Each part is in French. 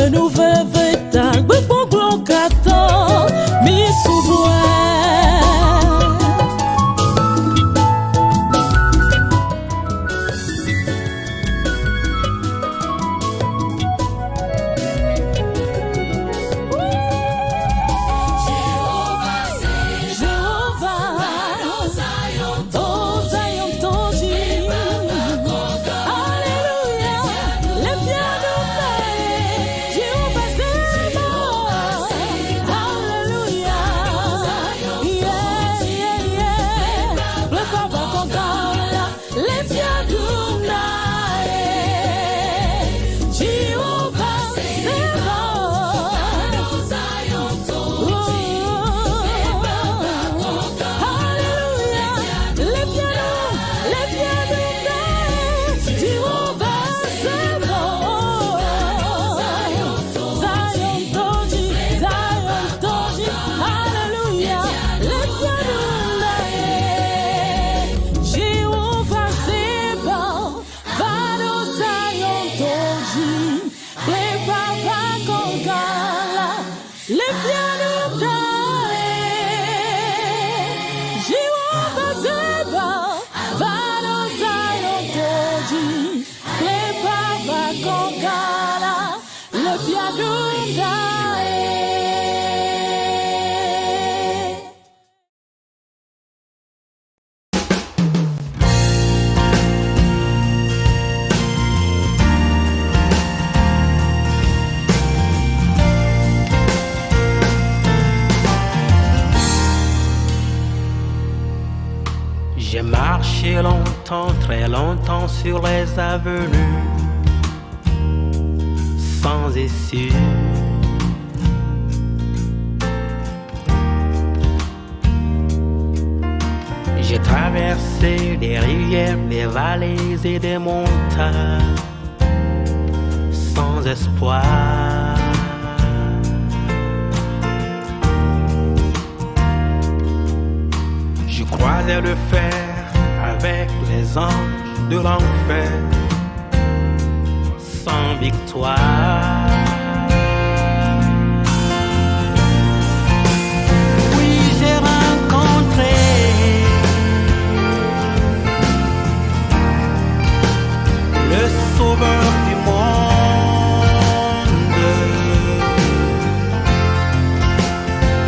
renouveler véritable pour glocaton, mi souverain. J'ai marché longtemps, très longtemps sur les avenues, sans issue. J'ai traversé des rivières, des vallées et des montagnes, sans espoir. Je croisais le fer avec les anges de l'enfer, sans victoire. Oui, j'ai rencontré le sauveur du monde.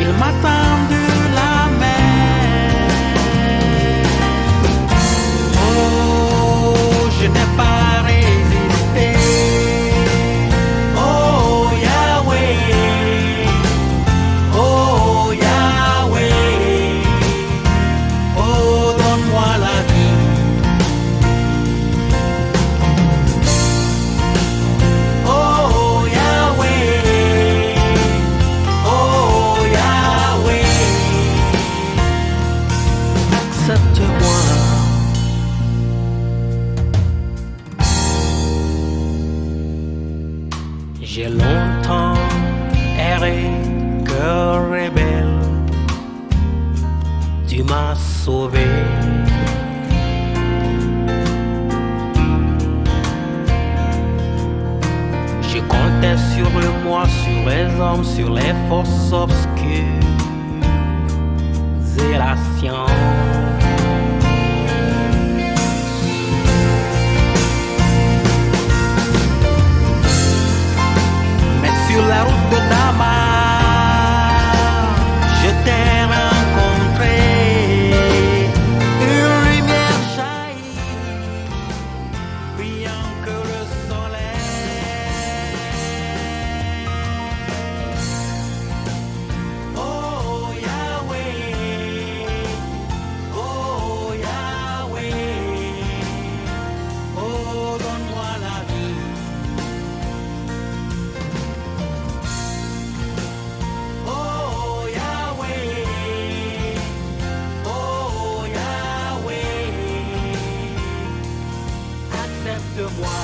Il m'attend de la mer. Oh, je n'ai pas résisté. Oh Yahweh, oh Yahweh, oh donne-moi la vie. Oh Yahweh, oh Yahweh, accepte-moi. J'ai longtemps erré, cœur rebelle, tu m'as sauvé. Je comptais sur moi, sur les hommes, sur les forces obscures et la science. Mais sur la route de Damas, je t'ai rencontré. Une lumière jaillit, brillant que le soleil. Oh Yahweh, oh Yahweh, oh donne-moi la vie. Oh Yahweh, oh Yahweh, accepte-moi.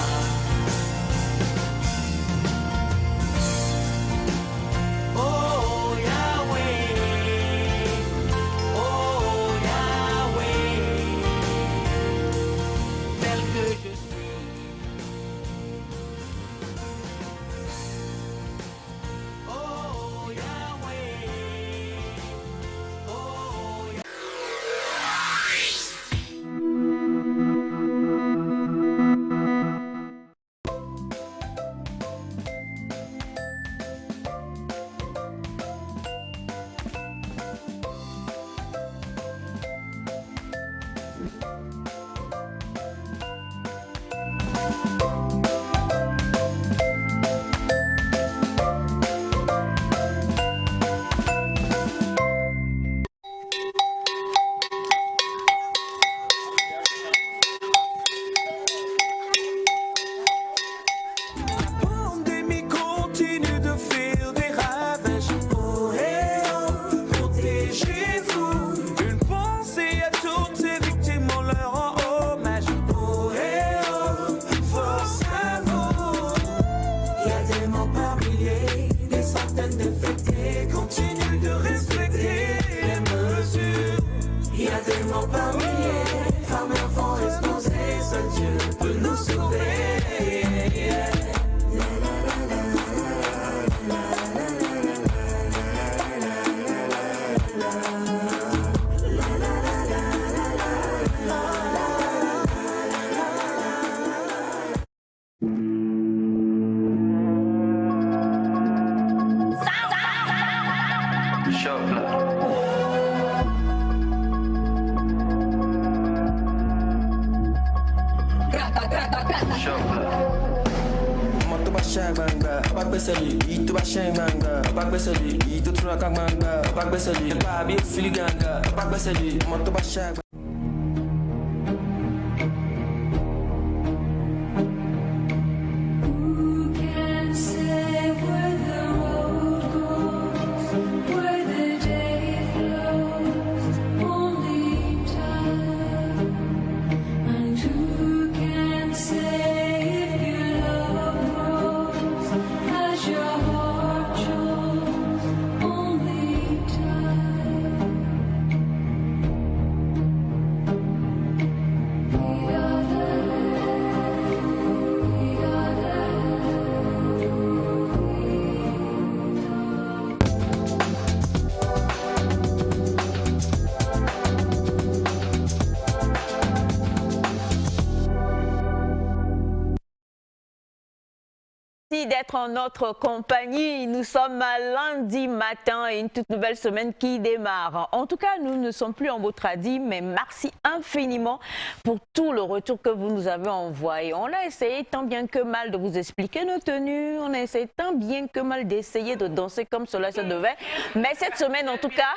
D'être en notre compagnie. Nous sommes à lundi matin et une toute nouvelle semaine qui démarre. En tout cas, nous ne sommes plus en votre radis, mais merci infiniment pour tout le retour que vous nous avez envoyé. On a essayé tant bien que mal de vous expliquer nos tenues, on a essayé tant bien que mal d'essayer de danser comme cela se devait, mais cette semaine en tout cas,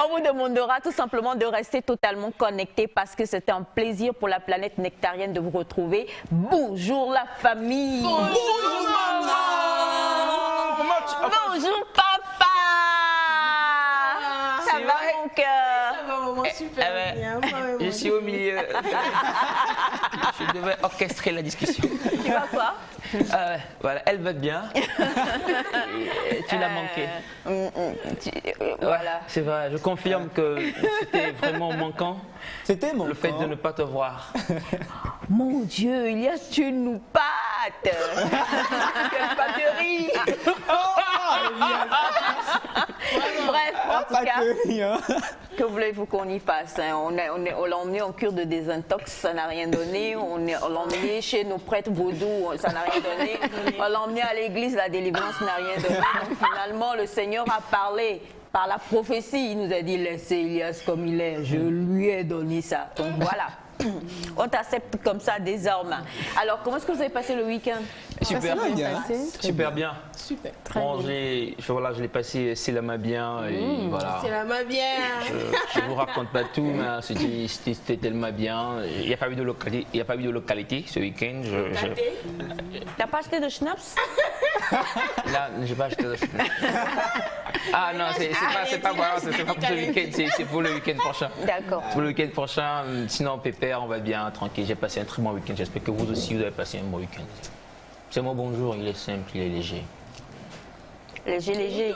on vous demandera tout simplement de rester totalement connectés parce que c'était un plaisir pour la planète nectarienne de vous retrouver. Bonjour la famille. Bonjour maman. Bonjour papa. Ça va mon cœur? Ça va maman, super bien. Je suis au milieu. Je devais orchestrer la discussion. Tu vas quoi? Voilà, elle va bien. Et tu l'as manqué. Voilà. Ouais, c'est vrai, je confirme que c'était vraiment manquant. C'était manquant. Le fait de ne pas te voir. Mon Dieu, il y a une pâte. Quelle pâterie. Bref, en tout cas, que voulez-vous qu'on y fasse hein? On l'a emmené en cure de désintox, ça n'a rien donné. On l'a emmené chez nos prêtres vaudous, ça n'a rien donné. On l'a emmené à l'église, la délivrance n'a rien donné. Donc finalement, le Seigneur a parlé. Par la prophétie, il nous a dit laissez Elias comme il est, je lui ai donné ça. Donc voilà, on t'accepte comme ça désormais. Alors, comment est-ce que vous avez passé le week-end? Super bien. Super bien. Super. Bon, je l'ai passé c'est la main bien. Et voilà. C'est la main bien. Je ne vous raconte pas tout, mais c'était tellement bien. Il n'y a pas eu de localité, ce week-end. T'as pas acheté de schnapps? Là, je n'ai pas acheté de schnapps. Ah non, c'est pas pour ce week-end, c'est pour le week-end prochain. D'accord. Pour le week-end prochain, sinon pépère, on va bien, tranquille. J'ai passé un très bon week-end. J'espère que vous aussi, vous avez passé un bon week-end. C'est mon bonjour, il est simple, il est léger. Léger.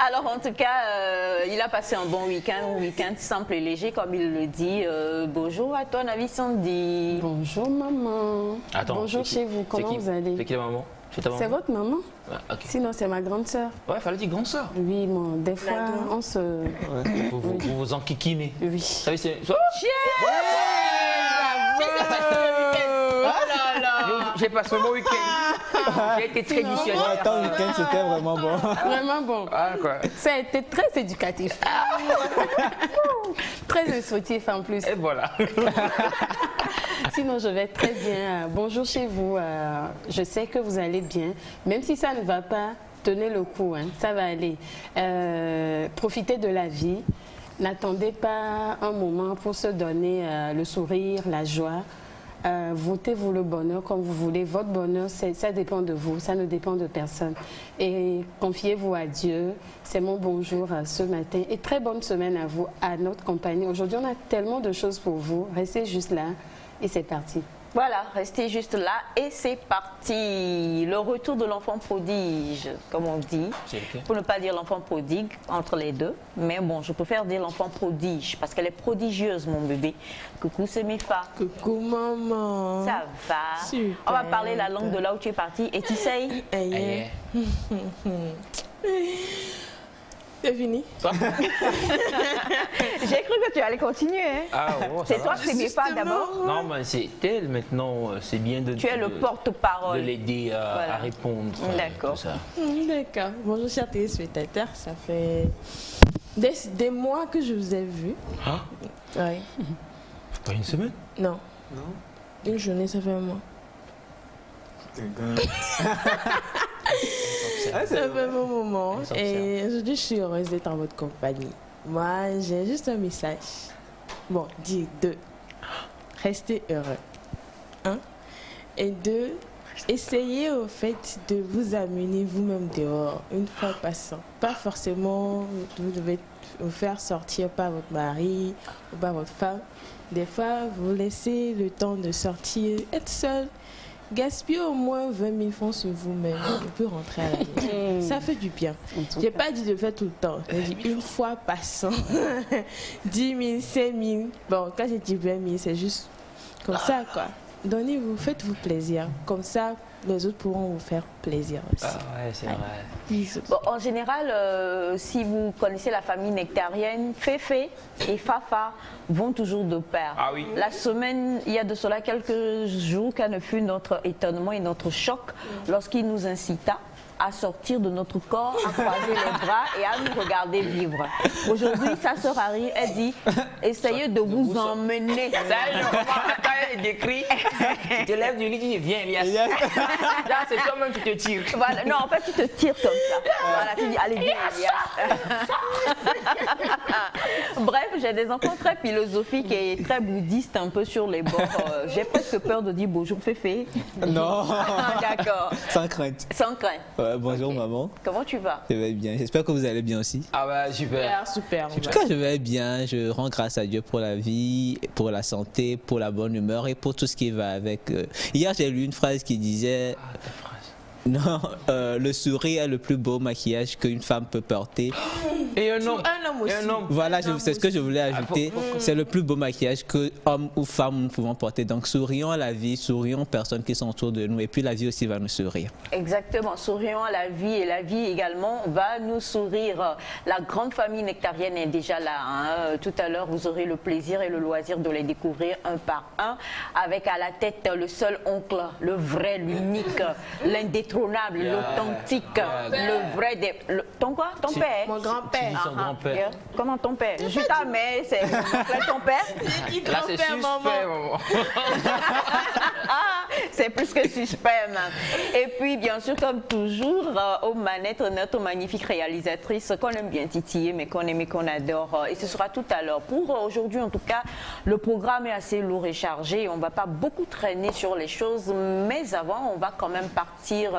Alors en tout cas, il a passé un bon week-end simple et léger comme il le dit. Bonjour à toi Navi Sandy. Bonjour maman. Attends, bonjour chez vous, comment vous allez? C'est qui la maman? C'est votre maman? Ah, okay. Sinon c'est ma grande sœur. Ouais, fallait dire grande sœur. Oui, bon, des fois on se... Vous vous enquiquinez. Oui. Ça veut dire c'est... J'ai passé un bon week-end. J'ai été très vicieux. Ton week-end, c'était vraiment bon. Vraiment bon. Ah, quoi. Ça a été très éducatif. Très instructif en plus. Et voilà. Sinon, je vais très bien. Bonjour chez vous. Je sais que vous allez bien. Même si ça ne va pas, tenez le coup. Hein, ça va aller. Profitez de la vie. N'attendez pas un moment pour se donner le sourire, la joie. Votez-vous le bonheur comme vous voulez. Votre bonheur, ça dépend de vous, ça ne dépend de personne. Et confiez-vous à Dieu. C'est mon bonjour ce matin. Et très bonne semaine à vous, à notre compagnie. Aujourd'hui, on a tellement de choses pour vous. Restez juste là et c'est parti. Voilà, restez juste là et c'est parti. Le retour de l'enfant prodige, comme on dit. Pour ne pas dire l'enfant prodigue, entre les deux. Mais bon, je préfère dire l'enfant prodige parce qu'elle est prodigieuse, mon bébé. Coucou, c'est Mifa. Coucou, maman. Ça va. Super. On va parler la langue de là où tu es parti. Et tu sais C'est fini. J'ai cru que tu allais continuer. Hein. Ah, oh, c'est toi qui Mifa d'abord. Non, mais c'est elle maintenant. C'est bien de. Tu es le porte-parole. De l'aider à répondre. D'accord. D'accord. Bonjour, chers téléspectateurs. Ça fait des mois que je vous ai vu. Ah? Oui. Pas une semaine? Non. Une journée, ça fait un mois. Ça fait un bon moment. Et aujourd'hui, je suis heureuse d'être en votre compagnie. Moi, j'ai juste un message. Bon, dire 2. Restez heureux. 1. Et 2. Essayez au fait de vous amener vous-même dehors une fois passant. Pas forcément vous devez vous faire sortir par votre mari ou par votre femme. Des fois, vous laissez le temps de sortir, être seul. Gaspillez au moins 20 000 francs sur vous-même et puis rentrer à la maison. Ça fait du bien. Je n'ai pas dit de le faire tout le temps. J'ai dit une fois passant. 10 000, 5 000. Bon, quand j'ai dit 20 000, c'est juste comme ça, quoi. Donnez-vous, faites-vous plaisir. Comme ça, les autres pourront vous faire plaisir aussi. Ah ouais, c'est vrai. Bon, en général, si vous connaissez la famille nectarienne, Féfé et Fafa vont toujours de pair. Ah oui. La semaine, il y a de cela quelques jours, quel ne fut notre étonnement et notre choc lorsqu'il nous incita à sortir de notre corps, à croiser les bras et à nous regarder vivre. Aujourd'hui, sa sœur Harry, elle dit, essayez de vous emmener. Ça, quand elle décrit, tu te lèves du lit, tu dis, viens, Elias. Là, c'est toi-même qui te tires. Voilà. Non, en fait, tu te tires comme ça. Voilà, tu dis, allez, viens, Elias. Bref, j'ai des enfants très philosophiques et très bouddhistes, un peu sur les bords. J'ai presque peur de dire bonjour, Féfé. Non. D'accord. Sans crainte. Sans crainte. Ouais, bonjour maman. Comment tu vas? Je vais bien. J'espère que vous allez bien aussi. Ah bah super. Super. En tout cas, je vais bien. Je rends grâce à Dieu pour la vie, pour la santé, pour la bonne humeur et pour tout ce qui va avec. Hier, j'ai lu une phrase qui disait... Non, le sourire est le plus beau maquillage qu'une femme peut porter. Et un homme. Un homme aussi. Voilà, c'est ce que je voulais ajouter. C'est le plus beau maquillage que homme ou femme nous pouvons porter. Donc sourions à la vie, sourions aux personnes qui sont autour de nous et puis la vie aussi va nous sourire. Exactement, sourions à la vie et la vie également va nous sourire. La grande famille nectarienne est déjà là. Hein. Tout à l'heure, vous aurez le plaisir et le loisir de les découvrir un par un avec à la tête le seul oncle, le vrai, l'unique, l'indétrônable, l'authentique, le vrai. Ton quoi? Ton père? Mon grand-père. Son grand-père. Comment ton père? Je suis ta mère, c'est ton père? Là, c'est suspect, maman. C'est plus que suspect, man. Et puis, bien sûr, comme toujours, aux manettes, notre magnifique réalisatrice qu'on aime bien titiller, mais qu'on aime et qu'on adore. Et ce sera tout à l'heure. Pour aujourd'hui, en tout cas, le programme est assez lourd et chargé. On ne va pas beaucoup traîner sur les choses, mais avant, on va quand même partir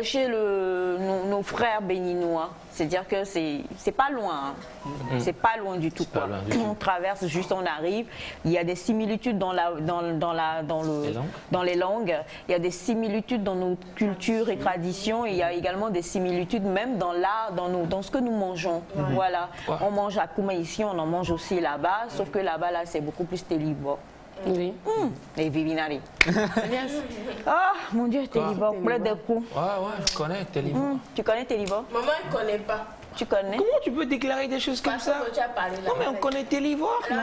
chez nos frères béninois. C'est-à-dire que c'est pas loin, hein. C'est pas loin du tout. Quoi. On traverse, juste on arrive. Il y a des similitudes dans les langues. Il y a des similitudes dans nos cultures et traditions. Il y a également des similitudes même dans l'art, dans ce que nous mangeons. Voilà. On mange à Kouma ici, on en mange aussi là-bas. Sauf que là-bas, là, c'est beaucoup plus télibo. Oui. Et Vivinari. Ah, mon Dieu, télibo, plein de coups. Ouais, je connais Télibo. Tu connais télibo? Maman, elle ne connaît pas. Tu connais? Comment tu peux déclarer des choses comme ça? Tu as parlé là. Non, mais on connaît Télibo. Non.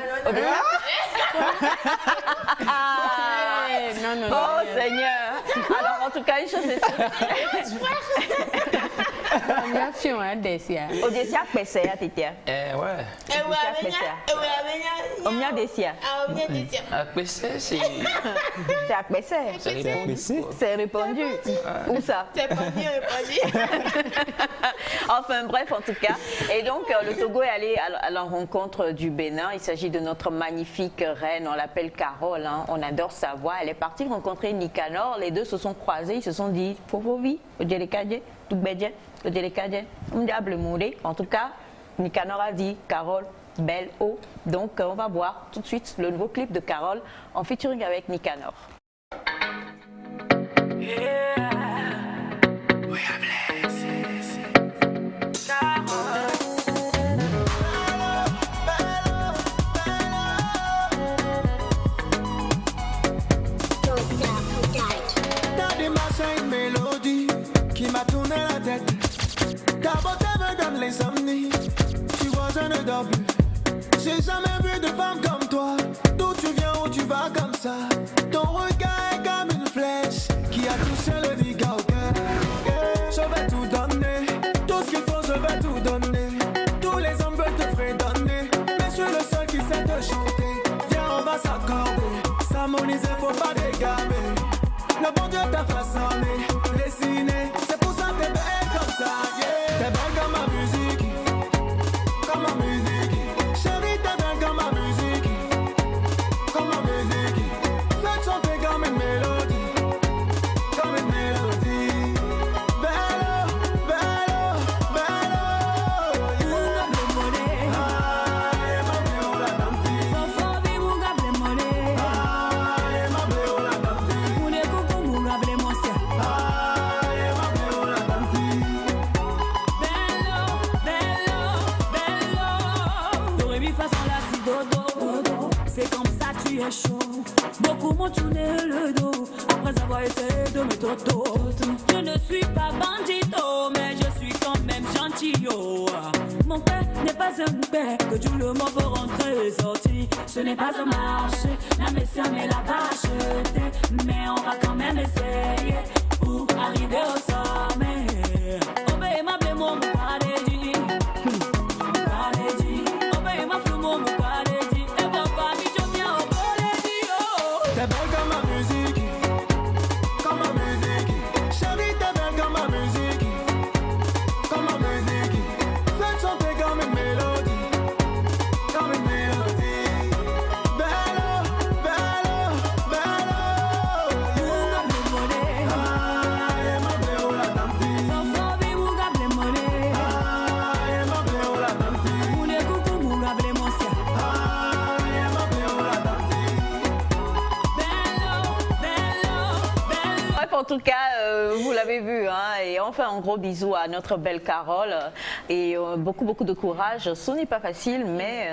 Oh Seigneur! Alors en tout cas, une chose est sûre. Bien sûr, hein, Dessia. Odessia Pesea, Titia. Ouais. Omnia Dessia. Ah, Omnia Dessia. APC, c'est... C'est Akbessé. C'est répandu. Où ça? C'est pas bien répandu. Enfin bref, en tout cas. Et donc, le Togo est allé à la rencontre du Bénin. Il s'agit de notre magnifique reine, on l'appelle Carole. Hein. On adore sa voix. Elle est partie rencontrer Nicanor. Les deux se sont croisés. Ils se sont dit, Fofovi, Odjelekadje, Toubedje, Odjelekadje, Mdiable Mouré. En tout cas, Nicanor a dit, Carole, belle eau. Donc, on va voir tout de suite le nouveau clip de Carole en featuring avec Nicanor. M'a tourné la tête, ta beauté me donne l'insomnie. Tu vois, je ne dors plus. J'ai jamais vu de femme comme toi. D'où tu viens, où tu vas comme ça. Ton regard est comme une flèche qui a touché le diga au cœur. Je vais tout donner, tout ce qu'il faut, je vais tout donner. Tous les hommes veulent te fredonner, mais je suis le seul qui sait te chanter. Viens, on va s'accorder, s'harmoniser, faut pas dégamer. Le bon Dieu t'a façonné, dessiné. T'es belle comme ma musique, comme ma musique. Chérie, t'es belle comme ma musique, comme ma musique. Fais chanter comme une mélodie, comme une mélodie. Bello, bello, bello. Munga blemone, ah, ma bleu la danti. Sofobi munga blemone, ah, ma bleu la danti. Mune kuku munga blemosia, ah, ma bleu la danti. C'est comme ça tu es chaud. Beaucoup m'ont tourné le dos après avoir essayé de me toto. Je ne suis pas bandito, mais je suis quand même gentillot. Mon père n'est pas un père que tout le monde peut rentrer et sortir. Ce n'est pas un marché, la messia mais la va acheter. Mais on va quand même essayer pour arriver au sommet. Obéis ma blé mon paradis. T'es belle comme ma musique, comme ma musique. Chérie, t'es belle comme ma musique, comme ma musique. Fais chanter comme une mélodie, comme une mélodie. Bello, bello, bello. Munga blemone, ah, ma bleu la danti. Sofobi munga blemone, ah, ma bleu la danti. mune kuku munga blemosia. En tout cas, vous l'avez vu, hein, et on fait un gros bisou à notre belle Carole et beaucoup de courage. Ce n'est pas facile, mais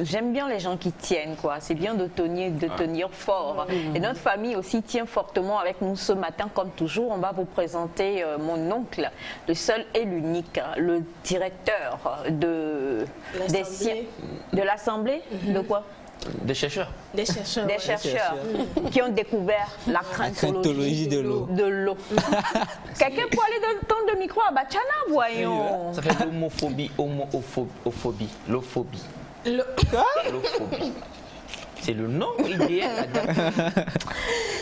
j'aime bien les gens qui tiennent, quoi. C'est bien de tenir fort. Et notre famille aussi tient fortement avec nous ce matin, comme toujours. On va vous présenter mon oncle, le seul et l'unique, le directeur de l'Assemblée. De quoi? Des chercheurs. Des chercheurs. Des chercheurs qui ont découvert la craintologie de l'eau. Quelqu'un peut aller dans le micro à Bachana, voyons. Ça fait l'homophobie, l'ophobie. L'ophobie. C'est le nom idéal.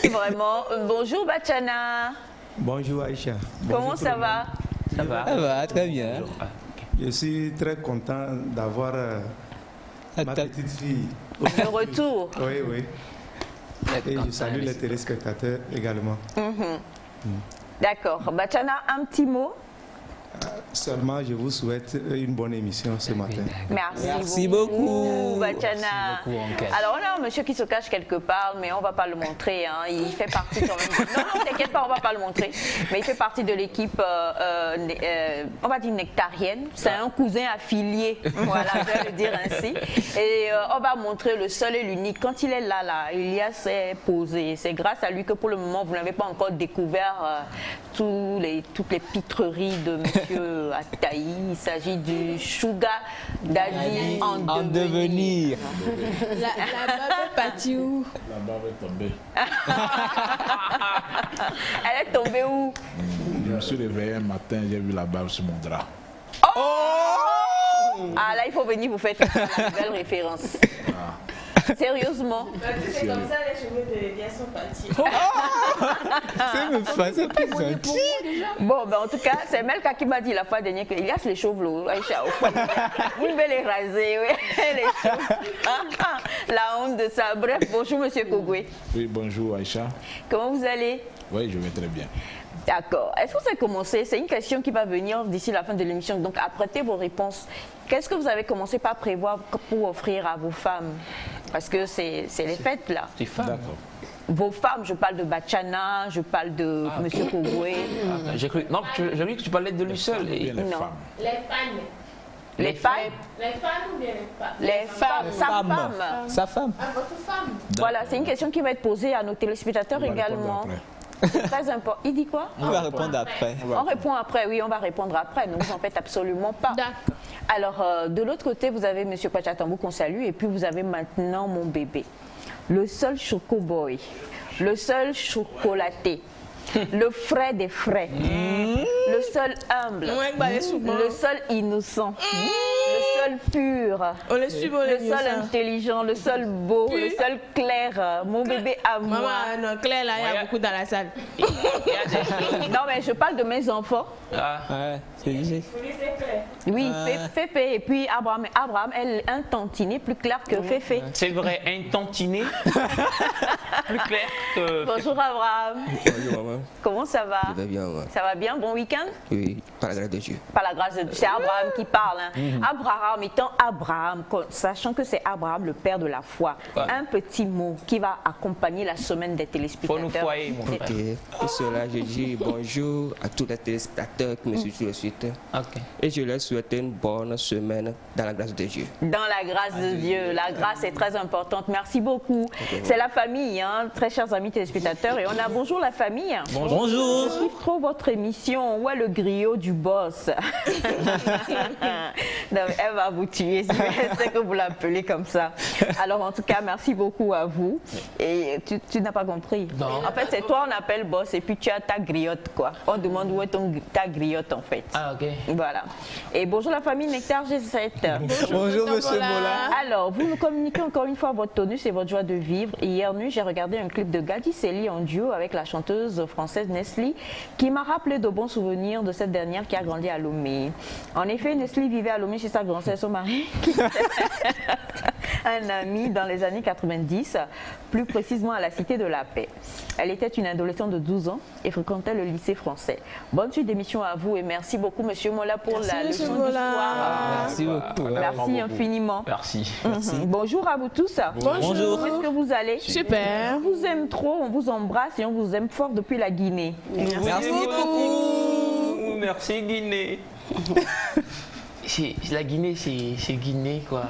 Vraiment. Bonjour Bachana. Bonjour Aïcha. Comment ça va? Ça va? Ça va, très bien. Je suis très content d'avoir ma petite fille. Le retour. Oui, oui. Et je salue les téléspectateurs également. D'accord. Bachana, un petit mot. Seulement, je vous souhaite une bonne émission ce matin. Merci beaucoup, Bachana. Merci beaucoup, alors, on a un monsieur qui se cache quelque part, mais on ne va pas le montrer. Hein. Il fait partie quand même. Non, t'inquiète pas, on ne va pas le montrer. Mais il fait partie de l'équipe, on va dire nectarienne. C'est un cousin affilié. Voilà, je vais le dire ainsi. Et on va montrer le seul et l'unique. Quand il est là, il s'est posé. C'est grâce à lui que pour le moment, vous n'avez pas encore découvert toutes les pitreries de monsieur Ataï. Il s'agit du Sugar Daddy en devenir. La barbe est partie où? La barbe est tombée. Elle est tombée où? Je me suis réveillé un matin, j'ai vu la barbe sur mon drap. Oh! Ah là, il faut venir vous faire la nouvelle référence. Sérieusement. C'est comme ça, les cheveux de Elias sont partis. C'est me face, c'est plus gentil. Bon, ben, en tout cas, c'est Melka qui m'a dit la fois dernière qu'il y a les cheveux là. Aïcha, vous devez les raser, oui. Les cheveux. La honte de ça. Bref, bonjour Monsieur Kogwe. Oui, bonjour Aïcha. Comment vous allez? Oui, je vais très bien. D'accord. Est-ce que vous avez commencé? C'est une question qui va venir d'ici la fin de l'émission. Donc, apprêtez vos réponses. Qu'est-ce que vous avez commencé par prévoir pour offrir à vos femmes? Parce que c'est les fêtes, là. C'est femmes. D'accord. Vos femmes, je parle de Bachana, je parle de Monsieur Kogwe. J'ai cru, non, j'ai cru que tu parlais de lui seul. Bien les Non. femmes. Les femmes. Les femmes? Les femmes ou bien les femmes? Les femmes. Sa femme. Sa femme. Ah, votre femme. Voilà, c'est une question qui va être posée à nos téléspectateurs On va répondre également. après. C'est très important. Il dit quoi? On va répondre après. On répond après, oui, on va répondre après. Ne vous en faites absolument pas. D'accord. Alors, de l'autre côté, vous avez M. Pachatambou qu'on salue, et puis vous avez maintenant mon bébé. Le seul choco-boy, le seul chocolaté, le frais des frais, le seul humble, le seul innocent, le seul pur, le seul intelligent, le seul beau, le seul clair, mon bébé à moi. Maman, non, Claire, là, il y a beaucoup dans la salle. Non, mais je parle de mes enfants. Ouais, c'est léger. Oui, Féfé et puis Abraham. Abraham, elle un tantinet plus clair que Féfé. C'est vrai, un tantinet. Plus clair que... Bonjour Abraham. Bonjour maman. Comment ça va? Ça va bien, maman. Ça va bien? Bon week-end? Oui, par la grâce de Dieu. Par la grâce de Dieu. C'est Abraham qui parle. Hein. Abraham étant Abraham, sachant que c'est Abraham le père de la foi. Ouais. Un petit mot qui va accompagner la semaine des téléspectateurs. Faut nous foyer, mon frère. Ok, pour cela, je dis bonjour à tous les téléspectateurs qui me suivent sur le site. Ok. Et je leur souhaite une bonne semaine dans la grâce de Dieu. Dans la grâce de Dieu. La grâce est très importante. Merci beaucoup. C'est la famille, hein, très chers amis téléspectateurs. Et on a bonjour la famille. Bonjour. Je suis trop votre émission. Où est le griot du boss? Non, elle va vous tuer si c'est que vous l'appelez comme ça. Alors en tout cas, merci beaucoup à vous. Et tu n'as pas compris. Non. En fait, c'est toi on appelle boss et puis tu as ta griotte quoi. On demande où est ta griotte en fait. Ah, ok. Voilà. Et bonjour la famille Nectar G7. Bonjour monsieur Mola. Alors, vous nous communiquez encore une fois votre tonus et votre joie de vivre. Hier nuit, j'ai regardé un clip de Gadi Selli en duo avec la chanteuse française Nestlé qui m'a rappelé de bons souvenirs de cette dernière qui a grandi à Lomé. En effet, Nestlé vivait à Lomé chez sa grand-sœur, son mari, qui était un ami dans les années 90, plus précisément à la Cité de la Paix. Elle était une adolescente de 12 ans et fréquentait le lycée français. Bonne suite d'émission à vous et merci beaucoup Monsieur Mola pour la leçon d'histoire. Merci beaucoup. Merci infiniment. Merci. Bonjour à vous tous. Bonjour. Est-ce que vous allez? Super. On vous aime trop, on vous embrasse et on vous aime fort depuis la Guinée. Merci beaucoup. Merci Guinée. La Guinée, c'est Guinée quoi.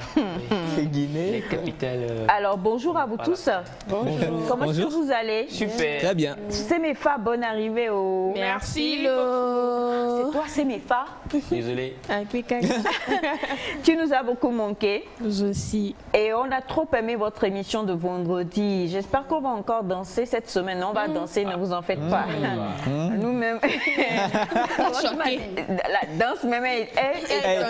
C'est Guinée. Les capitales. Alors bonjour à vous tous. Bonjour. Comment est-ce que Bonjour. vous allez? Super. Très bien. C'est mes fa, bonne arrivée au... Merci, Lo. C'est toi, c'est mes fa. Désolé. Tu nous as beaucoup manqué. Nous aussi. Et on a trop aimé votre émission de vendredi. J'espère qu'on va encore danser cette semaine. On va danser, ne vous en faites pas. Nous-mêmes. La danse même est étonnée.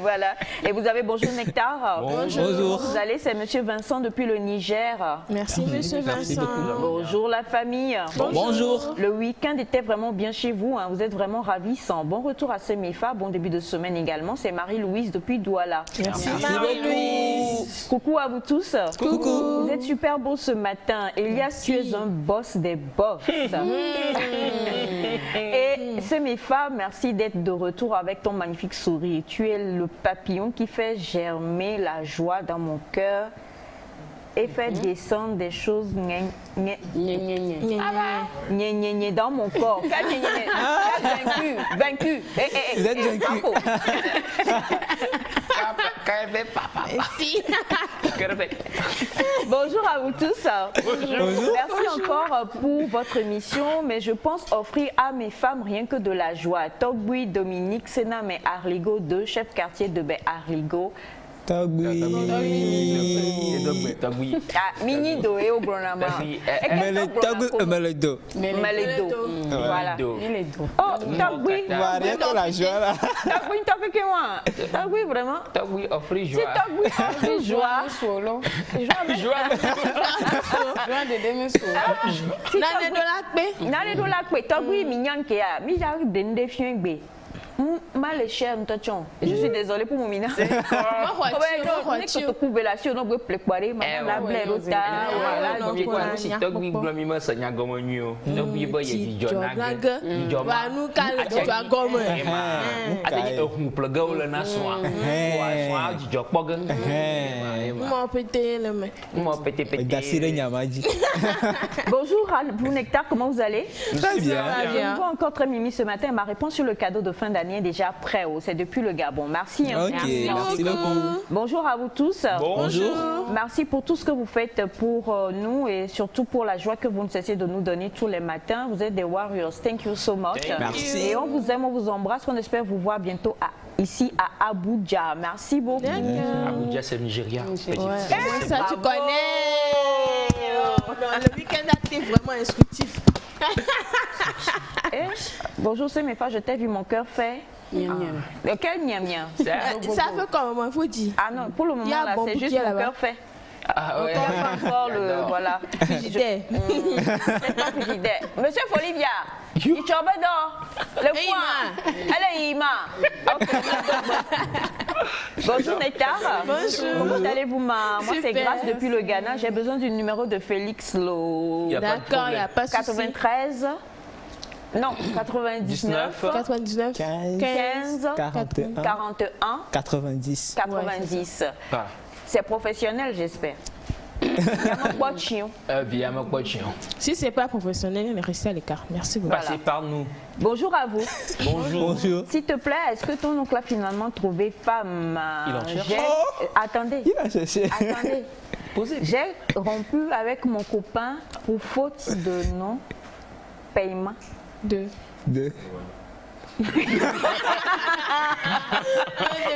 Voilà. Et vous avez bonjour Nectar. Bonjour. Vous allez, c'est Monsieur Vincent depuis le Niger. Merci, Monsieur Vincent. Bonjour la famille. Bonjour. Le week-end était vraiment bien chez vous. Hein. Vous êtes vraiment ravissants. Bon retour à Semefa. Bon début de semaine également. C'est Marie-Louise depuis Douala. Merci, Marie-Louise. Coucou à vous tous. Coucou. Vous êtes super beaux ce matin. Elias, tu es un boss des boss. Et Semefa, merci d'être de retour avec ton magnifique sourire. Tu es le papillon qui fait germer la joie dans mon cœur et fait descendre des choses dans mon corps. Vaincu. Vous êtes vaincu. Bonjour à vous tous. Bonjour. Merci encore pour votre émission, mais je pense offrir à mes femmes rien que de la joie. Togboui, Dominique, Sénamé Arligo, 2 chefs quartier de Arligo. Tagui. Mini do et au bronama. Meledo. Voilà. Oh, Tagui. Rien que la joie là. Tagui, Tagui que moi. Tagui vraiment. Tagui offrit joie. C'est Tagui offrit joie. Joie de Demeso. Nane do la kwe. Tagui mignon que a. Mi j'arrive de ndefien gbe. Mal est cher, je suis désolée pour mon mina. C'est bonjour à vous Nectar, comment vous allez? Très bien. Je vois encore très mimi ce matin. Ma réponse sur le cadeau de fin d'année est déjà prêt. C'est depuis le Gabon. Merci. Merci beaucoup. Bonjour à vous tous. Bonjour. Merci pour tout ce que vous faites pour nous et surtout pour la joie que vous ne cessez de nous donner tous les matins. Vous êtes des warriors. Thank you so much. Merci. Et on vous aime, on vous embrasse. On espère vous voir bientôt ici à Abuja. Merci beaucoup. Abuja, c'est le Nigeria. Ça, tu connais. Le week-end a été vraiment instructif. Bonjour, c'est mes femmes. Je t'ai vu, mon cœur fait. Quel niam niam? Ça fait comment, il faut dire. Ah non, pour le moment, là, c'est juste mon cœur fait. Ah ouais. Encore le, voilà. Frigidaire. C'est pas frigidaire. Monsieur Folivia, il tombe dans le coin. Elle est Ima. Bonjour Nectar. Bonjour. Comment allez-vous, ma? Moi, c'est Super. Grâce depuis le Ghana. J'ai besoin du numéro de Félix Lo. D'accord, il n'y a pas de souci. 93. Non, 99. 99. 15. 41. 41. 90. 90. C'est professionnel, j'espère. Si ce n'est pas professionnel, restez à l'écart. Merci beaucoup. Passez par nous. Bonjour à vous. Bonjour. S'il te plaît, est-ce que ton oncle a finalement trouvé femme? Il en cherche. Attendez. Il a cherché. Attendez. J'ai rompu avec mon copain pour faute de non-paiement. Deux.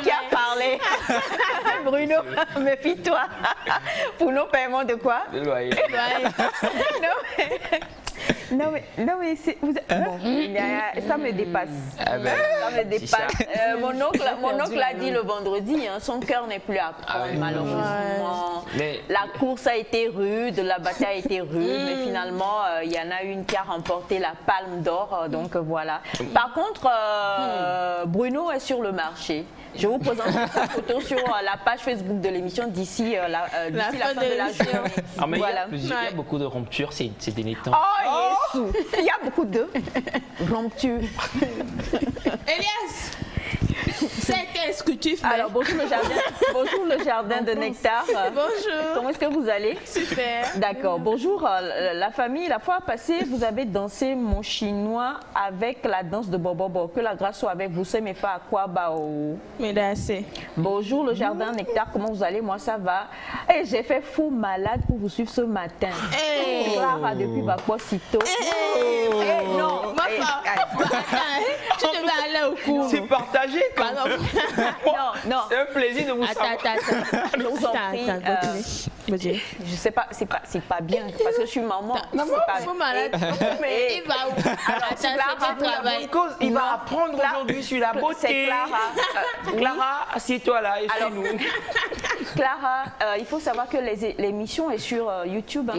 Qui a parlé? Bruno, méfie-toi. Pour nos paiements de quoi? Le loyer. Non mais bon, ça me dépasse. Ça me dépasse. Mon oncle a dit le vendredi, son cœur n'est plus à prendre malheureusement. Mais la course a été rude, la bataille a été rude, mais finalement il y en a une qui a remporté la palme d'or, donc voilà. Par contre, Bruno est sur le marché. Je vous présente sa photo sur la page Facebook de l'émission d'ici la fin de la journée. Ah, mais voilà. il y a beaucoup de ruptures ces derniers temps. Oh, Yesu! Il y a beaucoup de ruptures. Elias, c'est ce que tu fais. Alors, bonjour le jardin de Nectar. Bonjour. Comment est-ce que vous allez? Super. D'accord. Bonjour la famille. La fois passée, vous avez dansé mon chinois avec la danse de Bobobo. Que la grâce soit avec vous. C'est mes frères à quoi bao. Bonjour le jardin Nectar. Comment vous allez? Moi, ça va. Et j'ai fait fou malade pour vous suivre ce matin. Clara depuis Bakwa-Sito. Non. Tu devais aller au cours. C'est partagé. Non. C'est un plaisir de vous savoir. Attends. Je vous en prie. Je sais pas, c'est pas bien parce que je suis maman. Faut malade. Mais il va où? Il va apprendre aujourd'hui sur la beauté. C'est Clara. Clara, assieds-toi là et fais-nous. Clara, il faut savoir que l'émission est sur YouTube.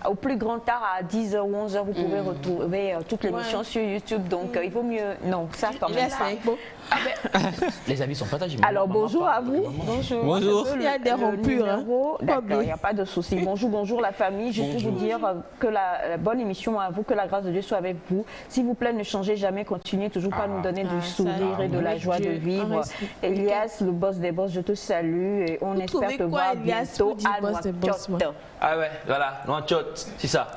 Au plus grand tard, à 10h ou 11h, vous pouvez retrouver toute l'émission sur YouTube. Donc, il vaut mieux... Non, ça quand même pas. Les avis sont partagés. Alors, bonjour à vous. Bonjour. Il y a des rompures. D'accord, il n'y a pas de souci. Bonjour la famille. Je peux vous dire que la bonne émission à vous, que la grâce de Dieu soit avec vous. S'il vous plaît, ne changez jamais. Continuez toujours pas à nous donner du sourire et de la joie de vivre. Elias, le boss des boss, je te salue et on espère te voir bientôt à Nouakchott. Ah ouais, voilà, Nouakchott, c'est ça.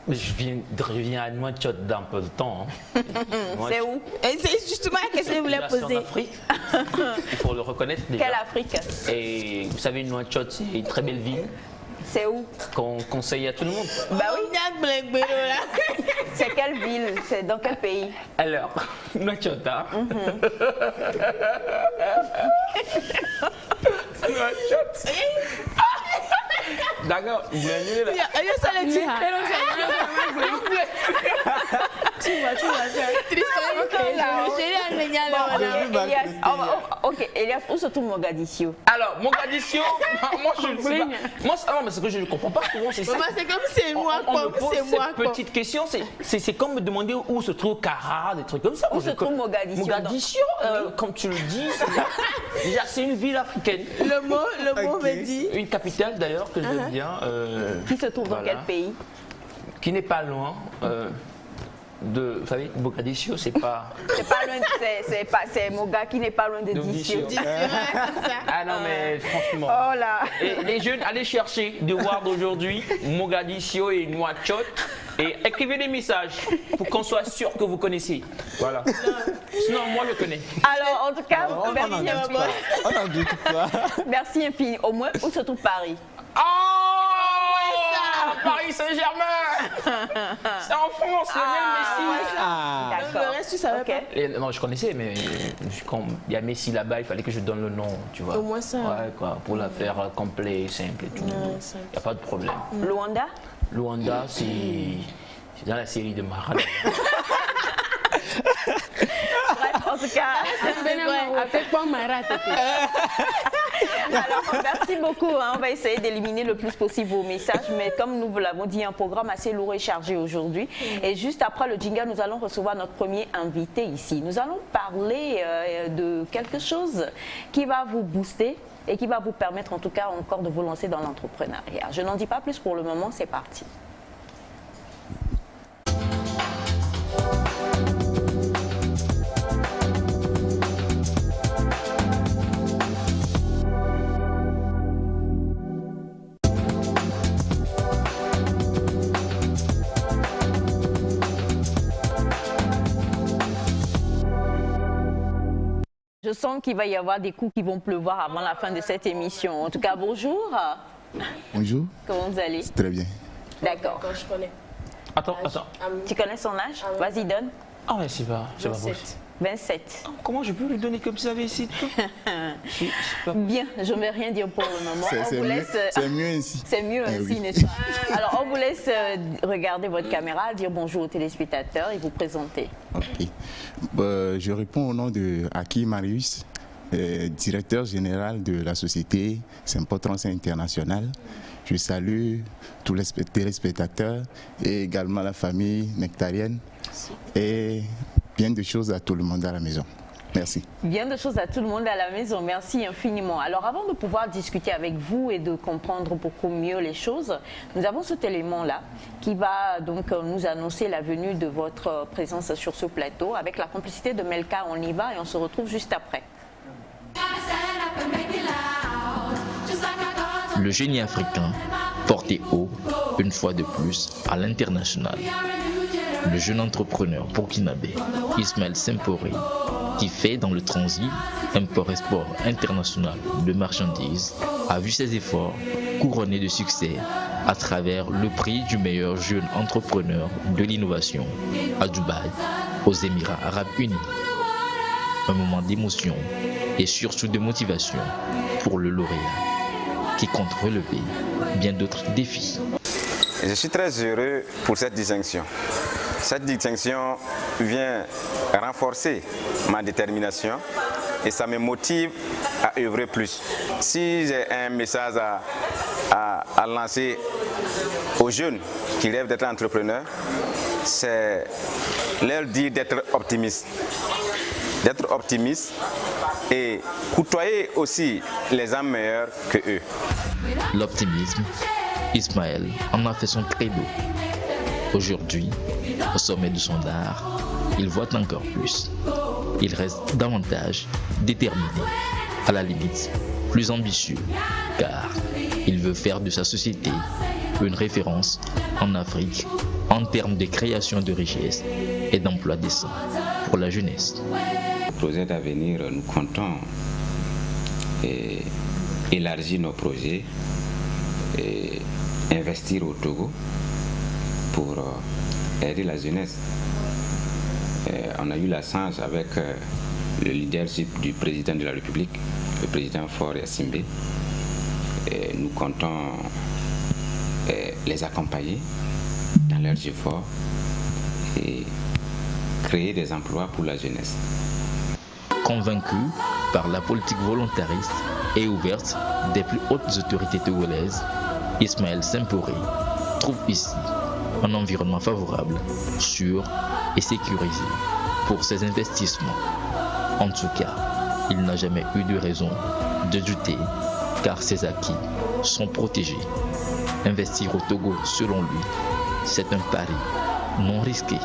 Je viens à Nouakchott dans un peu de temps. C'est où? C'est justement la question que je voulais poser. En Afrique. Il faut le reconnaître déjà. Quelle Afrique? Et vous savez, Nouakchott, c'est une très belle ville. C'est où? Qu'on conseille à tout le monde. Bah oui. C'est quelle ville? C'est dans quel pays? Alors, Nouakchott, hein? D'accord, vous voulez annuler là? Ok, Elias, où se trouve Mogadiscio? Alors, Mogadiscio, moi je ne sais pas. Moi, non, mais ce que je ne comprends pas souvent, c'est ça. C'est comme c'est moi, on me pose cette petite question, c'est comme me demander où se trouve Kara, des trucs comme ça. Où se trouve Mogadiscio? Mogadiscio, comme tu le dis, déjà c'est une ville africaine. Le mot me dit. Une capitale d'ailleurs que j'aime bien. Qui se trouve dans quel pays? Qui n'est pas loin. Vous savez, Mogadiscio, c'est pas. C'est pas loin, c'est Moga qui n'est pas loin de Discio. Ah non, mais franchement. Oh là. Et les jeunes, allez chercher devoir d'aujourd'hui, Mogadiscio et Nouakchott, et écrivez des messages pour qu'on soit sûr que vous connaissez. Voilà. Sinon, moi, je connais. Alors, en tout cas, merci infiniment. On n'en doute pas. Merci infiniment. Au moins, où se trouve Paris? Paris Saint-Germain. C'est en France, le même Messi. D'accord. Le reste, tu savais pas? Non, je connaissais, mais quand il y a Messi là-bas, il fallait que je donne le nom, tu vois. Au moins ça. Ouais, quoi, pour la faire complet, simple et tout. Il n'y a pas de problème. Luanda? Luanda, c'est dans la série de Mara. Bref, en tout cas, alors, merci beaucoup. On va essayer d'éliminer le plus possible vos messages, mais comme nous vous l'avons dit, un programme assez lourd et chargé aujourd'hui. Et juste après le jingle, nous allons recevoir notre premier invité ici. Nous allons parler de quelque chose qui va vous booster et qui va vous permettre en tout cas encore de vous lancer dans l'entrepreneuriat. Je n'en dis pas plus pour le moment, c'est parti. Je sens qu'il va y avoir des coups qui vont pleuvoir avant la fin de cette émission. En tout cas, bonjour. Bonjour. Comment vous allez? Très bien. D'accord. Je connais. Attends. Tu connais son âge? Vas-y, donne. Ah ouais, c'est pas possible. 27. Comment je peux lui donner comme ça ici? Bien, je ne vais rien dire pour le moment. C'est mieux ainsi. C'est mieux ainsi, n'est-ce pas? Alors, on vous laisse regarder votre caméra, dire bonjour aux téléspectateurs et vous présenter. Ok. Je réponds au nom de Aki Marius, directeur général de la société Saint-Paul International. Je salue tous les téléspectateurs et également la famille nectarienne et bien de choses à tout le monde à la maison. Merci. Bien de choses à tout le monde à la maison. Merci infiniment. Alors, avant de pouvoir discuter avec vous et de comprendre beaucoup mieux les choses, nous avons cet élément-là qui va donc nous annoncer la venue de votre présence sur ce plateau. Avec la complicité de Melka, on y va et on se retrouve juste après. Le génie africain porté haut, une fois de plus, à l'international. Le jeune entrepreneur burkinabé Ismaël Semporé, qui fait dans le transit import-export international de marchandises, a vu ses efforts couronnés de succès à travers le prix du meilleur jeune entrepreneur de l'innovation à Dubaï, aux Émirats Arabes Unis. Un moment d'émotion et surtout de motivation pour le lauréat, qui compte relever bien d'autres défis. Je suis très heureux pour cette distinction. Cette distinction vient renforcer ma détermination et ça me motive à œuvrer plus. Si j'ai un message à lancer aux jeunes qui rêvent d'être entrepreneurs, c'est leur dire d'être optimiste. D'être optimiste et côtoyer aussi les âmes meilleures que eux. L'optimisme, Ismaël en a fait son credo. Aujourd'hui, au sommet de son art, il voit encore plus. Il reste davantage déterminé, à la limite, plus ambitieux, car il veut faire de sa société une référence en Afrique en termes de création de richesses et d'emplois décents pour la jeunesse. Projet d'avenir, nous comptons élargir nos projets et investir au Togo pour aider la jeunesse. On a eu la chance avec le leadership du président de la République le président Faure Yassimbe. Et nous comptons les accompagner dans leurs efforts et créer des emplois pour la jeunesse. Convaincu par la politique volontariste et ouverte des plus hautes autorités togolaises, Ismaël Semporé trouve ici un environnement favorable, sûr et sécurisé pour ses investissements. En tout cas, il n'a jamais eu de raison de douter car ses acquis sont protégés. Investir au Togo, selon lui, c'est un pari non risqué.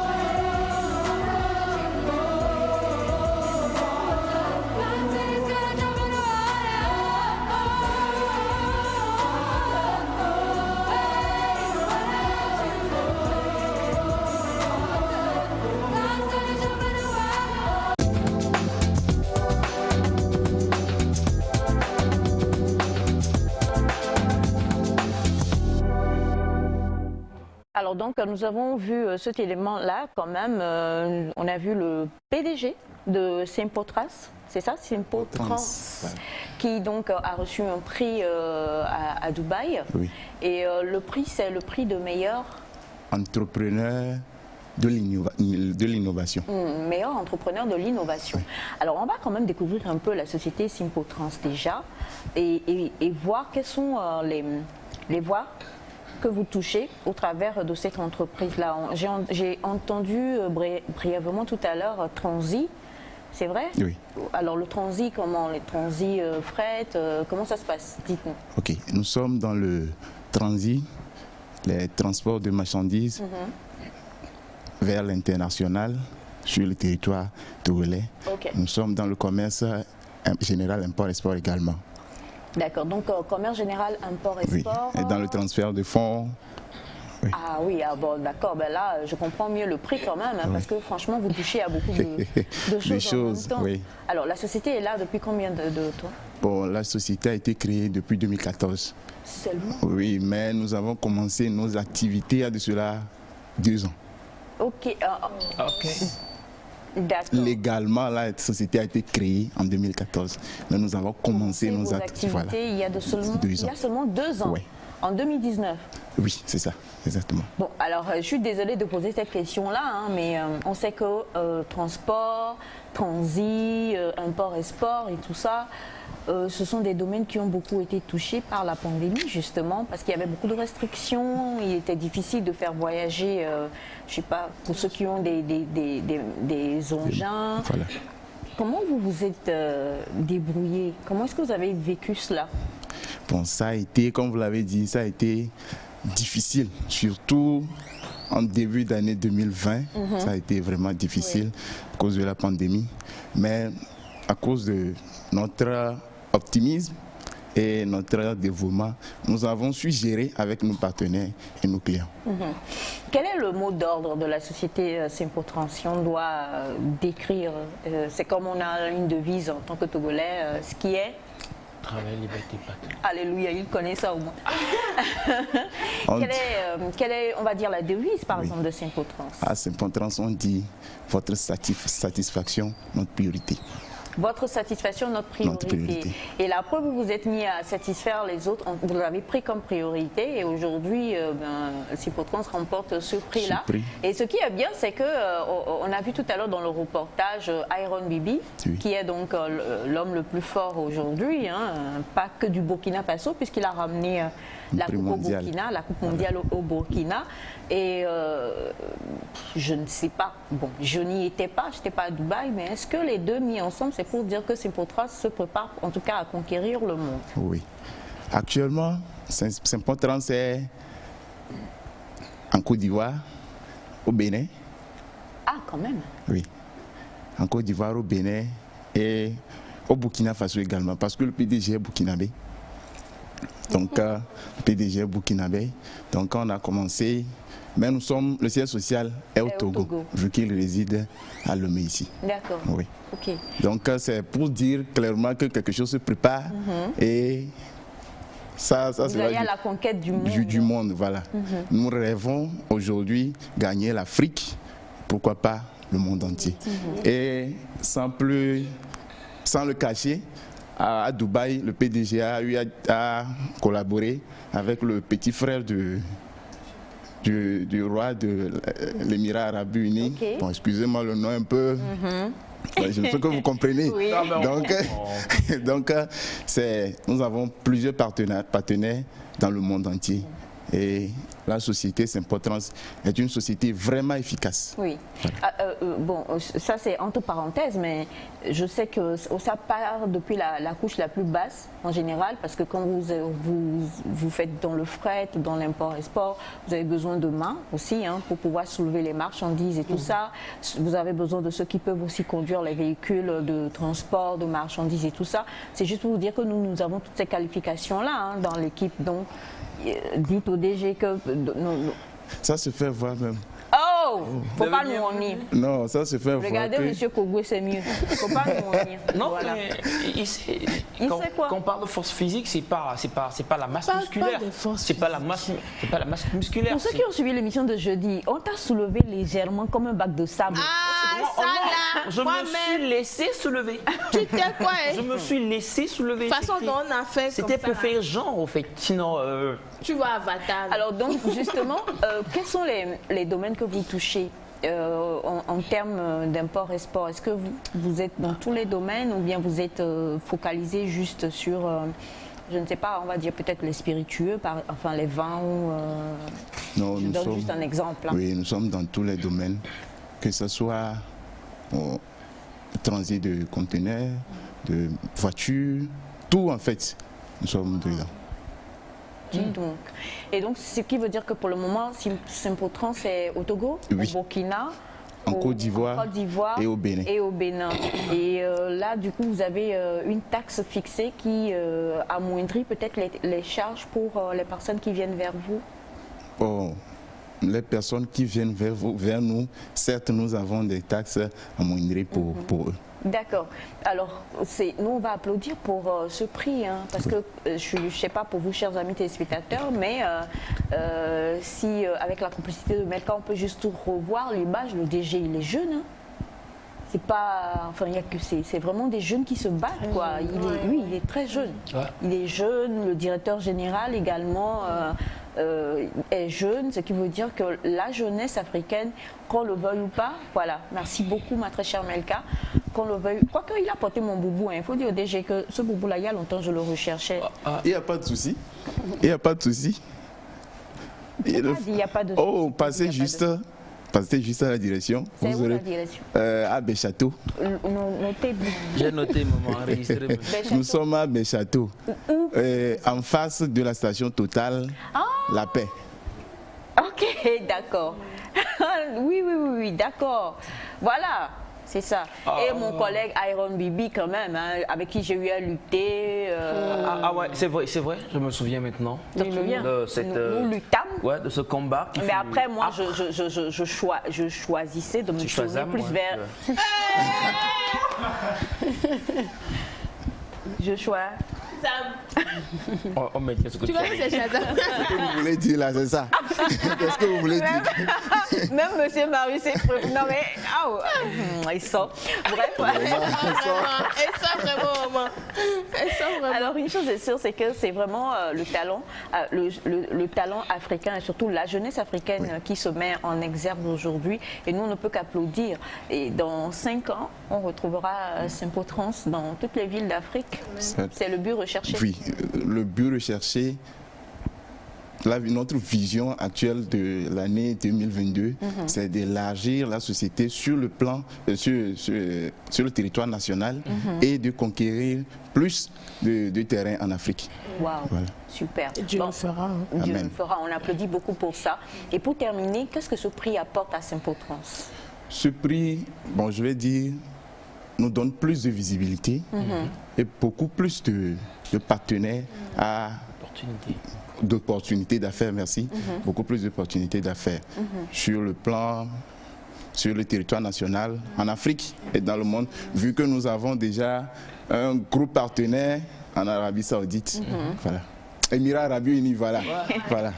Alors donc nous avons vu cet élément-là quand même, on a vu le PDG de Simpotras, c'est ça, Simpotras, qui donc a reçu un prix à Dubaï. Oui. Et le prix, c'est le prix de meilleur entrepreneur de l'innovation. Meilleur entrepreneur de l'innovation. Oui. Alors on va quand même découvrir un peu la société Simpotras déjà et voir quelles sont les voies que vous touchez au travers de cette entreprise-là. J'ai entendu brièvement tout à l'heure Transi, c'est vrai? Oui. Alors le Transi, comment? Les Transi fret, comment ça se passe? Dites-nous. Ok, nous sommes dans le Transi, les transports de marchandises vers l'international sur le territoire togolais. Okay. Nous sommes dans le commerce général import-export également. D'accord, donc commerce général, import-export. Oui, et dans le transfert de fonds. Oui. Ah oui, ah bon, d'accord, ben là je comprends mieux le prix quand même, hein, parce que franchement vous touchez à beaucoup de choses en même temps. Oui. Alors la société est là depuis combien de temps? Bon, la société a été créée depuis 2014. Seulement? Oui, mais nous avons commencé nos activités il y a de cela 2 ans. Ok. Légalement, la société a été créée en 2014. Mais nous avons commencé nos activités voilà, il y a seulement 2 ans. Oui. En 2019. Oui, c'est ça, exactement. Bon, alors je suis désolée de poser cette question-là, hein, mais on sait que transport, transit, import-export et tout ça, ce sont des domaines qui ont beaucoup été touchés par la pandémie, justement, parce qu'il y avait beaucoup de restrictions, il était difficile de faire voyager, je ne sais pas, pour ceux qui ont des engins. Voilà. Comment vous vous êtes débrouillé? Comment est-ce que vous avez vécu cela? Bon, ça a été, comme vous l'avez dit, ça a été difficile, surtout en début d'année 2020. Ça a été vraiment difficile à cause de la pandémie. Mais à cause de notre optimisme et notre dévouement, nous avons su gérer avec nos partenaires et nos clients. Quel est le mot d'ordre de la société Simpotras? Si on doit décrire, c'est comme on a une devise en tant que Togolais, ce qui est travail, liberté, patrie. Alléluia, il connaît ça au moins. quelle est, on va dire, la devise, par exemple, de Simpotras? À Simpotras, on dit votre satisfaction, notre priorité. Votre satisfaction, notre priorité. Et la preuve, vous vous êtes mis à satisfaire les autres, vous l'avez pris comme priorité et aujourd'hui, Simpotras remporte ce prix-là. Et ce qui est bien, c'est qu'on a vu tout à l'heure dans le reportage Iron Bibi, qui est donc l'homme le plus fort aujourd'hui, hein, pas que du Burkina Faso, puisqu'il a ramené la Coupe au Burkina, la Coupe mondiale au Burkina. Et je ne sais pas, bon, je n'y étais pas, je n'étais pas à Dubaï, mais est-ce que les deux mis ensemble, c'est pour dire que Simpotras se prépare en tout cas à conquérir le monde? Oui. Actuellement, Simpotras est en Côte d'Ivoire, au Bénin. Ah, quand même? Oui. En Côte d'Ivoire, au Bénin et au Burkina Faso également, parce que le PDG est burkinabé. Donc, le PDG est burkinabé. Donc, on a commencé. Mais nous sommes, le siège social est au Togo, vu qu'il réside à Lomé ici. D'accord. Oui. Okay. Donc c'est pour dire clairement que quelque chose se prépare et ça vous allez à la conquête du monde. Du monde, voilà. Nous rêvons aujourd'hui gagner l'Afrique, pourquoi pas le monde entier. Et sans le cacher, à Dubaï, le PDG a collaboré avec le petit frère du roi de l'Émirat arabe uni. Okay. Bon, excusez-moi le nom un peu. Je sais que vous comprenez. Oui. Donc nous avons plusieurs partenaires dans le monde entier. Et la société Sympotrans est une société vraiment efficace. Oui. Bon, ça c'est entre parenthèses, mais je sais que ça part depuis la couche la plus basse en général, parce que quand vous faites dans le fret, dans l'import-export, vous avez besoin de mains aussi pour pouvoir soulever les marchandises et tout ça. Vous avez besoin de ceux qui peuvent aussi conduire les véhicules de transport, de marchandises et tout ça. C'est juste pour vous dire que nous avons toutes ces qualifications-là dans l'équipe. Donc, dites au DG que... Ça se fait voir même. Oh, faut pas nous honir. Non, ça se fait voir. Regardez monsieur Kogwe, c'est mieux. Faut pas nous honir. Non, voilà. Mais il sait quoi? Quand on parle de force physique, c'est pas la masse musculaire. C'est pas la masse musculaire. Pour ceux qui ont suivi l'émission de jeudi, on t'a soulevé légèrement comme un bac de sable. Je me suis laissé soulever. Tu t'es quoi? Je me suis laissé soulever. De toute façon, on a fait. C'était pour faire genre, en fait. Sinon. Tu vois Avatar. Alors donc justement, quels sont les domaines que vous touchez en termes d'import-export? Est-ce que vous êtes dans tous les domaines ou bien vous êtes focalisé juste sur, je ne sais pas, on va dire peut-être les spiritueux, enfin les vins ou... Non, je donne juste un exemple. Oui, nous sommes dans tous les domaines, que ce soit transit de conteneurs, de voitures, tout en fait, nous sommes dedans. Donc. Et donc, ce qui veut dire que pour le moment, Sympotrans est au Togo, au Burkina, en Côte d'Ivoire et au Bénin. Et là, du coup, vous avez une taxe fixée qui amoindrit peut-être les charges pour les personnes qui viennent vers vous? Oh, les personnes qui viennent vers nous, certes, nous avons des taxes amoindries pour eux. D'accord. Alors, nous, on va applaudir pour ce prix, parce que je ne sais pas pour vous, chers amis téléspectateurs, mais si, avec la complicité de Melka, on peut juste revoir l'image, le DG, il est jeune. C'est pas, enfin, c'est vraiment des jeunes qui se battent, quoi. Il est très jeune. Ouais. Il est jeune, le directeur général également est jeune, ce qui veut dire que la jeunesse africaine, qu'on le veuille ou pas, voilà. Merci beaucoup, ma très chère Melka. Qu'on le veuille, quoique il a porté mon boubou, il faut dire au DG que ce boubou-là, il y a longtemps, je le recherchais. Il n'y a pas de souci. Il n'y a pas de souci. Il n'y a pas de souci. Oh, passez juste à la direction. C'est où la direction? À Béchâteau. J'ai noté, maman, enregistré. Nous sommes à Béchâteau. En face de la station Total, La Paix. Ok, d'accord. Oui, d'accord. Voilà. C'est ça. Et mon collègue Iron Bibi quand même, avec qui j'ai eu à lutter. Ouais, c'est vrai, je me souviens maintenant. Tu te souviens? Nous luttâmes. Ouais, de ce combat. Mais après, moi, je choisissais de me tourner plus vers... Je choisis. Oh, mais qu'est-ce que tu vois, c'est Shazam. Ce que vous voulez dire là, c'est ça. Qu'est-ce que vous voulez dire? Même monsieur Marius est... Non mais... il sort. Bref. Il sort vraiment. Alors une chose est sûre, c'est que c'est vraiment le talent africain et surtout la jeunesse africaine qui se met en exergue aujourd'hui. Et nous, on ne peut qu'applaudir. Et dans 5 ans, on retrouvera Sympotrans dans toutes les villes d'Afrique. C'est le but recherché. Oui, le but recherché, notre vision actuelle de l'année 2022, c'est d'élargir la société sur le plan, sur le territoire national et de conquérir plus de terrain en Afrique. Waouh, voilà. Super. Dieu le fera. Dieu le fera, on applaudit beaucoup pour ça. Et pour terminer, qu'est-ce que ce prix apporte à Sympotrans? Ce prix, bon, je vais dire, nous donne plus de visibilité et beaucoup plus de partenaires d'opportunités d'affaires, merci. Beaucoup plus d'opportunités d'affaires sur le plan, sur le territoire national, en Afrique et dans le monde, vu que nous avons déjà un groupe partenaire en Arabie Saoudite. Voilà. Émirats Arabes Unis, voilà. Voilà.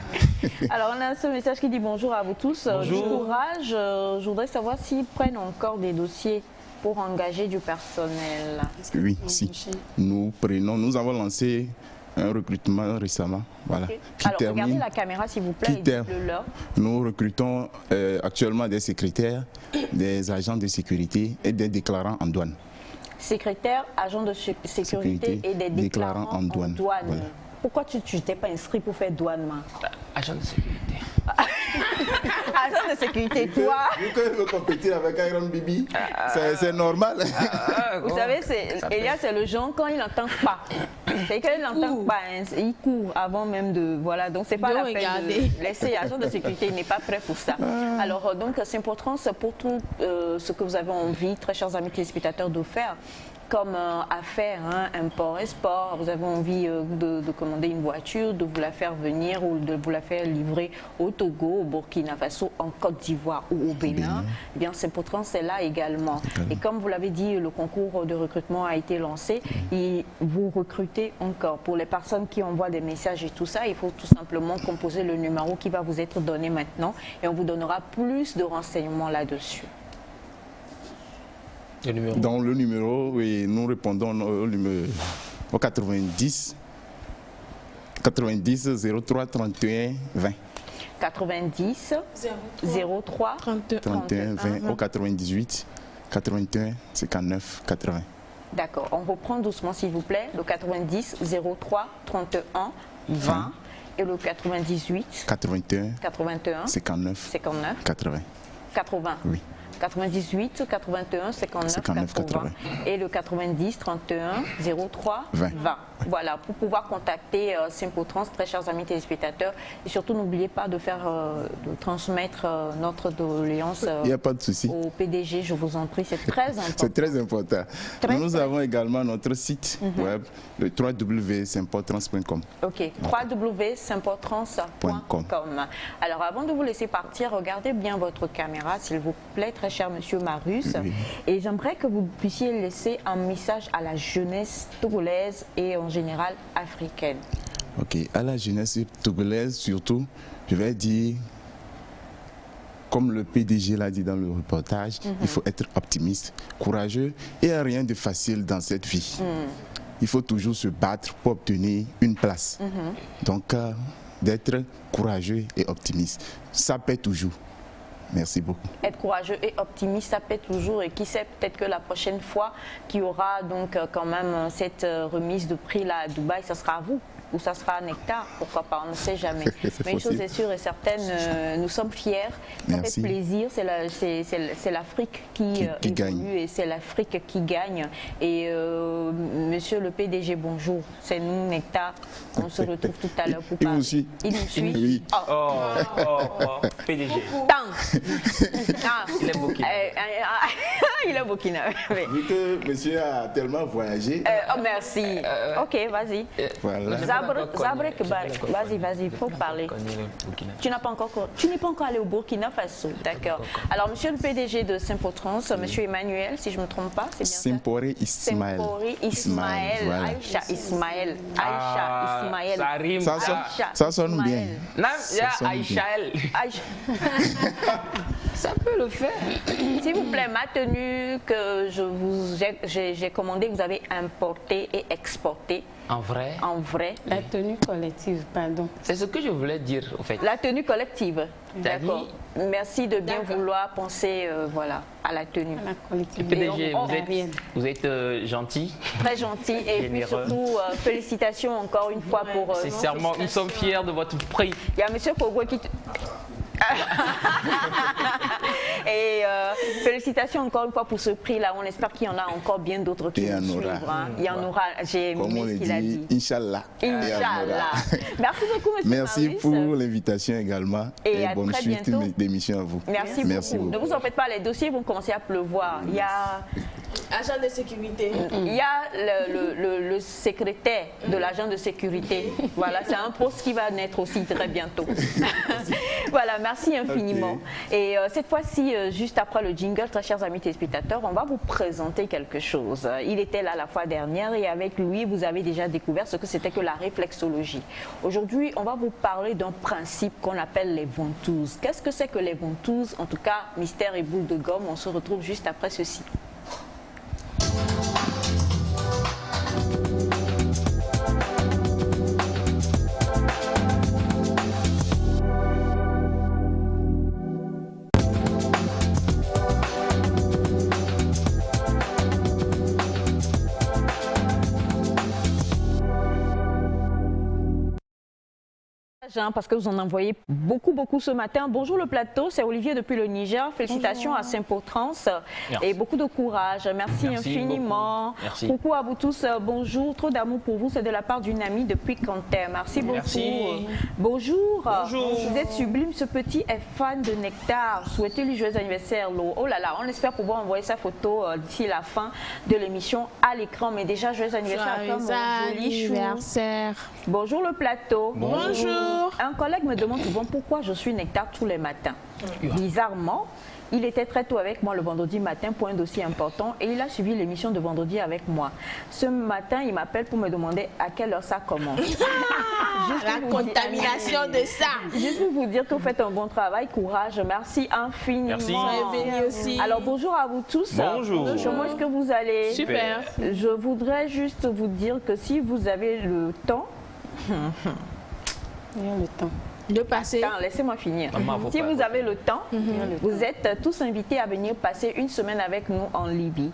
Alors, on a ce message qui dit bonjour à vous tous. Du courage. Je voudrais savoir s'ils prennent encore des dossiers pour engager du personnel? Oui, si. Nous avons lancé un recrutement récemment. Voilà. Okay. Qui alors, termine, regardez la caméra, s'il vous plaît. Nous recrutons actuellement des secrétaires, des agents de sécurité et des déclarants en douane. Secrétaire, agent de sécurité et des déclarants en douane. Voilà. Pourquoi tu t'es pas inscrit pour faire douane, agent de sécurité. Agent de sécurité, toi. Vu que je veux compétir avec Iron Bibi, c'est normal. Vous savez, Elias, c'est le genre, quand il n'entend pas, c'est qu'il n'entend pas, hein, il court avant même de... Voilà, donc c'est pas la peine de laisser agent de sécurité, il n'est pas prêt pour ça. Alors, donc, c'est important, c'est pour tout ce que vous avez envie, très chers amis téléspectateurs, de faire. Comme affaire, hein, import-export, vous avez envie de commander une voiture, de vous la faire venir ou de vous la faire livrer au Togo, au Burkina Faso, en Côte d'Ivoire ou au Bénin, eh bien c'est pourtant c'est là également. Et comme vous l'avez dit, le concours de recrutement a été lancé et vous recrutez encore. Pour les personnes qui envoient des messages et tout ça, il faut tout simplement composer le numéro qui va vous être donné maintenant et on vous donnera plus de renseignements là-dessus. Dans le numéro, oui, nous répondons au 90 03 31 20. 90 03 31 20 au 98 81 59 80. D'accord, on reprend doucement s'il vous plaît. Le 90 03 31 20 et le 98 81 59 80. 80. Oui. 98, 81, 59, 80. Et le 90, 31, 03, 20. Voilà, pour pouvoir contacter Simpotrans, très chers amis téléspectateurs. Et surtout, n'oubliez pas de faire, de transmettre notre doléance au PDG, je vous en prie, c'est très important. C'est très important. Nous avons également notre site web, le www.simpotrans.com. Ok, www.simpotrans.com. Alors, avant de vous laisser partir, regardez bien votre caméra, s'il vous plaît, très cher monsieur Marius. Oui. Et j'aimerais que vous puissiez laisser un message à la jeunesse togolaise et en général africaine. Ok, à la jeunesse togolaise surtout, je vais dire, comme le PDG l'a dit dans le reportage, il faut être optimiste, courageux et il n'y a rien de facile dans cette vie. Il faut toujours se battre pour obtenir une place. Donc, d'être courageux et optimiste, ça paie toujours. Merci beaucoup. Être courageux et optimiste, ça paie toujours. Et qui sait, peut-être que la prochaine fois qu'il y aura donc quand même cette remise de prix là à Dubaï, ça sera à vous ou ça sera à Nectar, pourquoi pas, on ne sait jamais. Mais une chose est sûre et certaine, nous sommes fiers, ça fait plaisir, c'est l'Afrique qui gagne et c'est l'Afrique qui gagne. Et monsieur le PDG, bonjour, c'est nous Nectar, on se retrouve tout à l'heure pour parler. Il nous suit. Oui. PDG. Il est Burkina. Il est Burkina. Vu que monsieur a tellement voyagé. Oh, merci. Ok, vas-y. Voilà. Vas-y, il faut parler. Tu n'es pas encore allé au Burkina Faso, d'accord. Alors, monsieur le PDG de Simpotrans, monsieur Emmanuel, si je ne me trompe pas, c'est bien ça? Simporé Ismaël. Simporé Ismaël. Voilà. Aïcha Ismaël. Aïcha Ismaël. Ça rime. Ça sonne bien. Aïchaël. Ça peut le faire. S'il vous plaît, ma tenue que j'ai commandée, vous avez importée et exportée. En vrai? En vrai. La tenue collective, pardon. C'est ce que je voulais dire, en fait. La tenue collective. D'accord. Merci de bien vouloir penser voilà, à la tenue. À la collective. PDG, vous êtes gentil. Très gentil. Et puis surtout, félicitations encore une fois pour... Sincèrement, nous sommes fiers de votre prix. Il y a monsieur Kogwe qui... Et félicitations encore une fois pour ce prix-là. On espère qu'il y en a encore bien d'autres qui vont suivre. Il y en aura. J'ai aimé ce qu'il a dit. Inch'Allah. Inch'Allah. Merci beaucoup, monsieur Merci Marius. pour l'invitation également. Et bonne suite d'émission à vous. Merci beaucoup. Ne vous en faites pas, les dossiers vont commencer à pleuvoir. Il y a... Agent de sécurité. Il y a le secrétaire de l'agent de sécurité. Voilà, c'est un poste qui va naître aussi très bientôt. Voilà, merci infiniment. Okay. Et cette fois-ci, juste après le jingle, très chers amis téléspectateurs, on va vous présenter quelque chose. Il était là la fois dernière et avec lui, vous avez déjà découvert ce que c'était que la réflexologie. Aujourd'hui, on va vous parler d'un principe qu'on appelle les ventouses. Qu'est-ce que c'est que les ventouses? En tout cas, mystère et boule de gomme, on se retrouve juste après ceci. parce que vous en envoyez beaucoup ce matin. Bonjour le plateau, c'est Olivier depuis le Niger. Félicitations à Saint-Paul-Trans et beaucoup de courage. Merci infiniment. Merci. Coucou à vous tous. Bonjour, trop d'amour pour vous. C'est de la part d'une amie depuis Canter. Merci beaucoup. Merci. Bonjour. Bonjour. Vous êtes sublime. Ce petit est fan de Nectar. Souhaitez-lui joyeux anniversaire, Lo. Oh là là, on espère pouvoir envoyer sa photo d'ici la fin de l'émission à l'écran. Mais déjà, joyeux anniversaire à toi, mon joli chou. Bonjour le plateau. Bonjour. Un collègue me demande souvent pourquoi je suis Nectar tous les matins. Bizarrement, il était très tôt avec moi le vendredi matin pour un dossier important et il a suivi l'émission de vendredi avec moi. Ce matin, il m'appelle pour me demander à quelle heure ça commence. La contamination de ça. Juste pour vous dire que vous faites un bon travail, courage, merci infiniment. Merci. Bienvenue aussi. Alors bonjour à vous tous. Bonjour. Comment est-ce que vous allez? Super. Je voudrais juste vous dire que si vous avez le temps... Le temps. De passer. Attends, laissez-moi finir. Maman, Si vous avez le temps, vous êtes tous invités à venir passer une semaine avec nous en Libye.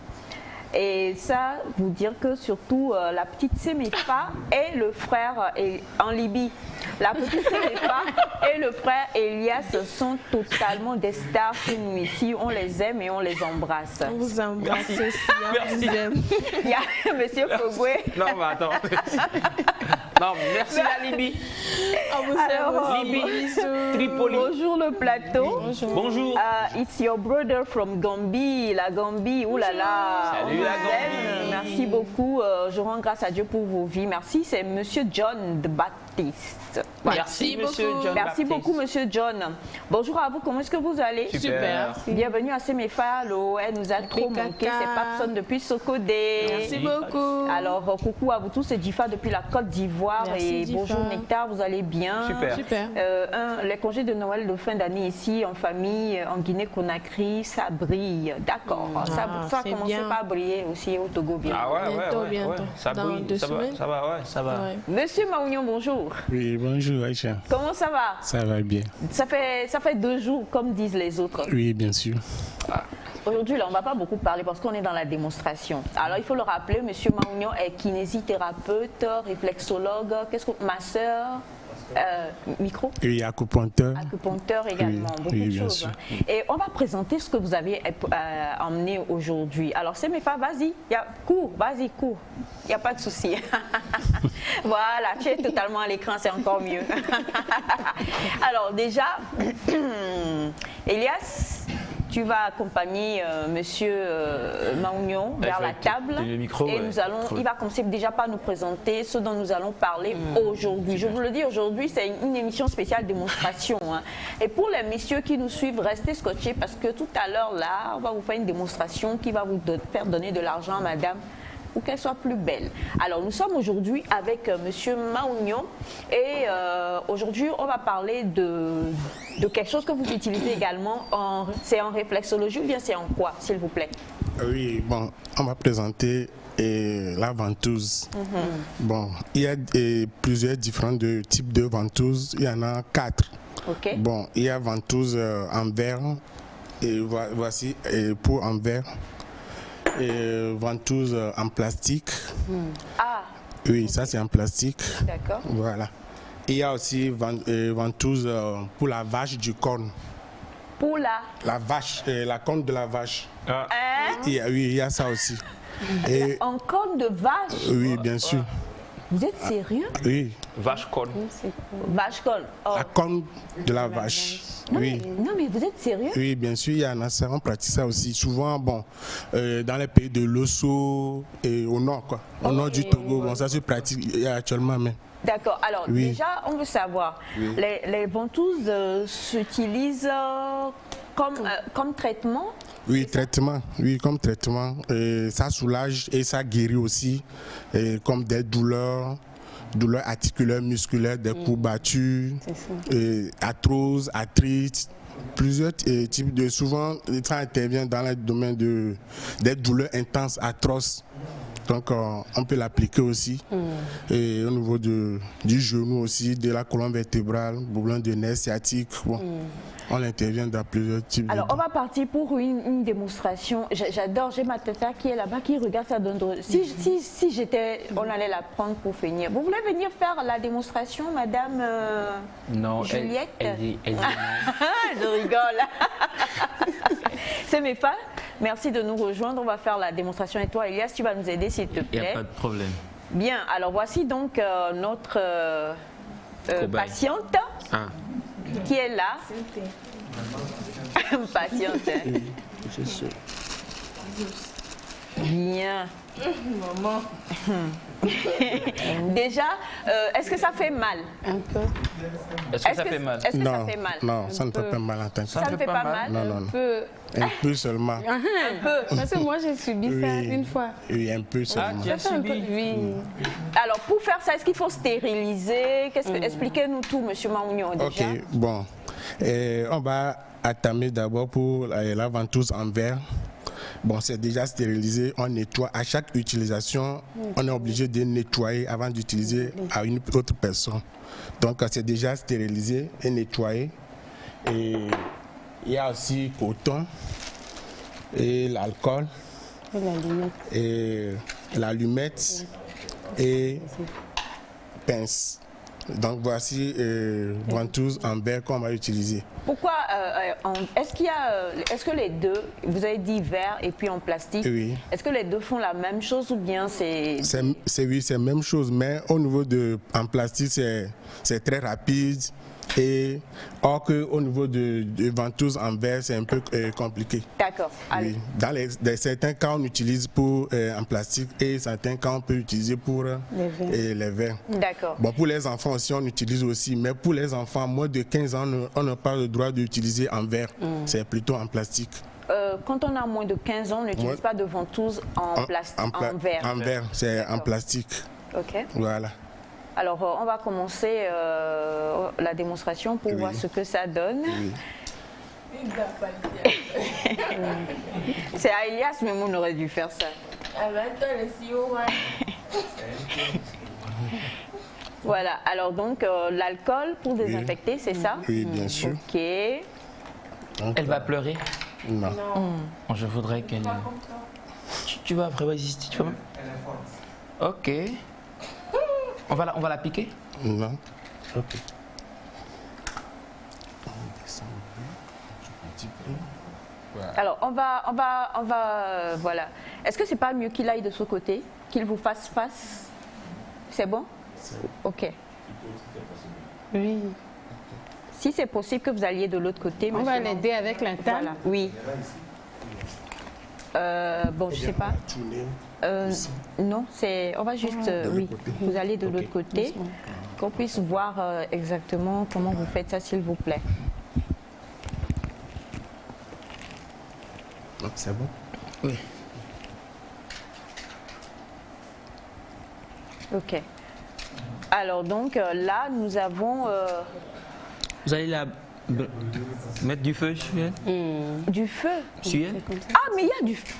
Et ça, vous dire que surtout la petite Semefa et le frère en Libye. La petite Semefa et le frère Elias sont totalement des stars chez nous ici. On les aime et on les embrasse. On vous embrasse aussi. On vous aime. Il y a M. Fogoué. Non, mais attends. Non, merci la Libye. On vous aime aussi. Libye, Tripoli. Bonjour le plateau. Bonjour. It's your brother from Gambie. La Gambie, oulala. Salut la Gambie. Merci beaucoup. Je rends grâce à Dieu pour vos vies. Merci, c'est Monsieur John de Baptiste. Voilà. Merci, monsieur John. Merci Baptiste. beaucoup, Monsieur John. Bonjour à vous, comment est-ce que vous allez? Super. Bienvenue à Semefa. Elle nous a trop manqué. C'est Papson depuis Sokodé. Merci beaucoup. Alors, coucou à vous tous, c'est Difa depuis la Côte d'Ivoire. Merci, Et Difa. bonjour Nectar, vous allez bien? Super. Super. Les congés de Noël de fin d'année ici, en famille, en Guinée-Conakry, ça brille. D'accord. Ça c'est commence bien. pas à briller aussi au Togo bien. Ah ouais, Bientôt, ouais. bientôt. Ça Dans brille, 2 ça va, semaines. ça va, ouais, ça va. Ouais. Monsieur Maounion, bonjour. Oui, bonjour Aïcha. Comment ça va? Ça va bien. Ça fait 2 jours, comme disent les autres. Oui, bien sûr. Aujourd'hui, là, on ne va pas beaucoup parler parce qu'on est dans la démonstration. Alors, il faut le rappeler, Monsieur Maounion est kinésithérapeute, réflexologue, masseur, micro, Oui, acupuncteur. acupuncteur également, Oui, beaucoup oui, de bien choses. sûr. Et on va présenter ce que vous avez emmené aujourd'hui. Alors, Semefa, vas-y, cours, vas-y, cours. Il n'y a pas de souci. Voilà, tu es totalement à l'écran, c'est encore mieux. Alors, déjà, Elias, tu vas accompagner Monsieur Maounion vers la table le micro, et ouais. il va commencer déjà par nous présenter ce dont nous allons parler aujourd'hui. Je vous le dis, aujourd'hui, c'est une émission spéciale démonstration. Hein. Et pour les messieurs qui nous suivent, restez scotchés parce que tout à l'heure, là, on va vous faire une démonstration qui va vous faire donner de l'argent à madame pour qu'elle soit plus belle. Alors, nous sommes aujourd'hui avec Monsieur Maounion et aujourd'hui, on va parler de quelque chose que vous utilisez également. C'est en réflexologie ou bien c'est en quoi, s'il vous plaît? Oui, bon, on va présenter la ventouse. Bon, il y a plusieurs différents types de ventouses. Il y en a 4. Ok. Bon, il y a ventouse en verre. Et voici pour en verre. Et ventouse en plastique. Ah, Oui, ça c'est en plastique. d'accord. Voilà. Il y a aussi ventouse pour la vache du corne. Pour La vache, la corne de la vache. Hein? Oui, il y a ça aussi. Et, En corne de vache? oui, bien sûr. Vous êtes sérieux? Oui, Vache corne. Vache corne. Oh. la corne de la vache. Non, Oui. non, mais vous êtes sérieux? Oui, bien sûr, il y en a ça, on pratique ça aussi. Souvent, bon, dans les pays de l'Osso et au nord, quoi. Au nord du Togo, bon, ça se pratique actuellement même. D'accord. Alors, Oui. déjà, on veut savoir, Oui. les ventouses s'utilisent comme traitement? Oui, traitement, oui, comme traitement. Ça soulage et ça guérit aussi, comme des douleurs articulaires, musculaires, des courbatures, arthrose, arthrite, plusieurs types de... Souvent, ça intervient dans le domaine des douleurs intenses, atroces. Donc, on peut l'appliquer aussi. Et au niveau du genou aussi, de la colonne vertébrale, problème de nerfs sciatiques. Bon. On intervient dans plusieurs types Alors, de... on va partir pour une démonstration. J'adore, j'ai ma tata qui est là-bas, qui regarde ça d'un drôle. Si j'étais, on allait la prendre pour finir. Vous voulez venir faire la démonstration, madame non, Juliette? Elle dit non. Je rigole. C'est mes fans. Merci de nous rejoindre. On va faire la démonstration. Et toi, Elias, tu vas nous aider, s'il te plaît. Il n'y a pas de problème. Bien, alors voici donc notre patiente qui est là. Patiente. Je sais. Bien. Maman. Déjà, est-ce que ça fait mal? Un peu. Est-ce que ça fait mal? Est-ce que ça fait mal? Non, ça ne fait pas mal en tant que ça. Ça ne fait pas mal? Non, non, non. Un peu. Un peu seulement. Un peu. Parce que moi, j'ai subi ça une fois. Oui, un peu seulement. Tu as subi? Oui. Alors, pour faire ça, est-ce qu'il faut stériliser? Expliquez-nous tout, monsieur Maounion, déjà. Ok, bon. On va attamer d'abord pour la ventouse en verre. Bon, c'est déjà stérilisé, on nettoie. À chaque utilisation, on est obligé de nettoyer avant d'utiliser à une autre personne. Donc, c'est déjà stérilisé et nettoyé. Et il y a aussi coton et l'alcool et l'allumette et pince. Donc voici ventouse en verre qu'on va utiliser. Pourquoi est-ce que les deux, vous avez dit verre et puis en plastique, oui. Est-ce que les deux font la même chose ou bien c'est... Oui, c'est la même chose, mais au niveau en plastique, c'est très rapide. Et or qu'au niveau de ventouse en verre, c'est un peu compliqué. D'accord. Oui. Dans certains cas, on utilise pour en plastique et certains cas, on peut utiliser pour les verres. D'accord. Bon, pour les enfants aussi, on utilise aussi. Mais pour les enfants, moins de 15 ans, on n'a pas le droit d'utiliser en verre. C'est plutôt en plastique. Quand on a moins de 15 ans, on n'utilise pas de ventouse en verre. En verre, c'est en plastique. Ok. Voilà. Alors, on va commencer la démonstration pour voir ce que ça donne. Oui. C'est à Elias, mais on aurait dû faire ça. Voilà, alors donc l'alcool pour désinfecter, c'est ça? Oui, bien sûr. Ok. Elle va pleurer? Non. Je voudrais qu'elle... Tu vas après, vas-y, tu vas... Ok. On va la piquer? Non. Ok. Alors, on va voilà. Est-ce que c'est pas mieux qu'il aille de ce côté, qu'il vous fasse face? C'est bon? Ok. Oui. Si c'est possible que vous alliez de l'autre côté. On va l'aider avec la table. Voilà. Oui. Bon, je sais pas. Non, on va juste, oui, vous allez de l'autre côté, qu'on puisse voir exactement comment vous faites ça, s'il vous plaît. C'est bon? Oui. Ok. Alors donc là, nous avons... Vous allez mettre du feu sur elle? Du feu? Sur elle? Ah, mais il y a du feu.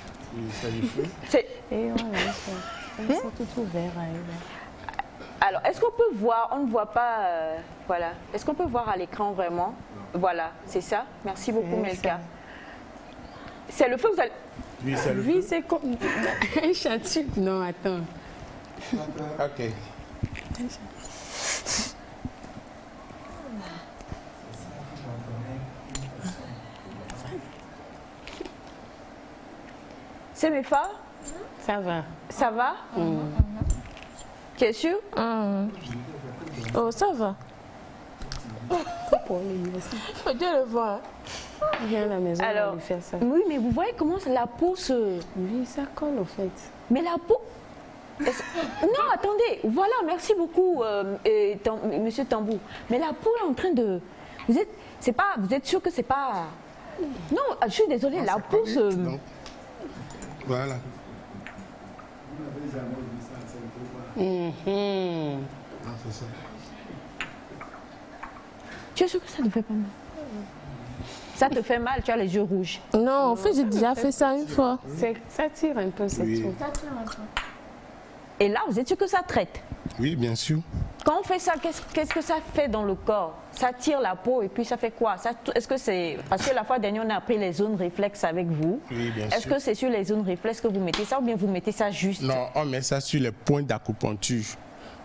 Et voilà, c'est tout ouvert. Alors, est-ce qu'on peut voir, on ne voit pas, voilà, est-ce qu'on peut voir à l'écran vraiment? Voilà, c'est ça. Merci beaucoup, Melka. C'est le feu, vous allez... Oui, c'est le feu. Oui, c'est comme un château. Non, attends. Ok. C'est mes femmes? Ça va. Ça va? Tu es sûr? Oh, ça va. Dieu le voit. Viens à la maison, alors, on va lui faire ça. Oui, mais vous voyez comment la peau se... Oui, ça colle en fait. Mais la peau... Non, attendez. Voilà, merci beaucoup, monsieur Tambou. Mais la peau est en train de... Vous êtes sûr que c'est pas... Non, je suis désolée, la peau se... Donc, voilà. C'est ça. Tu es sûr que ça ne fait pas mal? Ça te fait mal, tu as les yeux rouges. Non, en fait, j'ai déjà fait ça une fois. Ça tire un peu, c'est tout. Et là, vous êtes sûr que ça traite? Oui, bien sûr. Quand on fait ça, qu'est-ce que ça fait dans le corps? Ça tire la peau et puis ça fait quoi? Est-ce que c'est... Parce que la fois dernière, on a appris les zones réflexes avec vous. Oui, bien sûr. Est-ce que c'est sur les zones réflexes que vous mettez ça ou bien vous mettez ça juste? Non, on met ça sur les points d'acupuncture,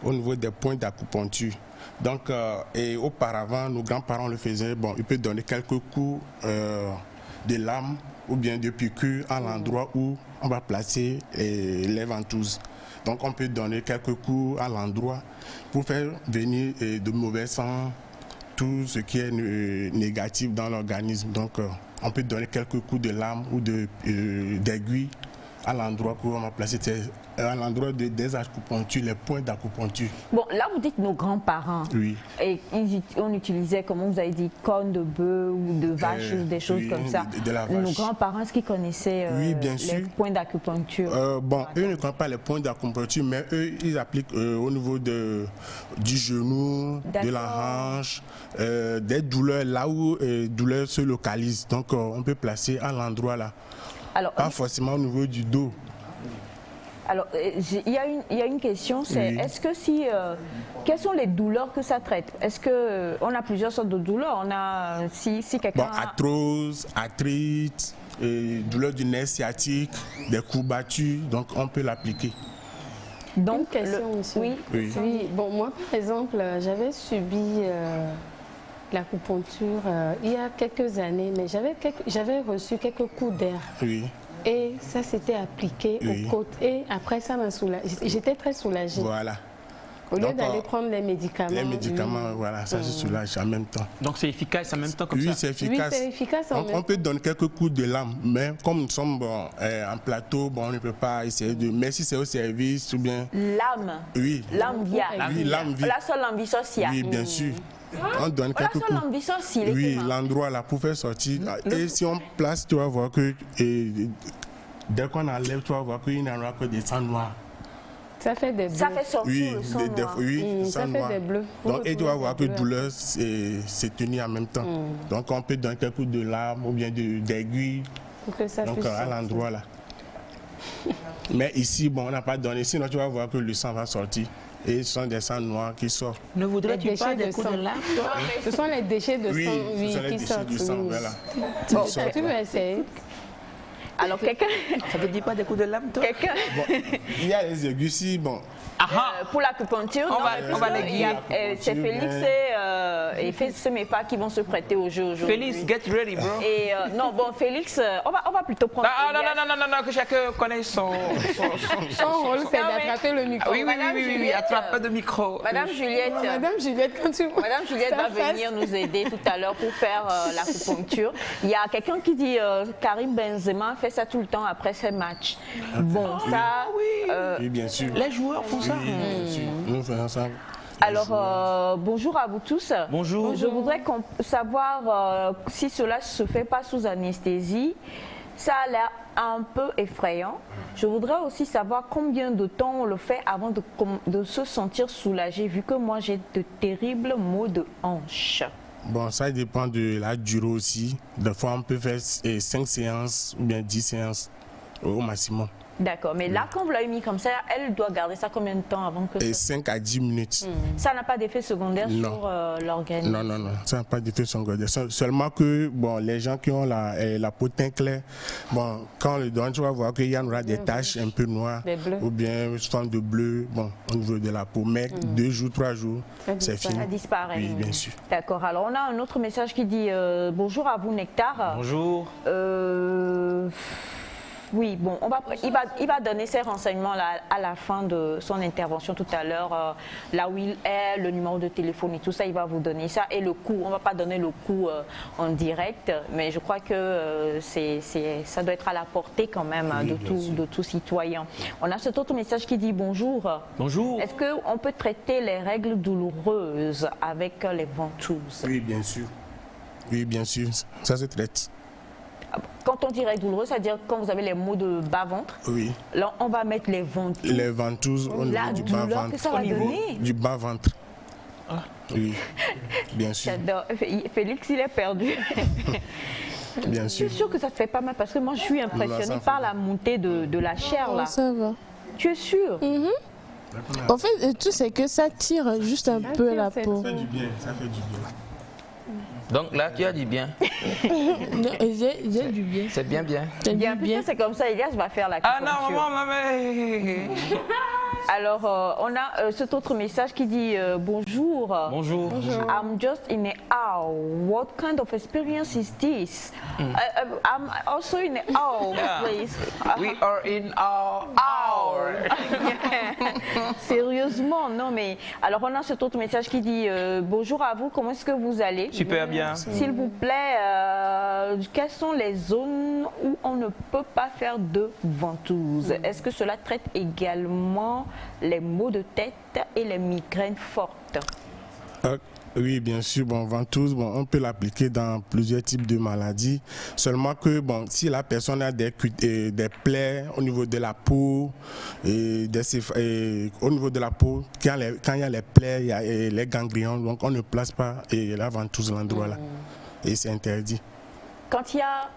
au niveau des points d'acupuncture. Donc, et auparavant, nos grands-parents le faisaient. Bon, ils peuvent donner quelques coups de lame ou bien de piqûre à l'endroit où on va placer les ventouses. Donc, on peut donner quelques coups à l'endroit pour faire venir de mauvais sang, tout ce qui est négatif dans l'organisme. Donc, on peut donner quelques coups de lame ou d'aiguille à l'endroit où on va placer, à l'endroit des acupunctures, les points d'acupuncture. Bon, là vous dites nos grands-parents. Oui. Et on utilisait, comme vous avez dit, cornes de bœuf ou de vache, des choses comme ça. De la vache. Nos grands-parents, est-ce qu'ils connaissaient les points d'acupuncture? Bon, eux ne connaissent pas les points d'acupuncture, mais eux, ils appliquent au niveau du genou, de la hanche, des douleurs, là où douleurs se localisent. Donc, on peut placer à l'endroit là. Alors, pas forcément au niveau du dos. Alors, il y a une question, c'est est-ce que quelles sont les douleurs que ça traite? Est-ce qu'on a plusieurs sortes de douleurs? On a, si quelqu'un... Bon, arthrose, arthrite, douleur du nerf sciatique, des courbatures, donc on peut l'appliquer. Donc, une question aussi. Oui. Bon, moi, par exemple, j'avais subi l'acupuncture il y a quelques années, mais j'avais reçu quelques coups d'air. Oui. Et ça s'était appliqué aux côtes. Et après, ça m'a soulagée. J'étais très soulagée. Voilà. Au lieu d'aller prendre les médicaments. Les médicaments, voilà, ça se soulage en même temps. Donc c'est efficace en même temps comme ça? Oui, c'est efficace. Oui, c'est efficace en même temps. On peut donner quelques coups de lame, mais comme nous sommes en plateau, bon, on ne peut pas essayer de... Mais si c'est au service ou bien... Lame? Oui. Lame via? Oui, lame via. La seule envie sociale? Oui, bien sûr. On donne quelques coups. Oui, l'endroit là pour faire sortir. Et si on place, tu vas voir que dès qu'on enlève, tu vas voir qu'il n'y aura que des sangs noirs. Ça fait des bleus. Ça fait sortir le sang noir. Oui, ça fait des bleus. Donc, et tu vas voir que douleur c'est tenu en même temps. Donc on peut donner quelques coups de lame ou bien d'aiguille. Donc à l'endroit là. Mais ici, bon, on n'a pas donné. Sinon, tu vas voir que le sang va sortir. Et ce sont des sangs noirs qui sortent. Ne voudrais-tu pas des coups de lame? Ce sont les déchets de sang qui sortent. Oui, ce sont les déchets du sang, voilà. Bon, tu veux essayer? Alors, quelqu'un... Ça ne te dit pas des coups de lame, toi? Bon, il y a les aiguilles ici, bon. Pour l'acupuncture, on va les guider. C'est Félix et Semepa qui vont se prêter au jeu aujourd'hui. Félix, get ready, bro. Et non, bon, Félix, on va plutôt prendre... Non, que chacun connaisse son rôle, c'est d'attraper le micro. Oui, attraper le micro. Madame Juliette, quand tu... Madame Juliette va venir nous aider tout à l'heure pour faire l'acupuncture. Il y a quelqu'un qui dit Karim Benzema fait ça tout le temps après ses matchs. Bon, ça... Oui, bien sûr. Les joueurs font ça. Oui, bien sûr. Nous faisons ça. Alors, bonjour à vous tous. Bonjour. Je voudrais savoir si cela ne se fait pas sous anesthésie. Ça a l'air un peu effrayant. Je voudrais aussi savoir combien de temps on le fait avant de se sentir soulagé, vu que moi j'ai de terribles maux de hanche. Bon, ça dépend de la durée aussi. Des fois, on peut faire 5 séances ou bien 10 séances au maximum. D'accord, mais là, quand vous l'avez mis comme ça, elle doit garder ça combien de temps avant que... 5 à 10 minutes. Ça n'a pas d'effet secondaire sur l'organisme? Non, ça n'a pas d'effet secondaire. Seulement que, bon, les gens qui ont la peau teint clair, bon, quand on le donne, tu vas voir qu'il y en aura des taches un peu noires, ou bien sous forme de bleu, bon, au niveau de la peau. Mais 2 jours, 3 jours, c'est fini. Ça disparaît. Oui, bien sûr. D'accord, alors on a un autre message qui dit bonjour à vous, Nectar. Bonjour. Oui, bon, il va donner ses renseignements là, à la fin de son intervention tout à l'heure, là où il est, le numéro de téléphone et tout ça, il va vous donner ça. Et le coût, on ne va pas donner le coût en direct, mais je crois que ça doit être à la portée quand même de tout citoyen. On a cet autre message qui dit bonjour. Bonjour. Est-ce qu'on peut traiter les règles douloureuses avec les ventouses? Oui, bien sûr. Oui, bien sûr, ça se traite. Quand on dit règles douloureuses, c'est-à-dire quand vous avez les maux de bas-ventre, oui. Là on va mettre les ventouses. Les ventouses au niveau du bas-ventre. Que ça va donner. Du bas-ventre. Oui, bien sûr. J'adore. Félix, il est perdu. Bien sûr. Je suis sûre que ça te fait pas mal parce que moi je suis impressionnée par la montée de la chair là. Ça va. Tu es sûre? En fait, tout c'est que ça tire juste un peu la peau. Ça fait du bien, ça fait du bien. Donc là, tu as dit bien. Non, j'ai du bien. C'est bien, bien. Bien, c'est comme ça, Elias va faire la Ah non, acupuncture. maman. Alors, on a cet autre message qui dit bonjour. Bonjour. I'm just in a awe. What kind of experience is this? I'm also in a awe, please. We are in our hour. Sérieusement, non mais... Alors, on a cet autre message qui dit bonjour à vous, comment est-ce que vous allez? Super bien. S'il vous plaît, quelles sont les zones où on ne peut pas faire de ventouse? Est-ce que cela traite également les maux de tête et les migraines fortes? Oui, bien sûr. Bon, ventouse, bon, on peut l'appliquer dans plusieurs types de maladies. Seulement que, bon, si la personne a des plaies au niveau de la peau, au niveau de la peau, quand il y a les plaies, il y a les ganglions, donc on ne place pas la ventouse à l'endroit là. Et c'est interdit. Quand il y a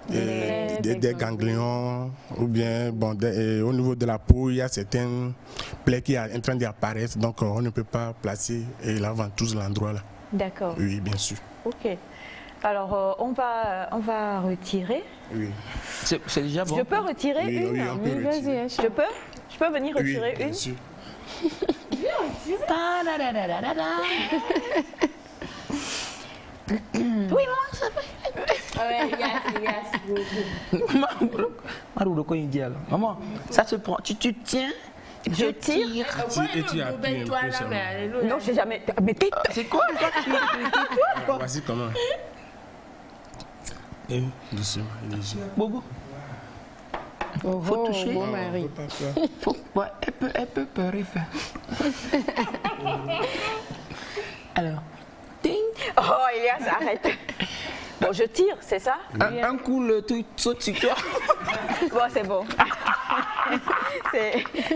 des ganglions, ou bien bon, au niveau de la peau, il y a certaines plaies qui sont en train d'apparaître, donc on ne peut pas placer la ventouse à l'endroit là. D'accord. Oui, bien sûr. Ok. Alors, on va retirer. Oui. C'est déjà bon. Je peux retirer une? Oui, on peut retirer. Je peux venir retirer bien une? Sûr. Oui, moi, ça fait. Maman, ça se prend. Tu tiens. Je tire. Et tu appuies un peu seulement. Non, je n'ai jamais. Mais c'est quoi ça? Voici comment. Et doucement, léger. Bobo. Faut toucher. Bon mari. Ouais, elle peut pleurer. Alors. Ding. Oh, Elias, arrête. Bon, je tire, c'est ça? Un coup, le truc saute sur toi. Bon, c'est bon.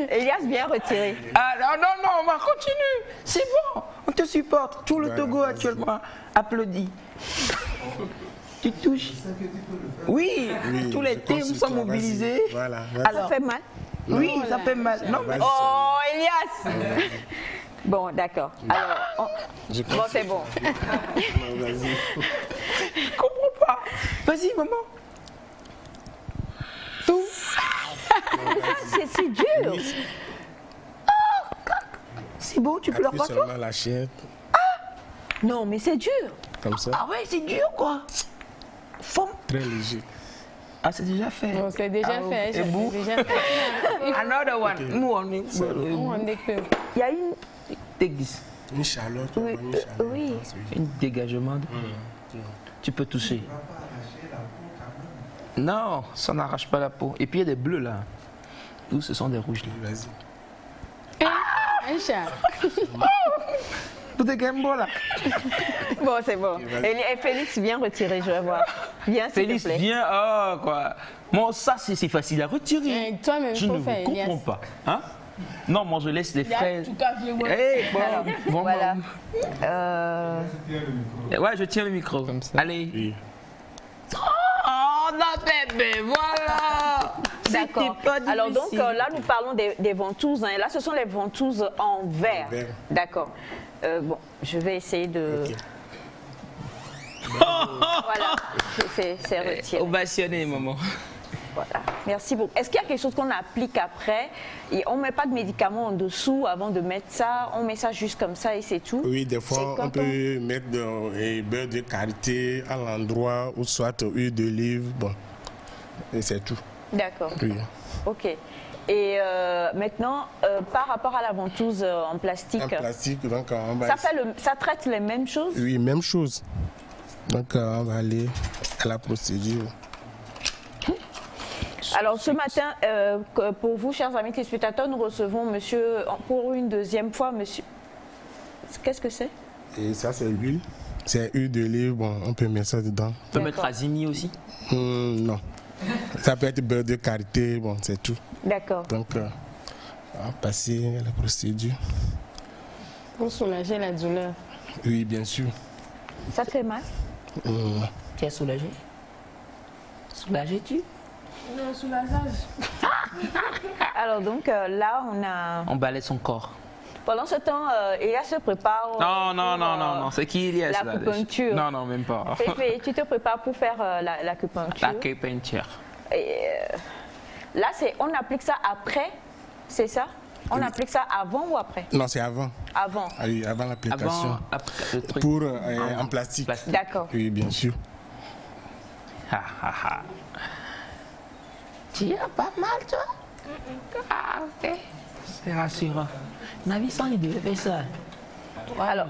Elias, bien retiré. Ah non, on va continuer. C'est bon, on te supporte. Tout le Togo actuellement applaudit. Tu touches. Oui, tous les thèmes sont mobilisés. Voilà. Alors, ça fait mal? Oui, ça fait mal. Non, mais... Oh, Elias. Bon, d'accord. Alors, bon, c'est bon. Vas-y. Je comprends pas. Vas-y, maman. Tout. C'est si dur. C'est bon, tu pleures pas toi? Seulement la chair. Non, mais c'est dur. Comme ça. Ah ouais, c'est dur quoi. Forme. Très léger. Ah, c'est déjà fait. Bon, c'est déjà fait. Et vous? Déjà fait. Another one. Nous, on est. On est que. Il y a une. Déguise. Une Charlotte. Oui. Oui. Un dégagement. Tu peux toucher. Non, ça n'arrache pas la peau. Et puis il y a des bleus là. Où ce sont des rouges là. Vas-y. Un chat. Tout est game là. Bon, c'est bon. Et Félix, viens retirer, je vais voir. Viens, s'il te Félix, plaît. viens. Oh, quoi. Bon, ça, c'est facile à retirer. Toi-même, je ne vous comprends pas. Hein? Non, moi, je laisse les fraises. En tout cas, je vois. Hey, bon, Alors, bon, voilà. Ouais, je tiens le micro. Comme ça. Allez. Oui. Oh, non, bébé, voilà. D'accord. Alors donc là, nous parlons des ventouses. Hein. Là, ce sont les ventouses en verre. D'accord. Bon, je vais essayer de... Okay. Voilà, c'est retiré. Ovationné, maman. Voilà, merci beaucoup. Est-ce qu'il y a quelque chose qu'on applique après? Et on ne met pas de médicaments en dessous avant de mettre ça? On met ça juste comme ça et c'est tout? Oui, des fois, on peut mettre beurre de karité à l'endroit ou soit huile d'olive. Bon, et c'est tout. D'accord. Oui. Ok. Et maintenant, par rapport à la ventouse en plastique, donc, ça traite les mêmes choses? Oui, même chose. Donc, on va aller à la procédure. Alors, ce matin, pour vous, chers amis téléspectateurs, nous recevons monsieur, pour une deuxième fois, monsieur... Qu'est-ce que c'est? Et ça, c'est l'huile. C'est huile d'olive, bon, on peut mettre ça dedans. On peut mettre azimi aussi? Non. Ça peut être beurre de karité, bon, c'est tout. D'accord. Donc, on va passer à la procédure. Pour soulager la douleur. Oui, bien sûr. Ça te fait mal? Tu es soulagé? Soulagé-tu? Non, soulageage. Alors donc, là, on a... On balaie son corps. Pendant ce temps, Elias se prépare. Non, c'est qui Elias? L'acupuncture. Non, même pas. Féfé, tu te prépares pour faire l'acupuncture. L'acupuncture. Là, on applique ça après, c'est ça? On applique ça avant ou après? Non, c'est avant. Avant? Ah oui, avant l'application. Pour en plastique. D'accord. Oui, bien sûr. Tu as pas mal, toi? Ah, ok. C'est rassurant. Navi sans il devait faire ça. Alors,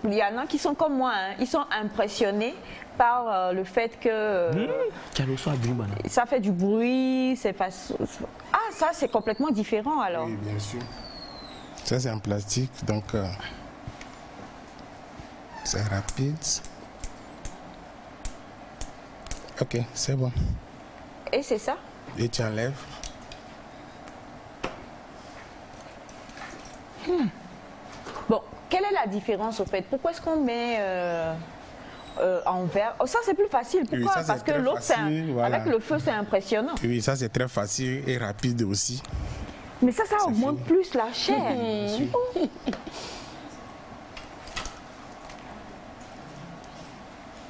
il y en a qui sont comme moi, hein. Ils sont impressionnés par le fait que ça fait du bruit, c'est pas... Ah, ça c'est complètement différent alors. Oui, bien sûr. Ça c'est en plastique, donc c'est rapide. Ok, c'est bon. Et c'est ça? Et tu enlèves. Bon, quelle est la différence au fait? Pourquoi est-ce qu'on met en verre? Oh, ça c'est plus facile. Pourquoi? Oui, ça, parce que l'autre, voilà. avec le feu, c'est impressionnant. Oui, ça c'est très facile et rapide aussi. Mais ça augmente plus la chair.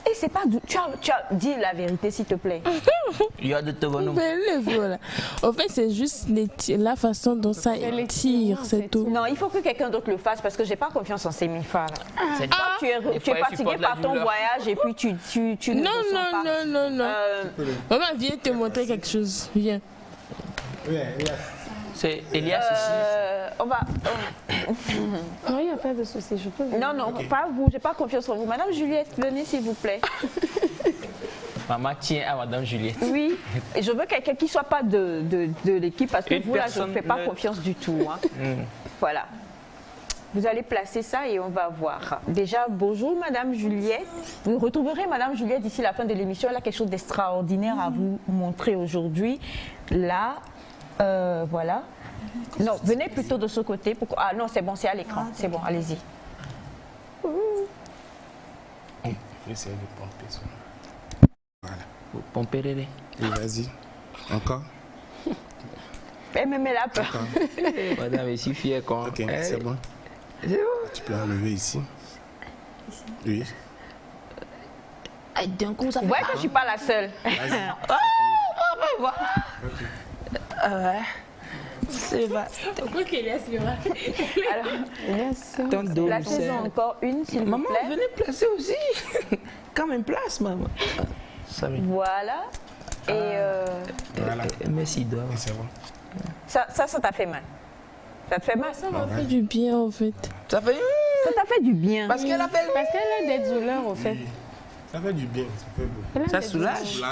Et c'est pas... Tu as dit la vérité, s'il te plaît. Il y a de te voir. Voilà. En fait, c'est juste la façon dont ça tire, c'est tout. Non, il faut que quelqu'un d'autre le fasse parce que j'ai pas confiance en ces MIFA. Tu es fatigué par ton voyage et puis tu ne Non. Maman, viens te montrer quelque chose. Viens. C'est Elias ici. On va... Non, il n'y a pas de souci, je peux venir. Non, pas vous, j'ai pas confiance en vous. Madame Juliette, venez s'il vous plaît. Maman tient à Madame Juliette. Oui, et je veux quelqu'un qui ne soit pas de l'équipe parce que vous là, je ne fais pas confiance du tout. Hein. Voilà. Vous allez placer ça et on va voir. Déjà, bonjour Madame Juliette. Vous retrouverez Madame Juliette d'ici la fin de l'émission. Elle a quelque chose d'extraordinaire à vous montrer aujourd'hui. Là, voilà. Non, venez plutôt de ce côté. Pourquoi? Ah non, c'est bon, c'est à l'écran. C'est bon, allez-y. Je vais essayer de pomper ça. Voilà. Vous pompez les. Vas-y. Encore. Elle me met la peur. Madame est si fière quoi. Ok, c'est bon. C'est bon. Tu peux enlever ici. Oui. D'un coup, ça fait... Ouais, que je ne suis pas la seule. Voilà. Ouais. C'est vrai. Pourquoi qu'Elias verra? Alors, placez-en encore une, s'il vous plaît. Maman, venez placer aussi. Quand même place, maman. Voilà. Et voilà. Merci, Dora. C'est bon. Ça t'a fait mal. Ça te fait mal? Ça m'a fait du bien, en fait. Ça fait... Ça t'a fait du bien. Parce qu'elle a des douleurs, en fait. Ça fait du bien, ça fait beaucoup. Ça soulage.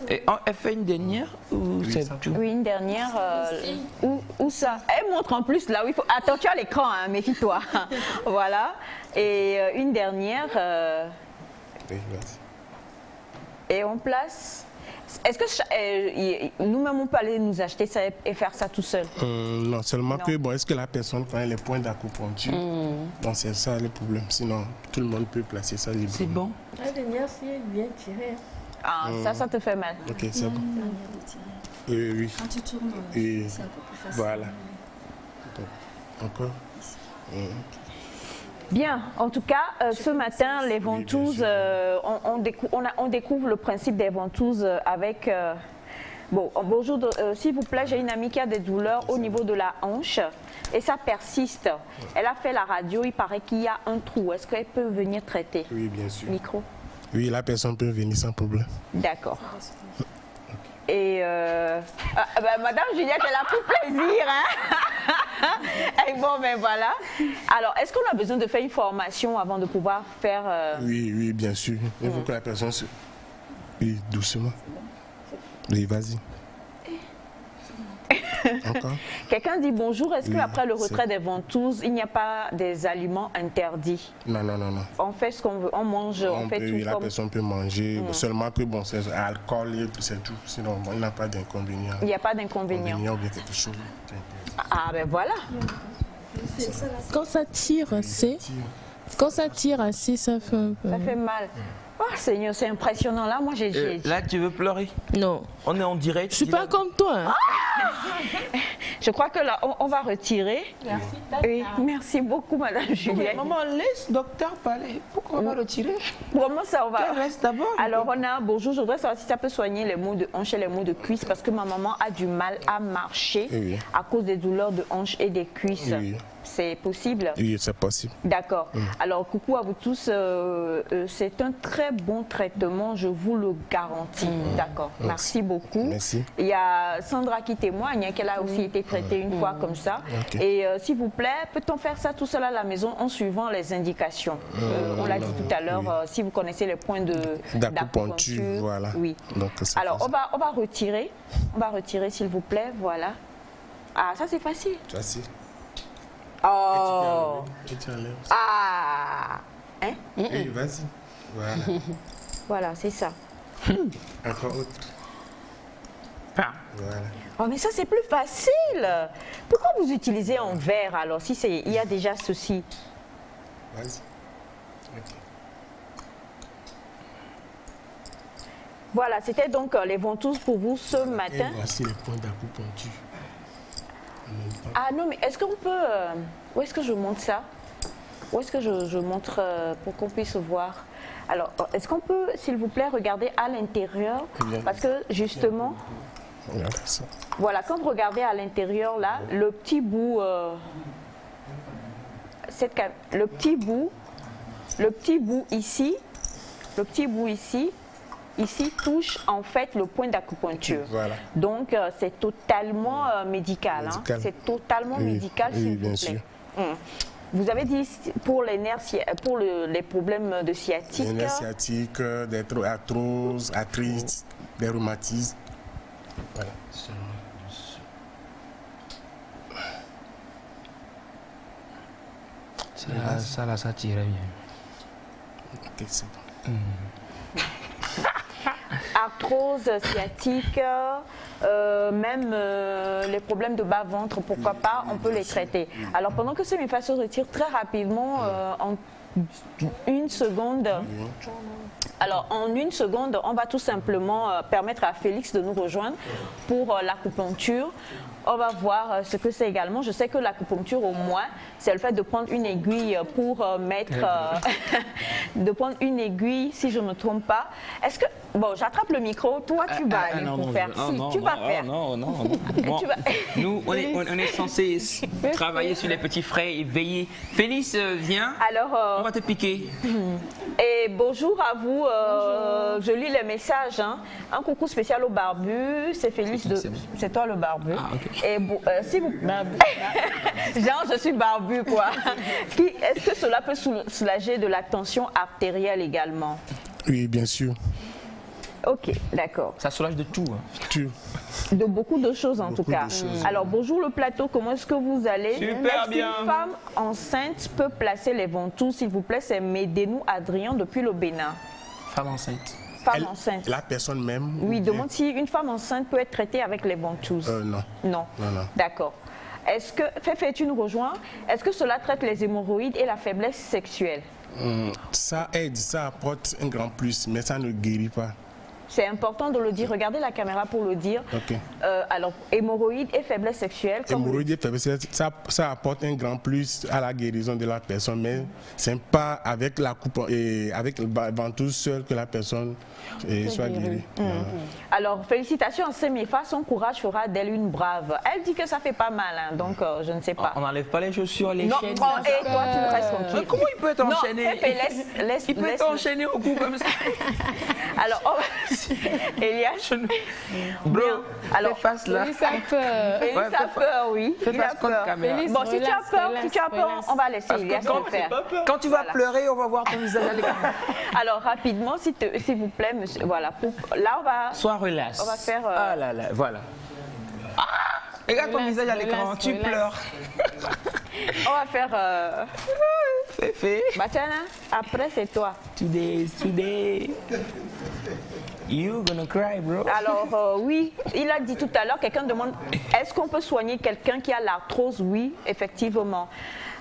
Et elle fait une dernière ou c'est tout? Oui, une dernière. Où ça? Elle montre en plus là où il faut. Attends, tu as l'écran, hein, méfie-toi. Voilà. Et une dernière. Oui, vas-y. Et on place. Est-ce que nous-mêmes on peut aller nous acheter ça et faire ça tout seul? Non, seulement que bon, est-ce que la personne connaît les points d'acupuncture? Donc c'est ça le problème. Sinon, tout le monde peut placer ça librement. C'est bon. Merci, bien tiré. Ah, ça te fait mal. Ok, c'est bon. Oui. Quand tu tournes, c'est un peu plus facile. Voilà. Encore. Bien, en tout cas, ce matin, les ventouses, on découvre le principe des ventouses avec... bon, bonjour, s'il vous plaît, j'ai une amie qui a des douleurs au niveau de la hanche et ça persiste. Elle a fait la radio, il paraît qu'il y a un trou. Est-ce qu'elle peut venir traiter? Oui, bien sûr. Micro. Oui, la personne peut venir sans problème. D'accord. Et Madame Juliette, elle a pris plaisir. Hein? Et bon, ben voilà. Alors, est-ce qu'on a besoin de faire une formation avant de pouvoir faire... Oui, bien sûr. Il faut que la personne se... Oui, doucement. Oui, vas-y. Encore. Quelqu'un dit bonjour. Est-ce qu'après le retrait des ventouses, il n'y a pas des aliments interdits? Non. On fait ce qu'on veut, on mange, on fait tout oui, comme... La personne peut manger, seulement que bon, c'est alcool et tout, c'est tout. Sinon, bon, il n'y a pas d'inconvénient. Il n'y a pas d'inconvénient. Ou bien quelque chose. Ah, ben voilà. Quand ça tire assez, ça fait un peu... Ça fait mal. Oh Seigneur, c'est impressionnant. Là, moi, j'ai... Là, tu veux pleurer? Non. On est en direct. Je suis pas comme toi. Hein. Je crois que là, on va retirer. Merci. Oui, merci beaucoup, Madame Juliette. Maman, laisse docteur parler. Pourquoi on va retirer? Comment ça, on va... Qu'elle reste d'abord. Alors, on a, bonjour, je voudrais savoir si ça peut soigner les maux de hanche et les maux de cuisses parce que ma maman a du mal à marcher à cause des douleurs de hanche et des cuisses. Oui. C'est possible? Oui, c'est possible. D'accord. Alors, coucou à vous tous. C'est un très bon traitement, je vous le garantis. D'accord. Merci beaucoup. Merci. Il y a Sandra qui témoigne, qu'elle a aussi été traitée une fois comme ça. Et s'il vous plaît, peut-on faire ça tout seul à la maison en suivant les indications? On l'a dit tout à l'heure, si vous connaissez les points d'acupuncture. Voilà. Oui. Donc, alors, on va retirer. On va retirer, s'il vous plaît. Voilà. Ah, ça c'est facile. Facile. Oh. Et tu enlèves. Ah. Hein? Oui, vas-y. Voilà. Voilà, c'est ça. Encore autre. Voilà. Oh, mais ça c'est plus facile. Pourquoi vous utilisez en verre alors si il y a déjà ceci? Vas-y. Ok. Voilà, c'était donc les ventouses pour vous ce matin. Et voici les points d'acupuncture. Ah non, mais est-ce qu'on peut... où est-ce que je montre ça? Où est-ce que je montre pour qu'on puisse voir? Alors, est-ce qu'on peut, s'il vous plaît, regarder à l'intérieur? Parce que, justement... Voilà, quand vous regardez à l'intérieur, là, le petit bout... le petit bout ici... Ici touche en fait le point d'acupuncture. Voilà. Donc c'est totalement médical. Hein. C'est totalement médical, s'il vous plaît. Vous avez dit pour les nerfs, pour les problèmes de sciatique. Les nerfs sciatiques, des arthroses, arthrites, des rhumatismes. Voilà. Ça tirait bien. Ok, c'est bon. Arthrose, sciatique, même les problèmes de bas-ventre, pourquoi pas, on peut les traiter. Alors pendant que ce MIFA se retire très rapidement, en une seconde, alors en une seconde, on va tout simplement permettre à Félix de nous rejoindre pour l'acupuncture. On va voir ce que c'est également. Je sais que l'acupuncture, au moins, c'est le fait de prendre une aiguille pour mettre... de prendre une aiguille, si je ne me trompe pas. Est-ce que... Bon, j'attrape le micro. Toi, tu vas aller pour faire. Tu vas faire. Non. Bon, nous, on est censé travailler sur les petits frais et veiller. Félix, viens. Alors, on va te piquer. Et bonjour à vous. Je lis les messages. Hein. Un coucou spécial au barbu. C'est Félix de... C'est toi le barbu. Ah, okay. Et bon, si vous... Genre, je suis barbu, quoi. Est-ce que cela peut soulager de la tension artérielle également? Oui, bien sûr. Ok, d'accord. Ça soulage de tout. Hein. Tout. De beaucoup de choses en tout cas. Alors bonjour le plateau, comment est-ce que vous allez? Super bien. Une femme enceinte peut placer les ventouses, s'il vous plaît, c'est Médénou Adrien depuis le Bénin. Femme enceinte. Femme enceinte. La personne même? Oui, demande si une femme enceinte peut être traitée avec les ventouses. Non. Non. D'accord. Est-ce que, Féfé, tu nous rejoins? Est-ce que cela traite les hémorroïdes et la faiblesse sexuelle? Ça aide, ça apporte un grand plus, mais ça ne guérit pas. C'est important de le dire. Regardez la caméra pour le dire. Okay. Alors, hémorroïdes et faiblesse sexuelle. Hémorroïdes et faiblesse sexuelle, ça apporte un grand plus à la guérison de la personne, mais ce n'est pas avec la coupe et avec le ventouse seul que la personne soit guérie. Alors, félicitations à Semifa, son courage fera d'elle une brave. Elle dit que ça fait pas mal, hein, donc je ne sais pas. On n'enlève pas les chaussures, les chaînes. Non, et toi, tu me restes tranquille. Mais comment il peut être enchaîné? Il peut être enchaîné au cou comme ça. Alors, Elias, bro, alors fais face là. Félix a peur, oui. Fais face contre caméra. Bon, si tu as peur, on va laisser Elias le faire. Quand tu vas pleurer, on va voir ton visage à l'écran. Alors, rapidement, s'il vous plaît, monsieur, voilà. Là, on va... Sois relax. On va faire... Ah là là, voilà. Ah, regarde ton visage à l'écran, tu pleures. On va faire... Féfé. Batiana, après, c'est toi. Today. You gonna cry, bro. Alors, oui, il a dit tout à l'heure, quelqu'un demande, est-ce qu'on peut soigner quelqu'un qui a l'arthrose? Oui, effectivement.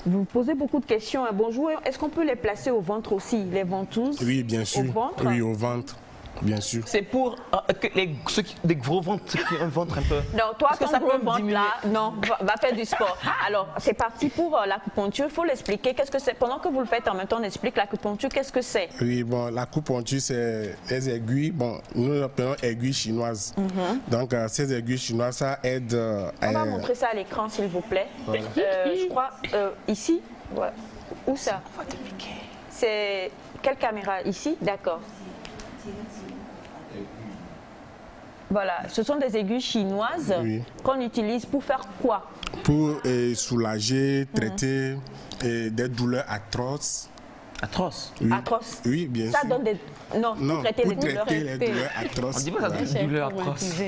Vous posez beaucoup de questions. Bonjour, est-ce qu'on peut les placer au ventre aussi, les ventouses? Oui, bien sûr. Au ventre? Oui, au ventre. bien sûr. C'est pour que des gros ventres, ceux qui ont un ventre un peu... Non, toi, ton ça gros peut ventre diminuer? là, non, va faire du sport. Alors, c'est parti pour l'acupuncture. Il faut l'expliquer. Qu'est-ce que c'est? Pendant que vous le faites en même temps, on explique l'acupuncture. Qu'est-ce que c'est? Oui, bon, l'acupuncture, c'est les aiguilles. Bon, nous l'appelons aiguilles chinoises. Donc, ces aiguilles chinoises, ça aide On va montrer ça à l'écran, s'il vous plaît. Voilà. Je crois, ici. Ouais. Où ça? C'est quelle caméra? Ici? D'accord. Voilà, ce sont des aiguilles chinoises qu'on utilise pour faire quoi? Pour soulager, traiter des douleurs atroces. Atroces? Oui. Atroces? Oui, bien ça sûr. donne des... Non, pour traiter les douleurs atroces. On dit pas ça, des douleurs atroces.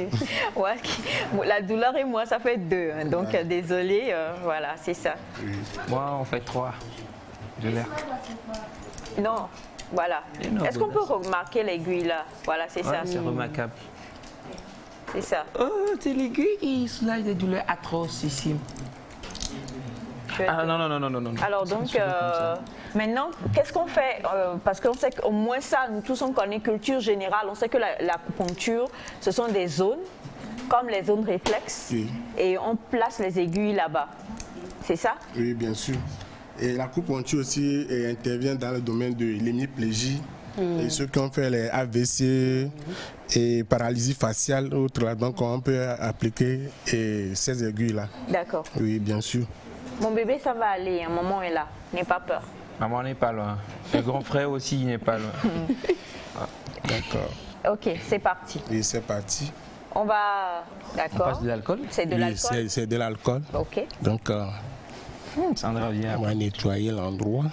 Ouais, la douleur et moi, ça fait 2. Hein, donc, désolé, voilà, c'est ça. Oui. Moi, on fait 3. De l'air. Non, voilà. Est-ce qu'on peut remarquer l'aiguille là? Voilà, c'est ça. C'est remarquable. C'est ça. Oh, c'est l'aiguille qui soulage des douleurs atrocissimes. Ah non. Alors donc, maintenant, qu'est-ce qu'on fait? Parce qu'on sait qu'au moins ça, nous tous on connaît culture générale, on sait que l'acupuncture, ce sont des zones, comme les zones réflexes, et on place les aiguilles là-bas. C'est ça? Oui, bien sûr. Et l'acupuncture aussi intervient dans le domaine de l'hémiplégie. Et ceux qui ont fait les AVC et paralysie faciale, autres là, donc on peut appliquer ces aiguilles-là. D'accord. Oui, bien sûr. Mon bébé, ça va aller, un maman est là, n'aie pas peur. Maman n'est pas loin. Le grand frère aussi n'est pas loin. D'accord. Ok, c'est parti. Et c'est parti. On va... D'accord. On passe de l'alcool? C'est de l'alcool? Oui, c'est de l'alcool. Ok. Donc, Sandra vient. On va nettoyer l'endroit.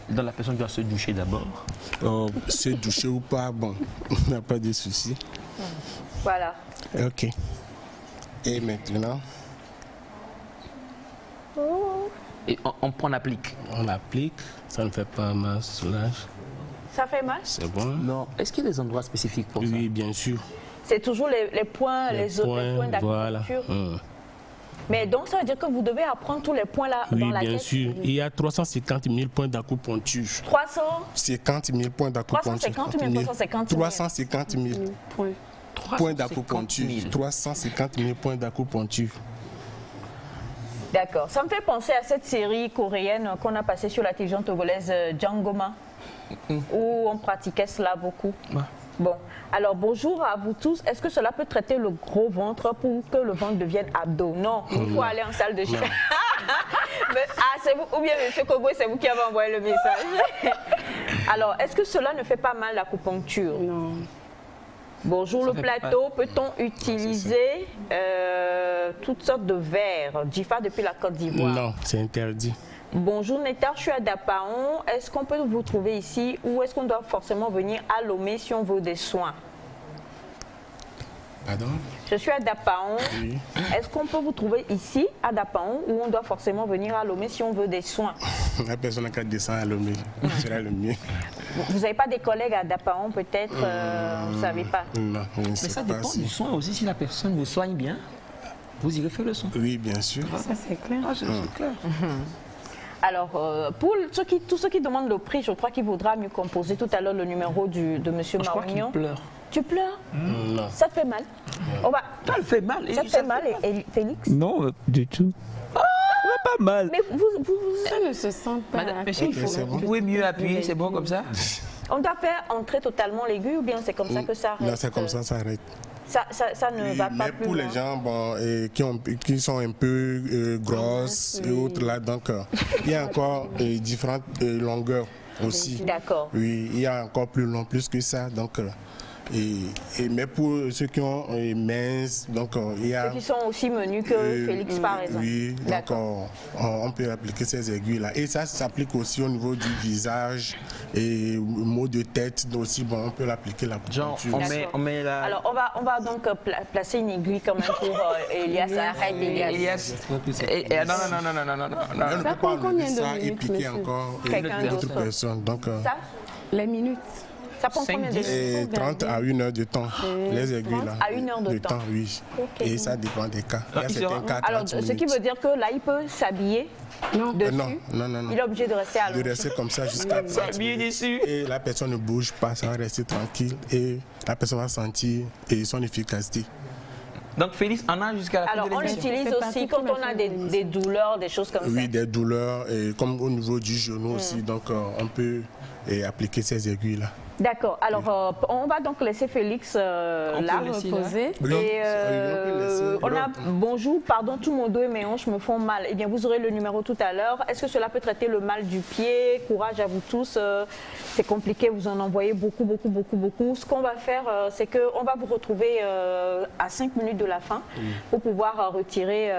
Donc la personne doit se doucher d'abord. Se doucher ou pas, bon, on n'a pas de souci. Voilà. Ok. Et maintenant? Et on applique. On applique, ça ne fait pas mal, soulage. Ça fait mal? C'est bon. Non. Est-ce qu'il y a des endroits spécifiques pour ça? Oui, bien sûr. C'est toujours les points, les points d'acupuncture. Voilà. Mais donc, ça veut dire que vous devez apprendre tous les points là dans la tête? Oui, bien sûr. Il y a 350 000 points d'acupuncture. 350 000 points d'acupuncture. 350 000, 350 000. 350 000 points d'acupuncture. 350 000 points d'acupuncture. D'accord. Ça me fait penser à cette série coréenne qu'on a passée sur la télévision togolaise, Djangoma, où on pratiquait cela beaucoup. Bon, alors bonjour à vous tous. Est-ce que cela peut traiter le gros ventre pour que le ventre devienne abdos? Non, il faut aller en salle de gym. C'est vous, ou bien M. Kogo, c'est vous qui avez envoyé le message. Alors, est-ce que cela ne fait pas mal l'acupuncture? Non. Bonjour le plateau, peut-on utiliser toutes sortes de verres? Jifa depuis la Côte d'Ivoire. Non, c'est interdit. Bonjour Nétar, je suis à Dapaon. Est-ce qu'on peut vous trouver ici ou est-ce qu'on doit forcément venir à Lomé si on veut des soins? Pardon? Je suis à Dapaon. Oui. Est-ce qu'on peut vous trouver ici à Dapaon ou on doit forcément venir à Lomé si on veut des soins? La personne qui descend à Lomé, ce serait le mieux. Vous n'avez pas des collègues à Dapaon peut-être? Vous ne savez pas? Non, je ne sais Mais ça pas dépend du soin aussi. Si la personne vous soigne bien, vous irez faire le soin. Oui, bien sûr. Ça, c'est clair. C'est clair. Alors, pour tous ceux qui demandent le prix, je crois qu'il vaudra mieux composer tout à l'heure le numéro de M. Marignon. Je crois qu'il pleure. Tu pleures? Non. Ça te fait mal? On va... Ça le fait mal. Ça te fait mal, Félix? Non, du tout. Pas mal. Mais vous... Ça ne se sent pas. Madame, vous pouvez mieux appuyer, c'est bon comme ça? On doit faire entrer totalement l'aiguille ou bien c'est comme ça que ça arrête? Non, c'est comme ça, ça arrête. Ça ne va pas mais plus pour loin. les gens qui sont un peu grosses et autres là, donc il y a encore différentes longueurs aussi. D'accord. Oui, il y a encore plus long, plus que ça. Donc, mais pour ceux qui ont minces, donc il y a... Ceux qui sont aussi menus que Félix par exemple. Oui, donc on peut appliquer ces aiguilles-là. Et ça s'applique aussi au niveau du visage et maux de tête aussi. Bon, on peut l'appliquer la couverture. On met la... Alors on va donc placer une aiguille quand même pour Elias. Arrête Elias. Non. On ne peut pas enlever ça et piquer encore d'autres personnes. Donc, les minutes. Ça prend combien de temps? 30 à 1 heure de temps. Les aiguilles là. À 1 heure de temps. Oui. Okay. Et ça dépend des cas. Il y a certains cas. Alors, ce qui veut dire que là, il peut s'habiller dessus. Non. Il est obligé de rester allongé. De rester comme ça jusqu'à 30 minutes. Et la personne ne bouge pas, ça va rester tranquille. Et la personne va sentir son efficacité. Donc Félix, on a jusqu'à la fin de l'émission. Alors on l'utilise aussi quand on a des douleurs, des choses comme ça. Oui, des douleurs, et comme au niveau du genou aussi. Donc on peut appliquer ces aiguilles-là. D'accord. Alors, on va donc laisser Félix là reposer. Et on a bonjour, pardon, tout mon dos et mes hanches me font mal. Eh bien, vous aurez le numéro tout à l'heure. Est-ce que cela peut traiter le mal du pied? Courage à vous tous. C'est compliqué, vous en envoyez beaucoup. Ce qu'on va faire, c'est qu'on va vous retrouver à 5 minutes de la fin pour pouvoir retirer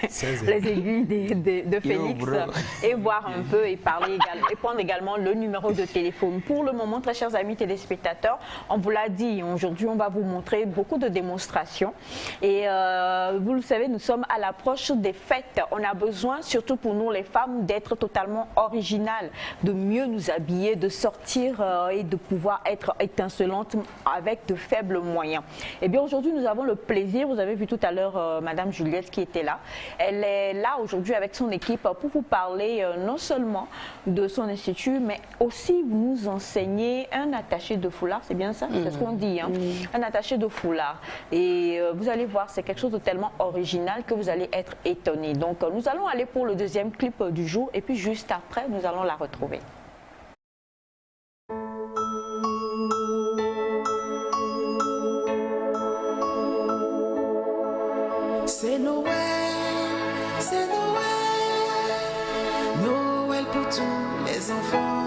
les aiguilles de Félix et voir un peu et parler également, et prendre également le numéro de téléphone. Pour le moment, très chers amis téléspectateurs, on vous l'a dit, aujourd'hui on va vous montrer beaucoup de démonstrations et vous le savez, nous sommes à l'approche des fêtes. On a besoin, surtout pour nous les femmes, d'être totalement originales, de mieux nous habiller, de sortir et de pouvoir être étincelantes avec de faibles moyens. Et bien aujourd'hui nous avons le plaisir, vous avez vu tout à l'heure Madame Juliette qui était là, elle est là aujourd'hui avec son équipe pour vous parler non seulement de son institut mais aussi nous enseigner un attaché de foulard, c'est bien ça? C'est ce qu'on dit, hein? Un attaché de foulard. Et vous allez voir, c'est quelque chose de tellement original que vous allez être étonnés. Donc nous allons aller pour le deuxième clip du jour et puis juste après, nous allons la retrouver. C'est Noël, Noël pour tous les enfants.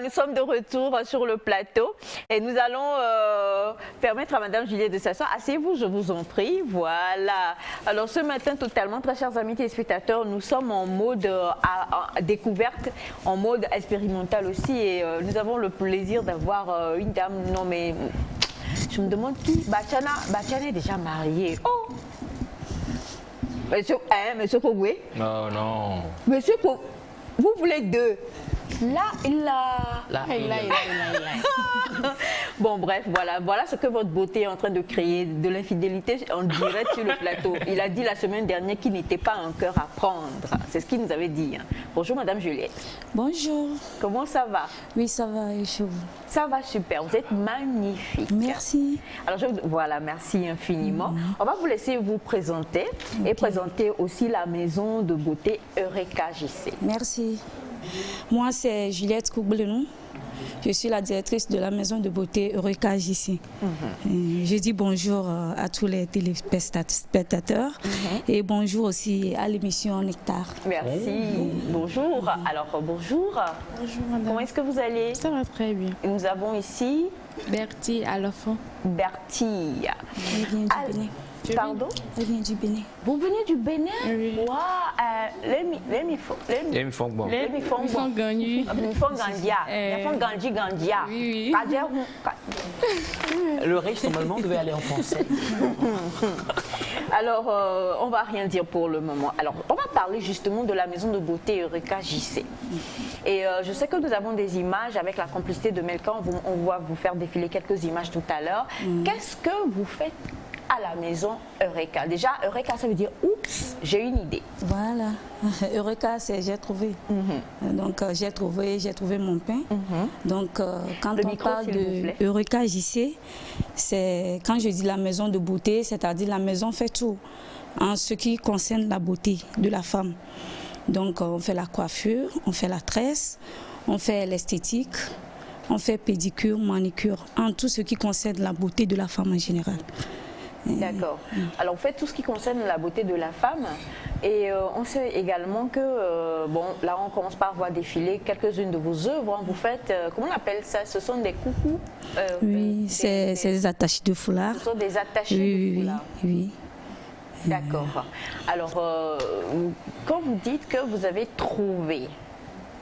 Nous sommes de retour sur le plateau et nous allons permettre à Madame Juliette de s'asseoir. Asseyez-vous, je vous en prie. Voilà. Alors ce matin, totalement, très chers amis téléspectateurs, nous sommes en mode découverte, en mode expérimental aussi. Et nous avons le plaisir d'avoir une dame, non mais je me demande qui. Bachana est déjà mariée. Oh! Monsieur Kogwe? Non, non. Monsieur Kogwe, vous voulez deux? Là, il a... Bon, bref, voilà ce que votre beauté est en train de créer, de l'infidélité en direct sur le plateau. Il a dit la semaine dernière qu'il n'était pas un cœur à prendre. C'est ce qu'il nous avait dit. Bonjour, Madame Juliette. Bonjour. Comment ça va? Oui, ça va, et chez vous? Ça va super, vous êtes magnifique. Merci. Alors, voilà, merci infiniment. On va vous laisser vous présenter et présenter aussi la maison de beauté Eureka JC. Merci. Moi, c'est Juliette Koublenou. Je suis la directrice de la maison de beauté Eureka JC. Je dis bonjour à tous les téléspectateurs et bonjour aussi à l'émission Nectar. Merci. Bonjour. Alors, bonjour. Bonjour, madame. Comment est-ce que vous allez? Ça va très bien. Et nous avons ici Bertie à la fin. Bertie. Elle vient du Bénin. Pardon? Elle vient du Bénin. Vous venez du Bénin? Oui. Wow. Les mi-font bon. Les mi-font gandia. Les font gandia. Oui. Le reste, normalement, devait aller en français. Alors, on va rien dire pour le moment. Alors, on va parler justement de la maison de beauté Eureka JC. Et je sais que nous avons des images avec la complicité de Melka. On va vous faire défiler quelques images tout à l'heure. Qu'est-ce que vous faites à la maison Eureka? Déjà, Eureka, ça veut dire « Oups, j'ai une idée ». Voilà. Eureka, c'est « j'ai trouvé ». Donc, j'ai trouvé mon pain. Donc, quand on parle de Eureka JC, c'est quand je dis la maison de beauté, c'est-à-dire la maison fait tout en ce qui concerne la beauté de la femme. Donc, on fait la coiffure, on fait la tresse, on fait l'esthétique, on fait pédicure, manicure, en tout ce qui concerne la beauté de la femme en général. D'accord. Alors, on fait tout ce qui concerne la beauté de la femme. Et on sait également que, bon, là, on commence par voir défiler quelques-unes de vos œuvres. Vous faites, comment on appelle ça? Ce sont des coucous? Oui, c'est des attachés de foulard. Ce sont des attachés de foulard. Oui. D'accord. Alors, quand vous dites que vous avez trouvé,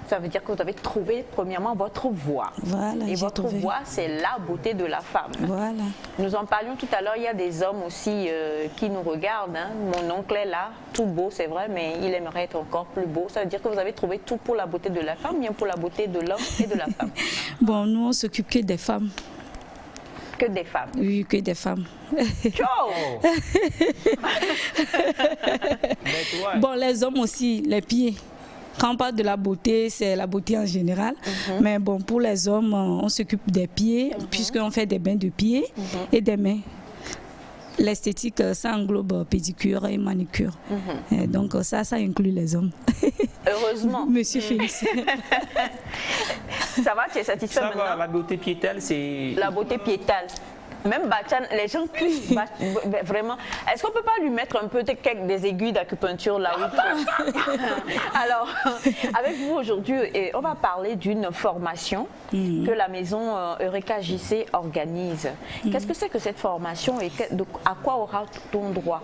ça veut dire que vous avez trouvé premièrement votre voix. Voilà, et votre voix, c'est la beauté de la femme. Voilà. Nous en parlions tout à l'heure, il y a des hommes aussi qui nous regardent. Hein. Mon oncle est là, tout beau, c'est vrai, mais il aimerait être encore plus beau. Ça veut dire que vous avez trouvé tout pour la beauté de la femme, bien pour la beauté de l'homme et de la femme. Bon, nous, on s'occupe que des femmes. Que des femmes? Oui, que des femmes. Bon, les hommes aussi, les pieds. Quand on parle de la beauté, c'est la beauté en général. Mais bon, pour les hommes, on s'occupe des pieds, puisqu'on fait des bains de pieds et des mains. L'esthétique, ça englobe pédicure et manicure. Et donc ça inclut les hommes. Heureusement. Monsieur Félix. Ça va, tu es satisfait maintenant? Ça va, la beauté piétale, c'est... La beauté piétale. Même Bachan, les gens crient vraiment. Est-ce qu'on ne peut pas lui mettre un peu des aiguilles d'acupuncture là où Alors, avec vous aujourd'hui, on va parler d'une formation que la maison Eureka JC organise. Qu'est-ce que c'est que cette formation et à quoi aura-t-on droit?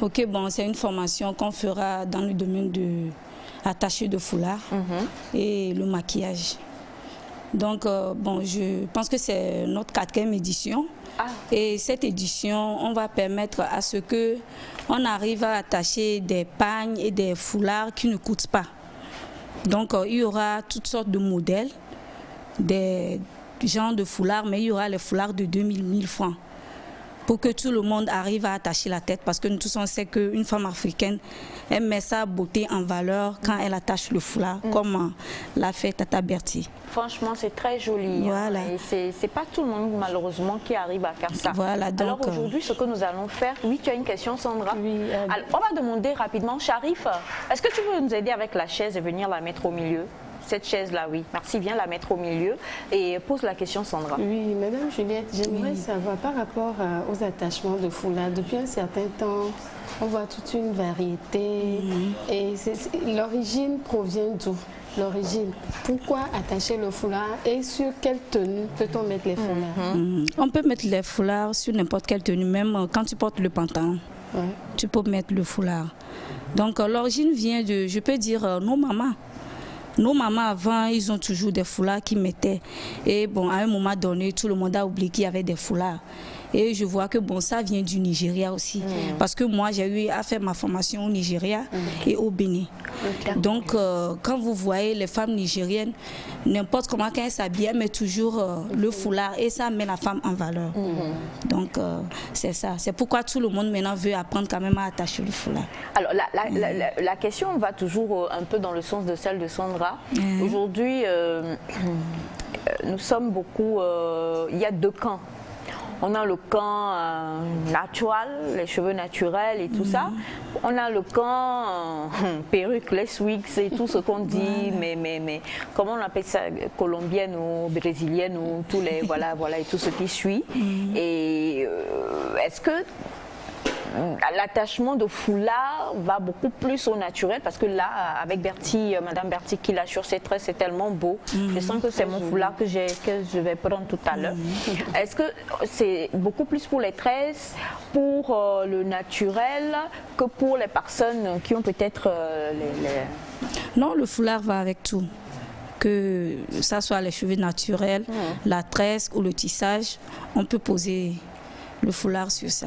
Ok, bon, c'est une formation qu'on fera dans le domaine de attaché de foulard et le maquillage. Donc, bon, je pense que c'est notre 4e édition. Et cette édition, on va permettre à ce que on arrive à attacher des pagnes et des foulards qui ne coûtent pas. Donc, il y aura toutes sortes de modèles, des genres de foulards, mais il y aura les foulards de 2000, 1000 francs. Pour que tout le monde arrive à attacher la tête, parce que nous tous on sait qu'une femme africaine, elle met sa beauté en valeur quand elle attache le foulard, comme l'a fait Tata Bertie. Franchement, c'est très joli. Voilà. Et c'est pas tout le monde, malheureusement, qui arrive à faire ça. Voilà, donc, alors aujourd'hui, ce que nous allons faire... Oui, tu as une question, Sandra? Oui. Alors, on va demander rapidement, Sharif, est-ce que tu veux nous aider avec la chaise et venir la mettre au milieu? Cette chaise-là, oui. Merci, viens la mettre au milieu et pose la question, Sandra. Oui, Madame Juliette, j'aimerais savoir par rapport aux attachements de foulard. Depuis un certain temps, on voit toute une variété. Et l'origine provient d'où? L'origine. Pourquoi attacher le foulard et sur quelle tenue peut-on mettre les foulards? On peut mettre les foulards sur n'importe quelle tenue, même quand tu portes le pantalon. Tu peux mettre le foulard. Donc l'origine vient de, je peux dire, nos mamans. Nos mamans avant, ils ont toujours des foulards qu'ils mettaient. Et bon, à un moment donné, tout le monde a oublié qu'il y avait des foulards. Et je vois que bon, ça vient du Nigeria aussi. Parce que moi, j'ai eu à faire ma formation au Nigeria et au Bénin. Donc, quand vous voyez les femmes nigériennes, n'importe comment qu'elles s'habillent, elles mettent toujours le foulard et ça met la femme en valeur. Donc, c'est ça. C'est pourquoi tout le monde maintenant veut apprendre quand même à attacher le foulard. Alors, la question va toujours un peu dans le sens de celle de Sandra. Aujourd'hui, nous sommes beaucoup... il y a 2 camps. On a le camp naturel, les cheveux naturels et tout ça. On a le camp perruque, les wigs et tout ce qu'on dit, mais comment on appelle ça, colombienne ou brésilienne ou tous les voilà et tout ce qui suit. Et est-ce que l'attachement de foulard va beaucoup plus au naturel parce que là, avec Bertie, Madame Bertie qui l'assure ses traits, c'est tellement beau. Je sens que c'est mon foulard que je vais prendre tout à l'heure. Est-ce que c'est beaucoup plus pour les tresses, pour le naturel, que pour les personnes qui ont peut-être Non, le foulard va avec tout. Que ça soit les cheveux naturels, la tresse ou le tissage, on peut poser le foulard sur ça.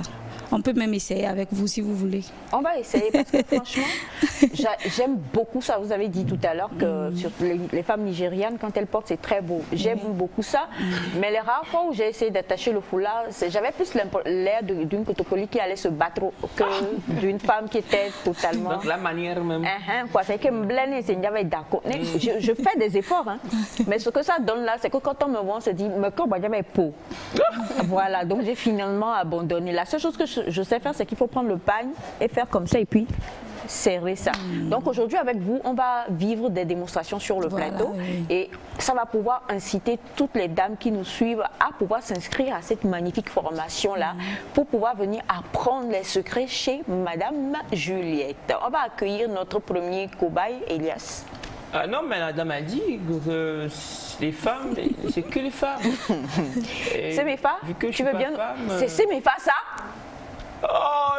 On peut même essayer avec vous si vous voulez. On va essayer parce que franchement, j'aime beaucoup ça. Vous avez dit tout à l'heure que sur les femmes nigérianes, quand elles portent, c'est très beau. J'aime beaucoup ça. Mais les rares fois où j'ai essayé d'attacher le foulard, j'avais plus l'air d'une Kotokoli qui allait se battre que d'une femme qui était totalement... Donc la manière même. C'est que je fais des efforts. Hein. Mais ce que ça donne là, c'est que quand on me voit, on se dit, mais quand j'avais peau. Voilà, donc j'ai finalement abandonné. La seule chose que je sais faire, c'est qu'il faut prendre le pagne et faire comme ça et puis serrer ça. Donc aujourd'hui avec vous, on va vivre des démonstrations sur le plateau et ça va pouvoir inciter toutes les dames qui nous suivent à pouvoir s'inscrire à cette magnifique formation-là pour pouvoir venir apprendre les secrets chez Madame Juliette. On va accueillir notre premier cobaye, Elias. Ah non, mais la dame a dit que les femmes, c'est que les femmes. C'est mes femmes. Tu veux bien... C'est mes femmes, ça. Oh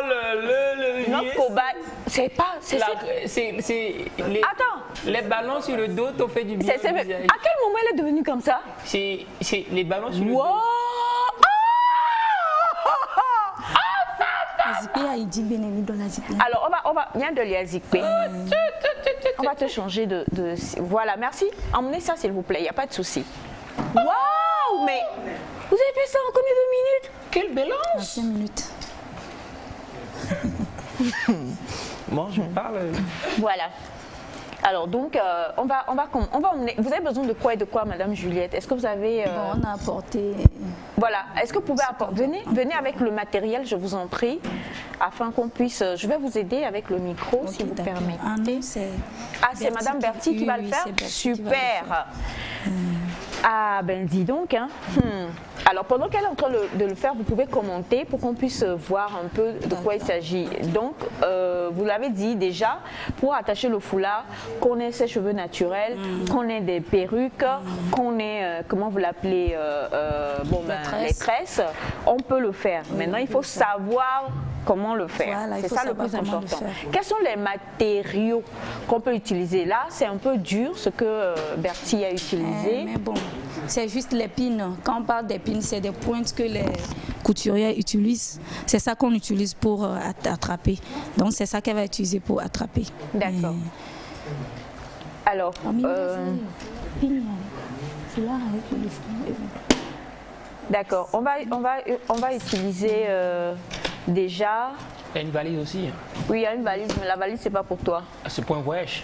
le notre cobaye, c'est pas... Attends. Les ballons sur le dos t'ont fait du bien. À quel moment elle est devenue comme ça? C'est les ballons sur le dos. Alors on va bien de l'azipé. On va te changer de... Voilà, merci. Emmenez ça s'il vous plaît, il n'y a pas de souci. Waouh, mais vous avez fait ça en combien de minutes? Quelle bellance! 5 minutes. Bon, je parle. Voilà. Alors donc, on va emmener. Vous avez besoin de quoi et de quoi, Madame Juliette? Est-ce que vous avez... on a apporté... Voilà. Est-ce que vous pouvez apporter... Venez avec le matériel, je vous en prie, afin qu'on puisse... Je vais vous aider avec le micro, si vous permettez. C'est Madame Bertie qui va le faire? Super. Ah ben dis donc, hein. Alors pendant qu'elle est en train de le faire, vous pouvez commenter pour qu'on puisse voir un peu de quoi il s'agit. Donc vous l'avez dit déjà, pour attacher le foulard, qu'on ait ses cheveux naturels, qu'on ait des perruques, qu'on ait, comment vous l'appelez, les tresses, on peut le faire. Maintenant il faut savoir comment le faire. Voilà, c'est ça le plus important. Quels sont les matériaux qu'on peut utiliser? Là, c'est un peu dur ce que Bertie a utilisé. Mais bon, c'est juste l'épine. Quand on parle d'épine, c'est des pointes que les couturiers utilisent. C'est ça qu'on utilise pour attraper. Donc, c'est ça qu'elle va utiliser pour attraper. D'accord. Alors, d'accord. On va utiliser déjà. Il y a une valise aussi. Oui, il y a une valise, mais la valise, c'est pas pour toi. C'est pour un voyage.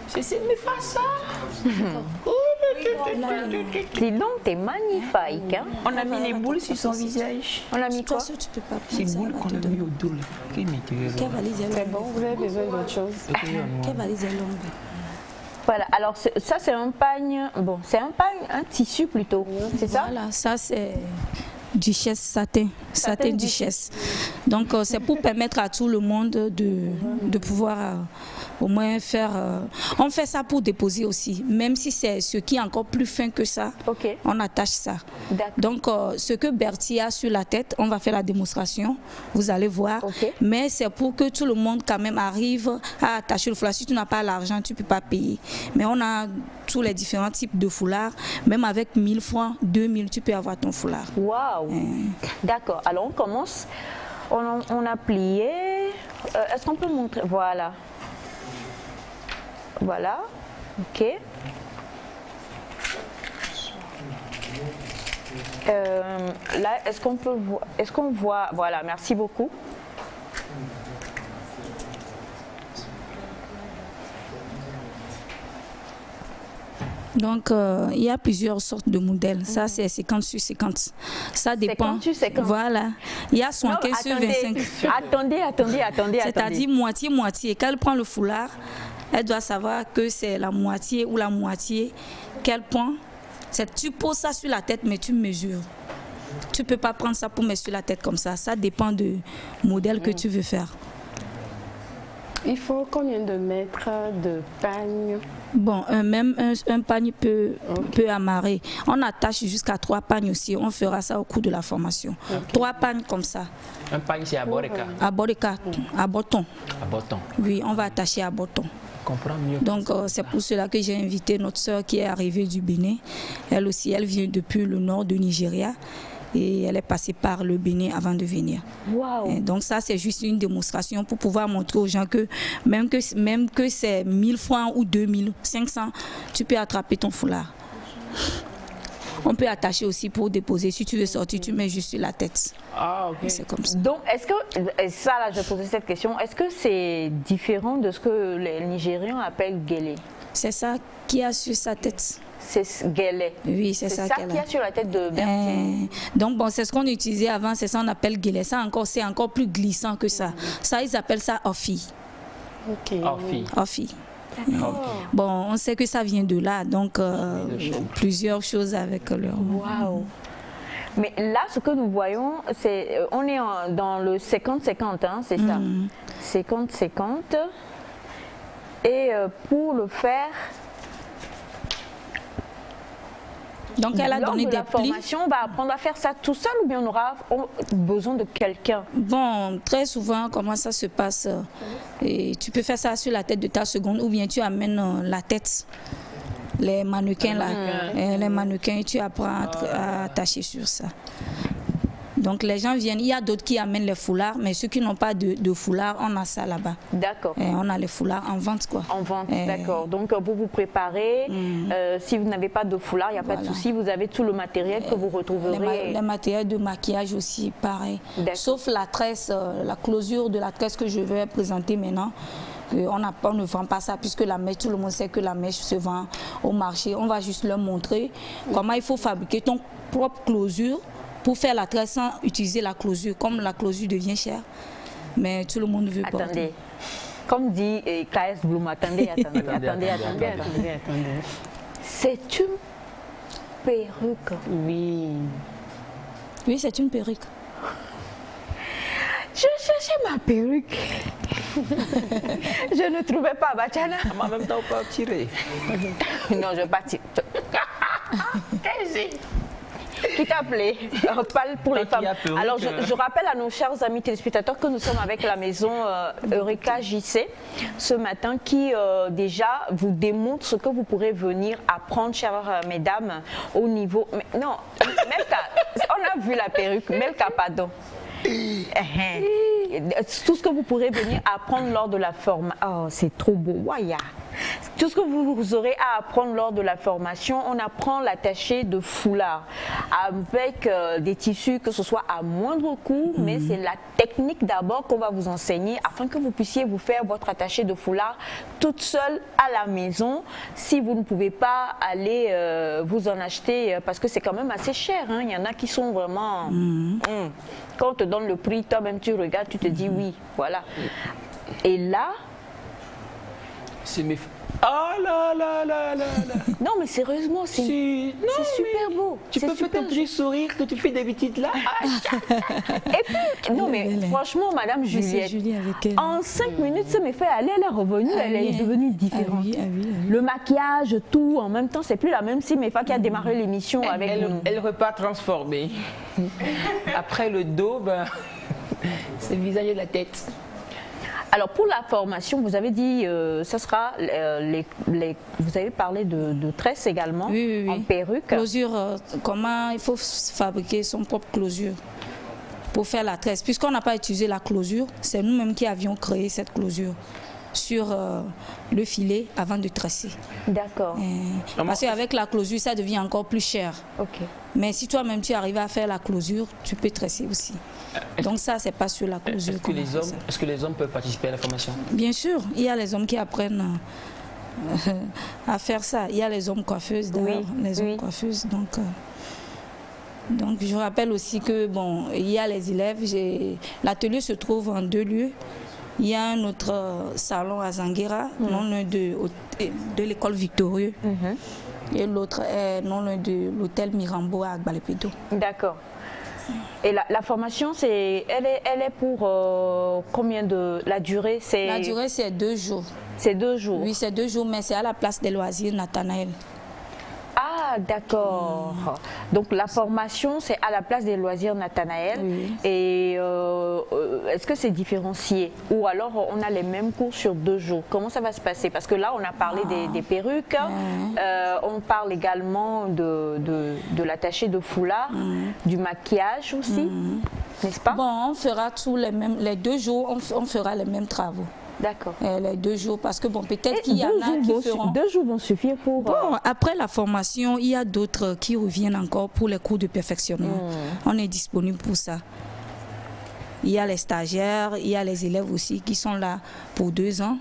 C'est mes faces, ça. Dis donc, t'es magnifique. Hein? On a mis les boules sur son visage. On a mis quoi? C'est boules qu'on a mis au dos. Quelle valise est longue? C'est bon, vous avez besoin d'autre chose. Quelle valise est longue? Voilà, alors ça c'est un pagne, bon, c'est un pagne, un tissu plutôt, c'est ça? Voilà, ça c'est duchesse satin duchesse. Donc c'est pour permettre à tout le monde de pouvoir au moins faire... on fait ça pour déposer aussi, même si c'est ce qui est encore plus fin que ça, on attache ça. Donc ce que Bertie a sur la tête, on va faire la démonstration, vous allez voir, mais c'est pour que tout le monde quand même arrive à attacher le foulard. Si tu n'as pas l'argent, tu ne peux pas payer. Mais on a tous les différents types de foulards, même avec 1000 francs, 2000, tu peux avoir ton foulard. Waouh! D'accord, alors on commence, on a plié, est-ce qu'on peut montrer? Voilà. Voilà, ok. Là, est-ce qu'on peut voir, voilà, merci beaucoup. Donc, il y a plusieurs sortes de modèles. Ça, c'est 50 sur 50. Ça dépend. 50 sur 50. Voilà. Il y a 75 sur 25. Attendez. C'est-à-dire moitié-moitié. Quand elle prend le foulard, elle doit savoir que c'est la moitié ou la moitié. Quel point? Tu poses ça sur la tête, mais tu mesures. Tu ne peux pas prendre ça pour mettre sur la tête comme ça. Ça dépend du modèle que tu veux faire. Il faut combien de mètres de pagne? Bon, un pagne peut amarrer. On attache jusqu'à 3 pagnes aussi. On fera ça au cours de la formation. 3 pagnes comme ça. Un pagne, c'est à Boreka. À Boreka, à bâton. À bâton. Oui, on va attacher à bâton. Comprends mieux. Donc, c'est pour cela que j'ai invité notre soeur qui est arrivée du Bénin. Elle aussi, elle vient depuis le nord du Nigeria. Et elle est passée par le Bénin avant de venir. Wow. Donc ça, c'est juste une démonstration pour pouvoir montrer aux gens que même que c'est 1000 francs ou 2500, tu peux attraper ton foulard. On peut attacher aussi pour déposer. Si tu veux sortir, tu mets juste sur la tête. Ah, ok. C'est comme ça. Donc, est-ce que, ça là, je vais poser cette question, est-ce que c'est différent de ce que les Nigérians appellent guélé? C'est ça qui a sur sa tête. C'est guélé. Oui, c'est ça qu'il y a sur la tête de Berthier. Donc, bon, c'est ce qu'on utilisait avant, c'est ça qu'on appelle guélé. Ça, c'est encore plus glissant que ça. Ça, ils appellent ça offi. Ok. Offi. Bon, on sait que ça vient de là, donc plusieurs choses avec le... Waouh. Mais là, ce que nous voyons, c'est on est dans le 50-50, hein, c'est ça. 50-50. Et pour le faire... Donc elle a donné des plis. On va apprendre à faire ça tout seul ou bien on aura besoin de quelqu'un? Bon, très souvent, comment ça se passe? Et tu peux faire ça sur la tête de ta seconde ou bien tu amènes la tête, les mannequins là, les mannequins, et tu apprends à attacher sur ça. Donc les gens viennent, il y a d'autres qui amènent les foulards, mais ceux qui n'ont pas de foulard, on a ça là-bas. D'accord. On a les foulards en vente quoi. En vente, d'accord. Donc vous vous préparez, si vous n'avez pas de foulard, il n'y a pas de souci, vous avez tout le matériel que vous retrouverez. Les matériels de maquillage aussi, pareil. Sauf la tresse, la closure de la tresse que je vais présenter maintenant. On ne vend pas ça puisque la mèche, tout le monde sait que la mèche se vend au marché. On va juste leur montrer comment il faut fabriquer ton propre closure pour faire la tresse sans utiliser la closure, comme la closure devient chère. Mais tout le monde ne veut pas. Attendez, comme dit KS Bloom, attendez. C'est une perruque. Oui. Oui, c'est une perruque. Je cherchais ma perruque. Je ne trouvais pas, Bachana. En même temps, on peut tirer. Non, je ne vais pas tirer. Qui t'a appelé? Parle pour les femmes. Alors, je rappelle à nos chers amis téléspectateurs que nous sommes avec la maison Eureka JC ce matin qui déjà vous démontre ce que vous pourrez venir apprendre, chères mesdames, au niveau... Mais, non, Melka, on a vu la perruque, Melka, pardon. Tout ce que vous pourrez venir apprendre lors de la formation. Oh, c'est trop beau. Waya. Tout ce que vous aurez à apprendre lors de la formation, on apprend l'attaché de foulard avec des tissus, que ce soit à moindre coût, mais c'est la technique d'abord qu'on va vous enseigner afin que vous puissiez vous faire votre attaché de foulard toute seule à la maison. Si vous ne pouvez pas aller vous en acheter, parce que c'est quand même assez cher, hein. Il y en a qui sont vraiment... Quand on te donne le prix, toi-même tu regardes, tu te dis oui, voilà. Et là... C'est mes... Oh là là là là là. Non mais sérieusement, c'est super beau. Tu peux faire ton petit sourire que tu fais d'habitude là. Et puis, non mais franchement, Madame Juliette, en 5 minutes, ça m'est fait aller, elle est revenue, elle est devenue différente. Le maquillage, tout, en même temps, c'est plus la même Simefa qui a démarré l'émission avec nous. Elle repart transformée. Après le dos, ben, c'est le visage et la tête. Alors pour la formation, vous avez dit, ça sera vous avez parlé de tresse également, en perruque. Closure, comment il faut fabriquer son propre closure pour faire la tresse. Puisqu'on n'a pas utilisé la closure, c'est nous-mêmes qui avions créé cette closure sur le filet avant de tresser. D'accord. Parce qu'avec la closure, ça devient encore plus cher. Ok. Mais si toi-même tu arrives à faire la closure, tu peux tresser aussi. Donc ça, c'est pas sur la closure. Est-ce que les hommes peuvent participer à la formation? Bien sûr, il y a les hommes qui apprennent à faire ça. Il y a les hommes coiffeuses, les hommes coiffeuses. Donc je rappelle aussi que bon, il y a les élèves. L'atelier se trouve en 2 lieux. Il y a un autre salon à Zanguera, non loin de l'école Victorieux. Et l'autre est non loin de l'hôtel Mirambo à Agbalepédo. D'accord. Et la formation, elle est pour combien de la durée? La durée, c'est 2 jours. C'est 2 jours? Oui, c'est 2 jours, mais c'est à la place des loisirs Nathanaël. Ah, d'accord. Donc la formation, c'est à la place des loisirs Nathanaël. Oui. Et est-ce que c'est différencié? Ou alors on a les mêmes cours sur 2 jours? Comment ça va se passer? Parce que là, on a parlé des perruques. On parle également de l'attaché de foulard, du maquillage aussi, n'est-ce pas? Bon, on fera les 2 jours, on fera les mêmes travaux. D'accord. Les 2 jours, parce que bon, peut-être qu'il y en a qui feront... 2 jours vont suffire pour... Bon, après la formation, il y a d'autres qui reviennent encore pour les cours de perfectionnement. On est disponible pour ça. Il y a les stagiaires, il y a les élèves aussi qui sont là pour 2 ans.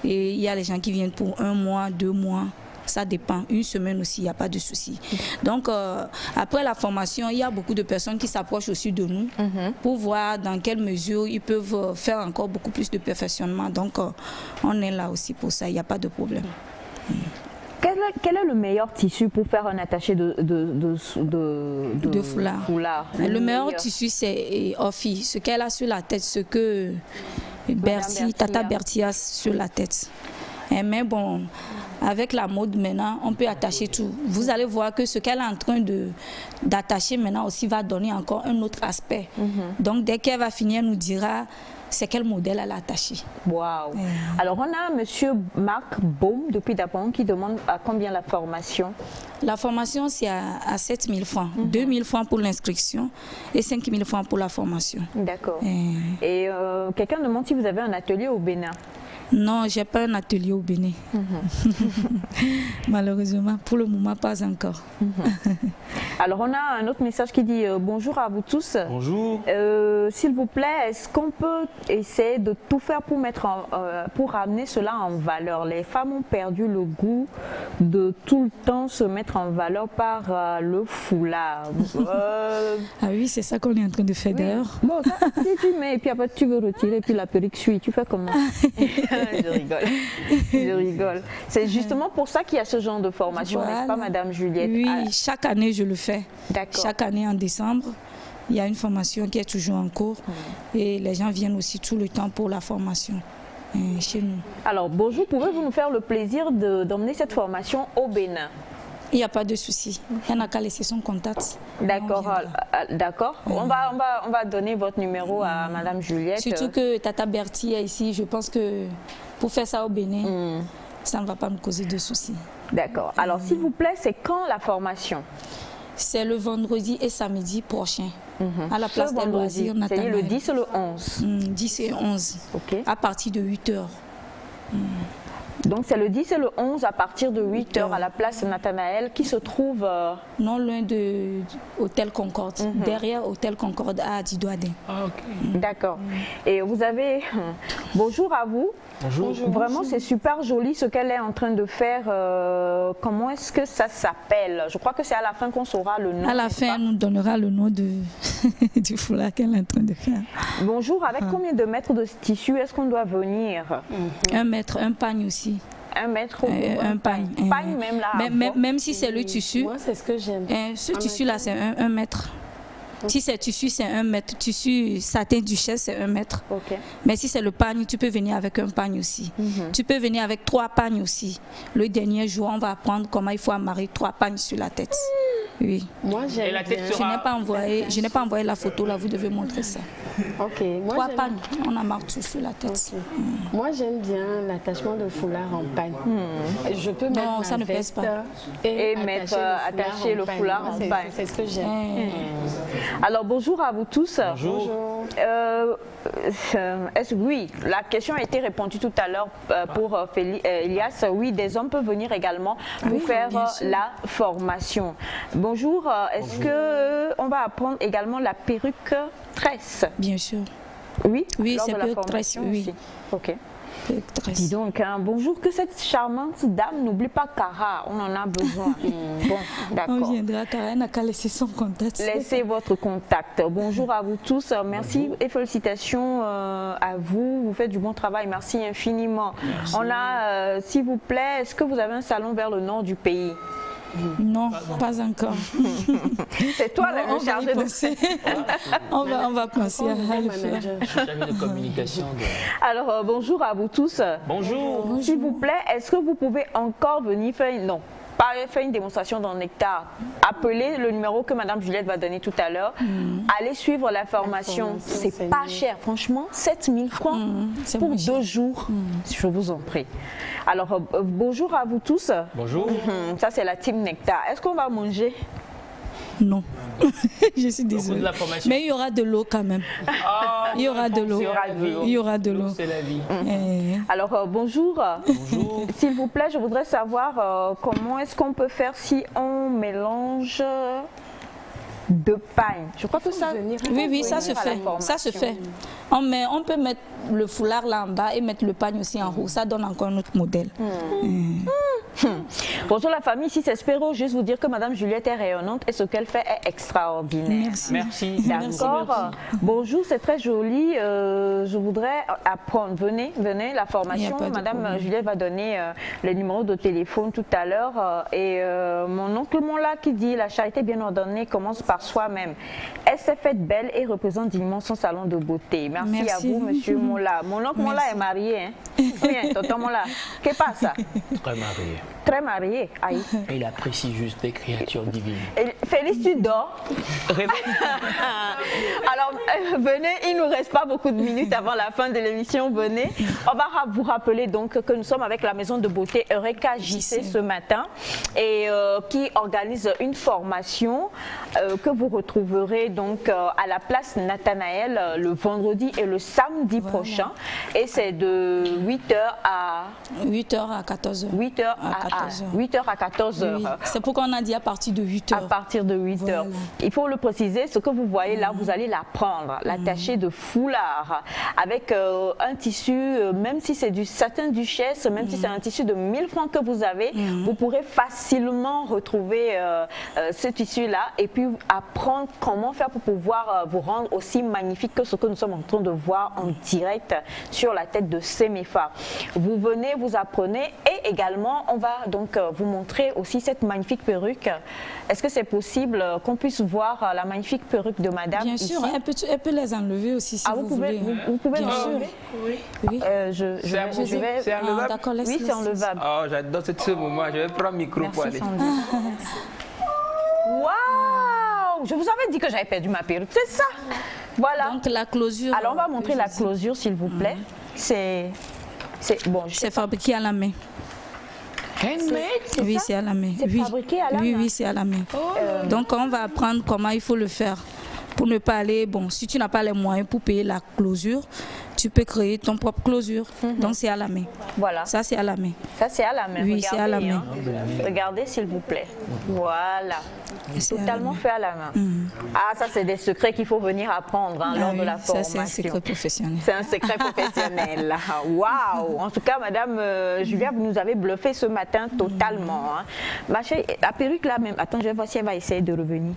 Et il y a les gens qui viennent pour 1 mois, 2 mois. Ça dépend. 1 semaine aussi, il n'y a pas de souci. Donc, après la formation, il y a beaucoup de personnes qui s'approchent aussi de nous pour voir dans quelle mesure ils peuvent faire encore beaucoup plus de perfectionnement. Donc, on est là aussi pour ça. Il n'y a pas de problème. Quel est le meilleur tissu pour faire un attaché de foulard? Le meilleur tissu, c'est Ofi. Ce qu'elle a sur la tête, ce que Tata Bertie a sur la tête. Mais bon, avec la mode maintenant, on peut attacher tout. Vous allez voir que ce qu'elle est en train d'attacher maintenant aussi va donner encore un autre aspect. Donc dès qu'elle va finir, elle nous dira c'est quel modèle elle a attaché. Waouh. Alors on a monsieur Marc Baume depuis Dapon qui demande à combien la formation? La formation c'est à 7 000 francs. 2 000 francs pour l'inscription et 5 000 francs pour la formation. D'accord. Et quelqu'un demande si vous avez un atelier au Bénin? Non, je n'ai pas un atelier au Bénin. Malheureusement, pour le moment, pas encore. Alors, on a un autre message qui dit bonjour à vous tous. Bonjour. S'il vous plaît, est-ce qu'on peut essayer de tout faire pour ramener cela en valeur? Les femmes ont perdu le goût de tout le temps se mettre en valeur par le foulard. Ah oui, c'est ça qu'on est en train de faire d'ailleurs. Bon, ça, si tu mets et puis après tu veux retirer, puis la perruque suit, tu fais comment? Je rigole. Je rigole. C'est justement pour ça qu'il y a ce genre de formation, n'est-ce pas, Madame Juliette? Oui, chaque année je le fais. Chaque année en décembre, il y a une formation qui est toujours en cours et les gens viennent aussi tout le temps pour la formation chez nous. Alors, bonjour, pouvez-vous nous faire le plaisir d'emmener cette formation au Bénin? Il n'y a pas de souci. Elle n'a qu'à laisser son contact. D'accord. D'accord. On va donner votre numéro à Madame Juliette. Surtout que Tata Bertie est ici. Je pense que pour faire ça au Bénin, ça ne va pas me causer de soucis. D'accord. Alors, s'il vous plaît, c'est quand la formation? C'est le vendredi et samedi prochain. À la place des loisirs Nathanaël. C'est le 10 et le 11? 10 et 11. OK. À partir de 8 h. Donc c'est le 10 et le 11 à partir de 8 h à la place Nathanaël qui se trouve... non loin de Hôtel Concorde, derrière Hôtel Concorde à Didoadin. Ah, ok. D'accord. Et vous avez... Bonjour à vous. Bonjour. Vraiment c'est super joli ce qu'elle est en train de faire. Comment est-ce que ça s'appelle? Je crois que c'est à la fin qu'on saura le nom. À la fin, elle nous donnera le nom du foulard qu'elle est en train de faire. Bonjour, avec combien de mètres de tissu est-ce qu'on doit venir? 1 mètre, un pagne aussi. 1 mètre un pagne. Pagne même là. Même si c'est le tissu. Moi, c'est ce que j'aime. Ce tissu-là, c'est 1 mètre. Si c'est tissu, c'est 1 mètre. Tissu satin duchesse, c'est 1 mètre. Mais si c'est le pagne, tu peux venir avec un pagne aussi. Tu peux venir avec 3 pagnes aussi. Le dernier jour, on va apprendre comment il faut amarrer 3 pagnes sur la tête. Oui. Moi, j'aime bien. Je n'ai pas envoyé la photo là, vous devez montrer ça. Ok. Moi, 3 pagnes, on amarre tout sur la tête. Moi, j'aime bien l'attachement de foulard en pagne. Je peux mettre ça ne pèse pas. Et attacher le foulard en pagne. C'est ce que j'aime. Alors, bonjour à vous tous. Bonjour. Oui, la question a été répondue tout à l'heure pour Elias. Oui, des hommes peuvent venir également pour faire la formation. Bonjour, est-ce qu'on va apprendre également la perruque tresse? Bien sûr. Oui, oui, c'est perruque tresse, oui. Ok. Dis donc, bonjour, que cette charmante dame n'oublie pas Cara, on en a besoin. Bon, d'accord. On viendra, Cara, elle n'a qu'à laisser son contact. Laissez votre contact. Bonjour à vous tous, merci et félicitations à vous, vous faites du bon travail, merci infiniment. Merci. On a, s'il vous plaît, est-ce que vous avez un salon vers le nord du pays? Non, pas encore. C'est toi la chargée de... on va penser à le faire. Chargée de communication. Alors, bonjour à vous tous. Bonjour. S'il vous plaît, est-ce que vous pouvez encore venir faire... Non. Pas faire une démonstration dans Nectar. Appelez le numéro que Madame Juliette va donner tout à l'heure. Allez suivre la formation. C'est pas cher, franchement. 7 000 francs pour 2 jours. Je vous en prie. Alors, bonjour à vous tous. Bonjour. Ça, c'est la team Nectar. Est-ce qu'on va manger? Non. Je suis désolée. Mais il y aura de l'eau quand même. Il y aura de l'eau. Il y aura de l'eau. C'est la vie. Alors, bonjour. Bonjour. S'il vous plaît, je voudrais savoir comment est-ce qu'on peut faire si on mélange de pain. Je crois que ça... Oui, ça se fait. Ça se fait. On peut mettre le foulard là en bas et mettre le pain aussi en haut. Ça donne encore un autre modèle. Bonjour la famille, ici c'est Spéro. Juste vous dire que Madame Juliette est rayonnante et ce qu'elle fait est extraordinaire. Merci. D'accord. Bonjour, c'est très joli. Je voudrais apprendre. Venez, la formation. Madame Juliette va donner les numéros de téléphone tout à l'heure. Et mon oncle Mola qui dit la charité bien ordonnée commence par soi-même. Elle s'est faite belle et représente dignement son salon de beauté. Merci à vous, Monsieur Mola. Mon oncle Mola est marié. Hein? Bien, tonton Mola. Qu'est-ce qui passe? Très marié. Très marié. Aïe. Et il apprécie juste des créatures divines. Et Félix, tu dors? Alors, venez, il ne nous reste pas beaucoup de minutes avant la fin de l'émission. Venez. On va vous rappeler donc que nous sommes avec la maison de beauté Eureka JC ce matin et qui organise une formation que vous retrouverez donc à la place Nathanaël le vendredi et le samedi prochain. Et c'est de 8h à 14h. 8h à 14h. Oui. C'est pourquoi on a dit à partir de 8h. À partir de 8h. Voilà. Il faut le préciser, ce que vous voyez là, vous allez l'apprendre, l'attacher de foulard avec un tissu, même si c'est du satin duchesse, même si c'est un tissu de 1000 francs que vous avez, vous pourrez facilement retrouver ce tissu-là et puis apprendre comment faire pour pouvoir vous rendre aussi magnifique que ce que nous sommes en train de voir en direct sur la tête de Semefa. Vous venez, vous apprenez et également on va donc vous montrer aussi cette magnifique perruque. Est-ce que c'est possible qu'on puisse voir la magnifique perruque de madame? Bien sûr, ici? elle peut les enlever aussi si vous voulez. Vous pouvez l'enlever? Oui. Je vais... C'est enlevable? D'accord, oui, c'est enlevable. Oh, j'adore ce moment. Je vais prendre le micro pour aller. Waouh! Je vous avais dit que j'avais perdu ma perruque, c'est ça? Voilà. Donc la closure. Alors on va montrer la closure s'il vous plaît. C'est bon. C'est fabriqué à la main. Oui, c'est à la main. C'est fabriqué à la main? Oui, c'est à la main. Donc on va apprendre comment il faut le faire. Pour ne pas aller, bon, si tu n'as pas les moyens pour payer la closure, tu peux créer ton propre closure. Donc c'est à la main. Voilà. Ça c'est à la main. Ça c'est à la main. Oui, c'est à la main. Regardez s'il vous plaît. Voilà. Totalement fait à la main. Ah, ça c'est des secrets qu'il faut venir apprendre lors de la formation. Ça c'est un secret professionnel. C'est un secret professionnel. Waouh! En tout cas, Madame Julia, vous nous avez bluffé ce matin totalement. Ma chérie, la perruque là même. Attends, je vais voir si elle va essayer de revenir.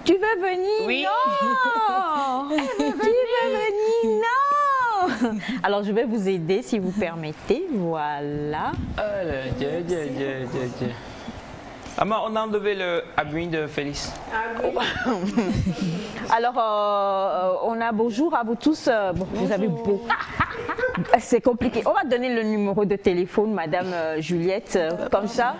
Tu veux venir? Oui. Non! Tu veux venir? Non! Alors je vais vous aider si vous permettez. Voilà. Maman, on a enlevé le habit de Félix. Alors, on a bonjour à vous tous. Bon, vous avez beau. C'est compliqué. On va donner le numéro de téléphone, Madame Juliette, comme ça.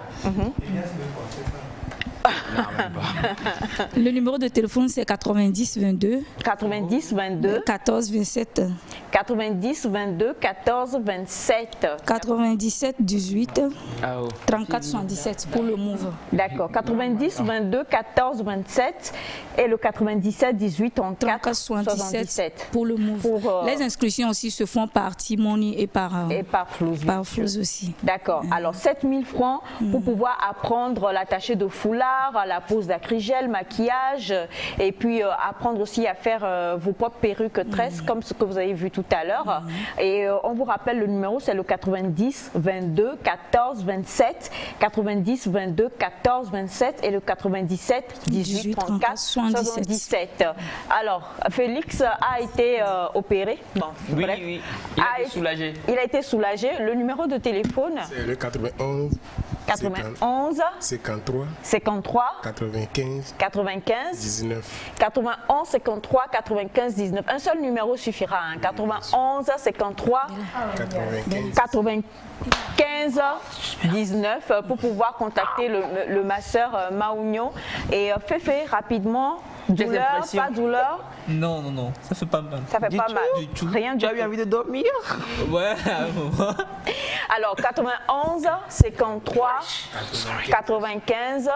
Le numéro de téléphone c'est 90 22 90 22 14 27 90 22 14 27 97 18 34 77 pour le move. D'accord, 90 22 14 27 et le 97 18 34 77 pour le move. Les inscriptions aussi se font par Timoni et par Flouz aussi. D'accord, alors 7000 francs pour pouvoir apprendre l'attaché de foulard, la pose d'acrygel, maquillage et puis apprendre aussi à faire vos propres perruques tresses comme ce que vous avez vu tout à l'heure. Et on vous rappelle le numéro, c'est le 90 22 14 27 90 22 14 27 et le 97 18 34 77. Alors, Félix a été opéré. Bon, oui, oui, il a été soulagé. Il a été soulagé. Le numéro de téléphone, c'est le 91 91 53 53 95 95 19 91 53 95 19. Un seul numéro suffira. 91 53 95 19 pour pouvoir contacter le masseur Maounion. Et Féfé, rapidement, douleur, pas douleur? Non, non, non, ça fait pas mal. Ça fait pas mal. Du tout. Rien du tout. Tu as eu envie de dormir? Ouais. Alors, 91 53 95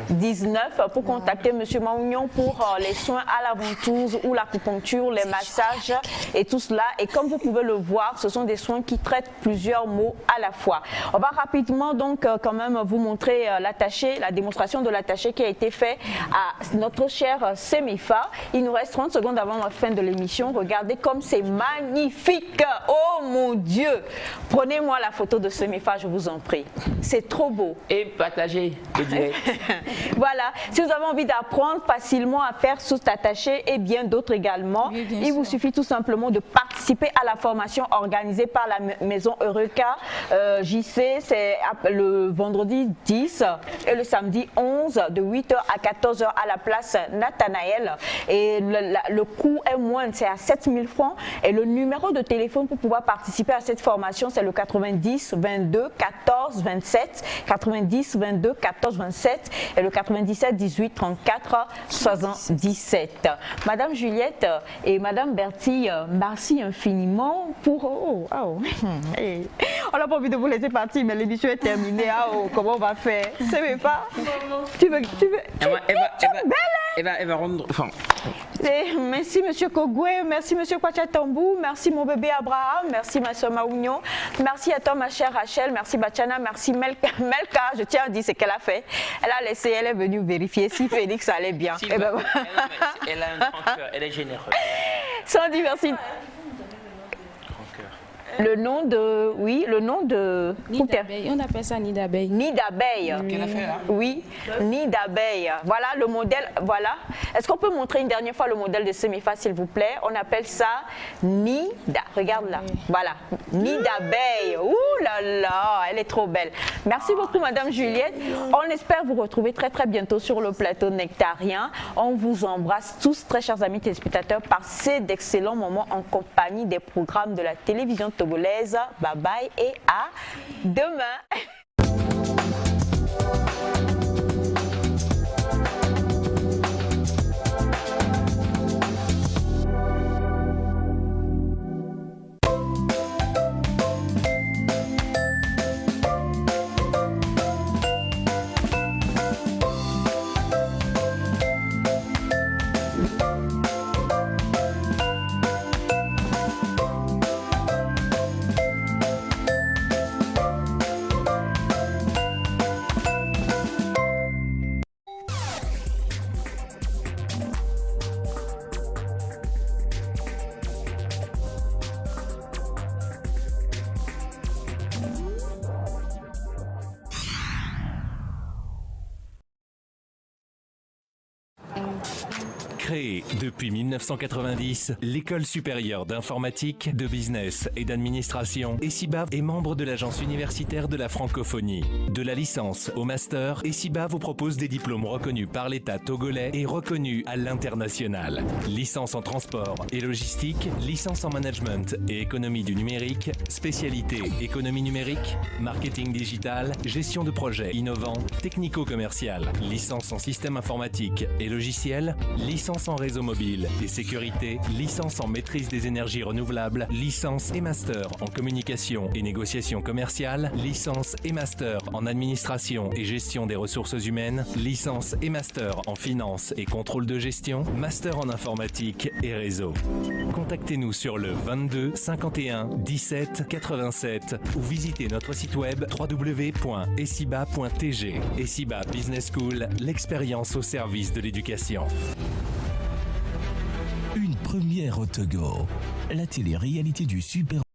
19 pour contacter M. Maounion pour les soins à la ventouse ou l'acupuncture, les massages et tout cela. Et comme vous pouvez le voir, ce sont des soins qui traitent plusieurs maux à la fois. On va rapidement donc quand même vous montrer l'attaché, la démonstration de l'attaché qui a été fait à notre cher Semifa. Il nous reste 30 secondes avant la fin de l'émission. Regardez comme c'est magnifique. Oh mon Dieu. Prenez-moi la photo de Semifa, je vous en prie. C'est trop beau. Et partagez le direct. Voilà. Si vous avez envie d'apprendre facilement à faire sous-attaché et bien d'autres également, oui, il vous suffit tout simplement de participer à la formation organisée par la maison Eureka JC. C'est le vendredi 10 et le samedi 11 de 8h à 14h à la place Nathanaël. Et le coût est moindre, c'est à 7 000 francs. Et le numéro de téléphone pour pouvoir participer à cette formation, c'est le 90 22 14 27, 90 22 14 27 et le 97 18 34 77. Madame Juliette et Madame Bertie, merci infiniment pour... Hey. On n'a pas envie de vous laisser partir, mais l'émission est terminée. Comment on va faire? C'est même pas. Tu veux Elle va rendre... Enfin... Merci Monsieur Kogwe, merci Monsieur Kwachatambou, merci mon bébé Abraham, merci ma soeur Maounion, merci à toi ma chère Rachel, merci Bachana, merci Melka, je tiens à dire ce qu'elle a fait. Elle a laissé, elle est venue vérifier si Félix allait bien. Si, elle a un grand cœur, elle est généreuse. Sans diversité. Le nom de... Oui, le nom de... Nid d'abeille, on appelle ça nid d'abeille. Nid d'abeille. Oui, nid d'abeille. Voilà le modèle, voilà. Est-ce qu'on peut montrer une dernière fois le modèle de Semifa, s'il vous plaît? On appelle ça nid d'abeille. Regarde là, voilà. Nid d'abeille. Ouh là là, elle est trop belle. Merci beaucoup, Madame Juliette. On espère vous retrouver très très bientôt sur le plateau Nectarien. On vous embrasse tous, très chers amis téléspectateurs, passez d'excellents moments en compagnie des programmes de la télévision togolaise. Bye bye et à demain. Créée depuis 1990, l'École supérieure d'informatique, de business et d'administration, ESIBA est membre de l'Agence universitaire de la francophonie. De la licence au master, ESIBA vous propose des diplômes reconnus par l'État togolais et reconnus à l'international. Licence en transport et logistique, licence en management et économie du numérique, spécialité économie numérique, marketing digital, gestion de projets innovants, technico-commercial, licence en système informatique et logiciel, licence en réseau mobile et sécurité, licence en maîtrise des énergies renouvelables, licence et master en communication et négociation commerciale, licence et master en administration et gestion des ressources humaines, licence et master en finance et contrôle de gestion, master en informatique et réseau. Contactez-nous sur le 22 51 17 87 ou visitez notre site web www.esiba.tg. ESIBA Business School, l'expérience au service de l'éducation. Une première au Togo, la télé-réalité du super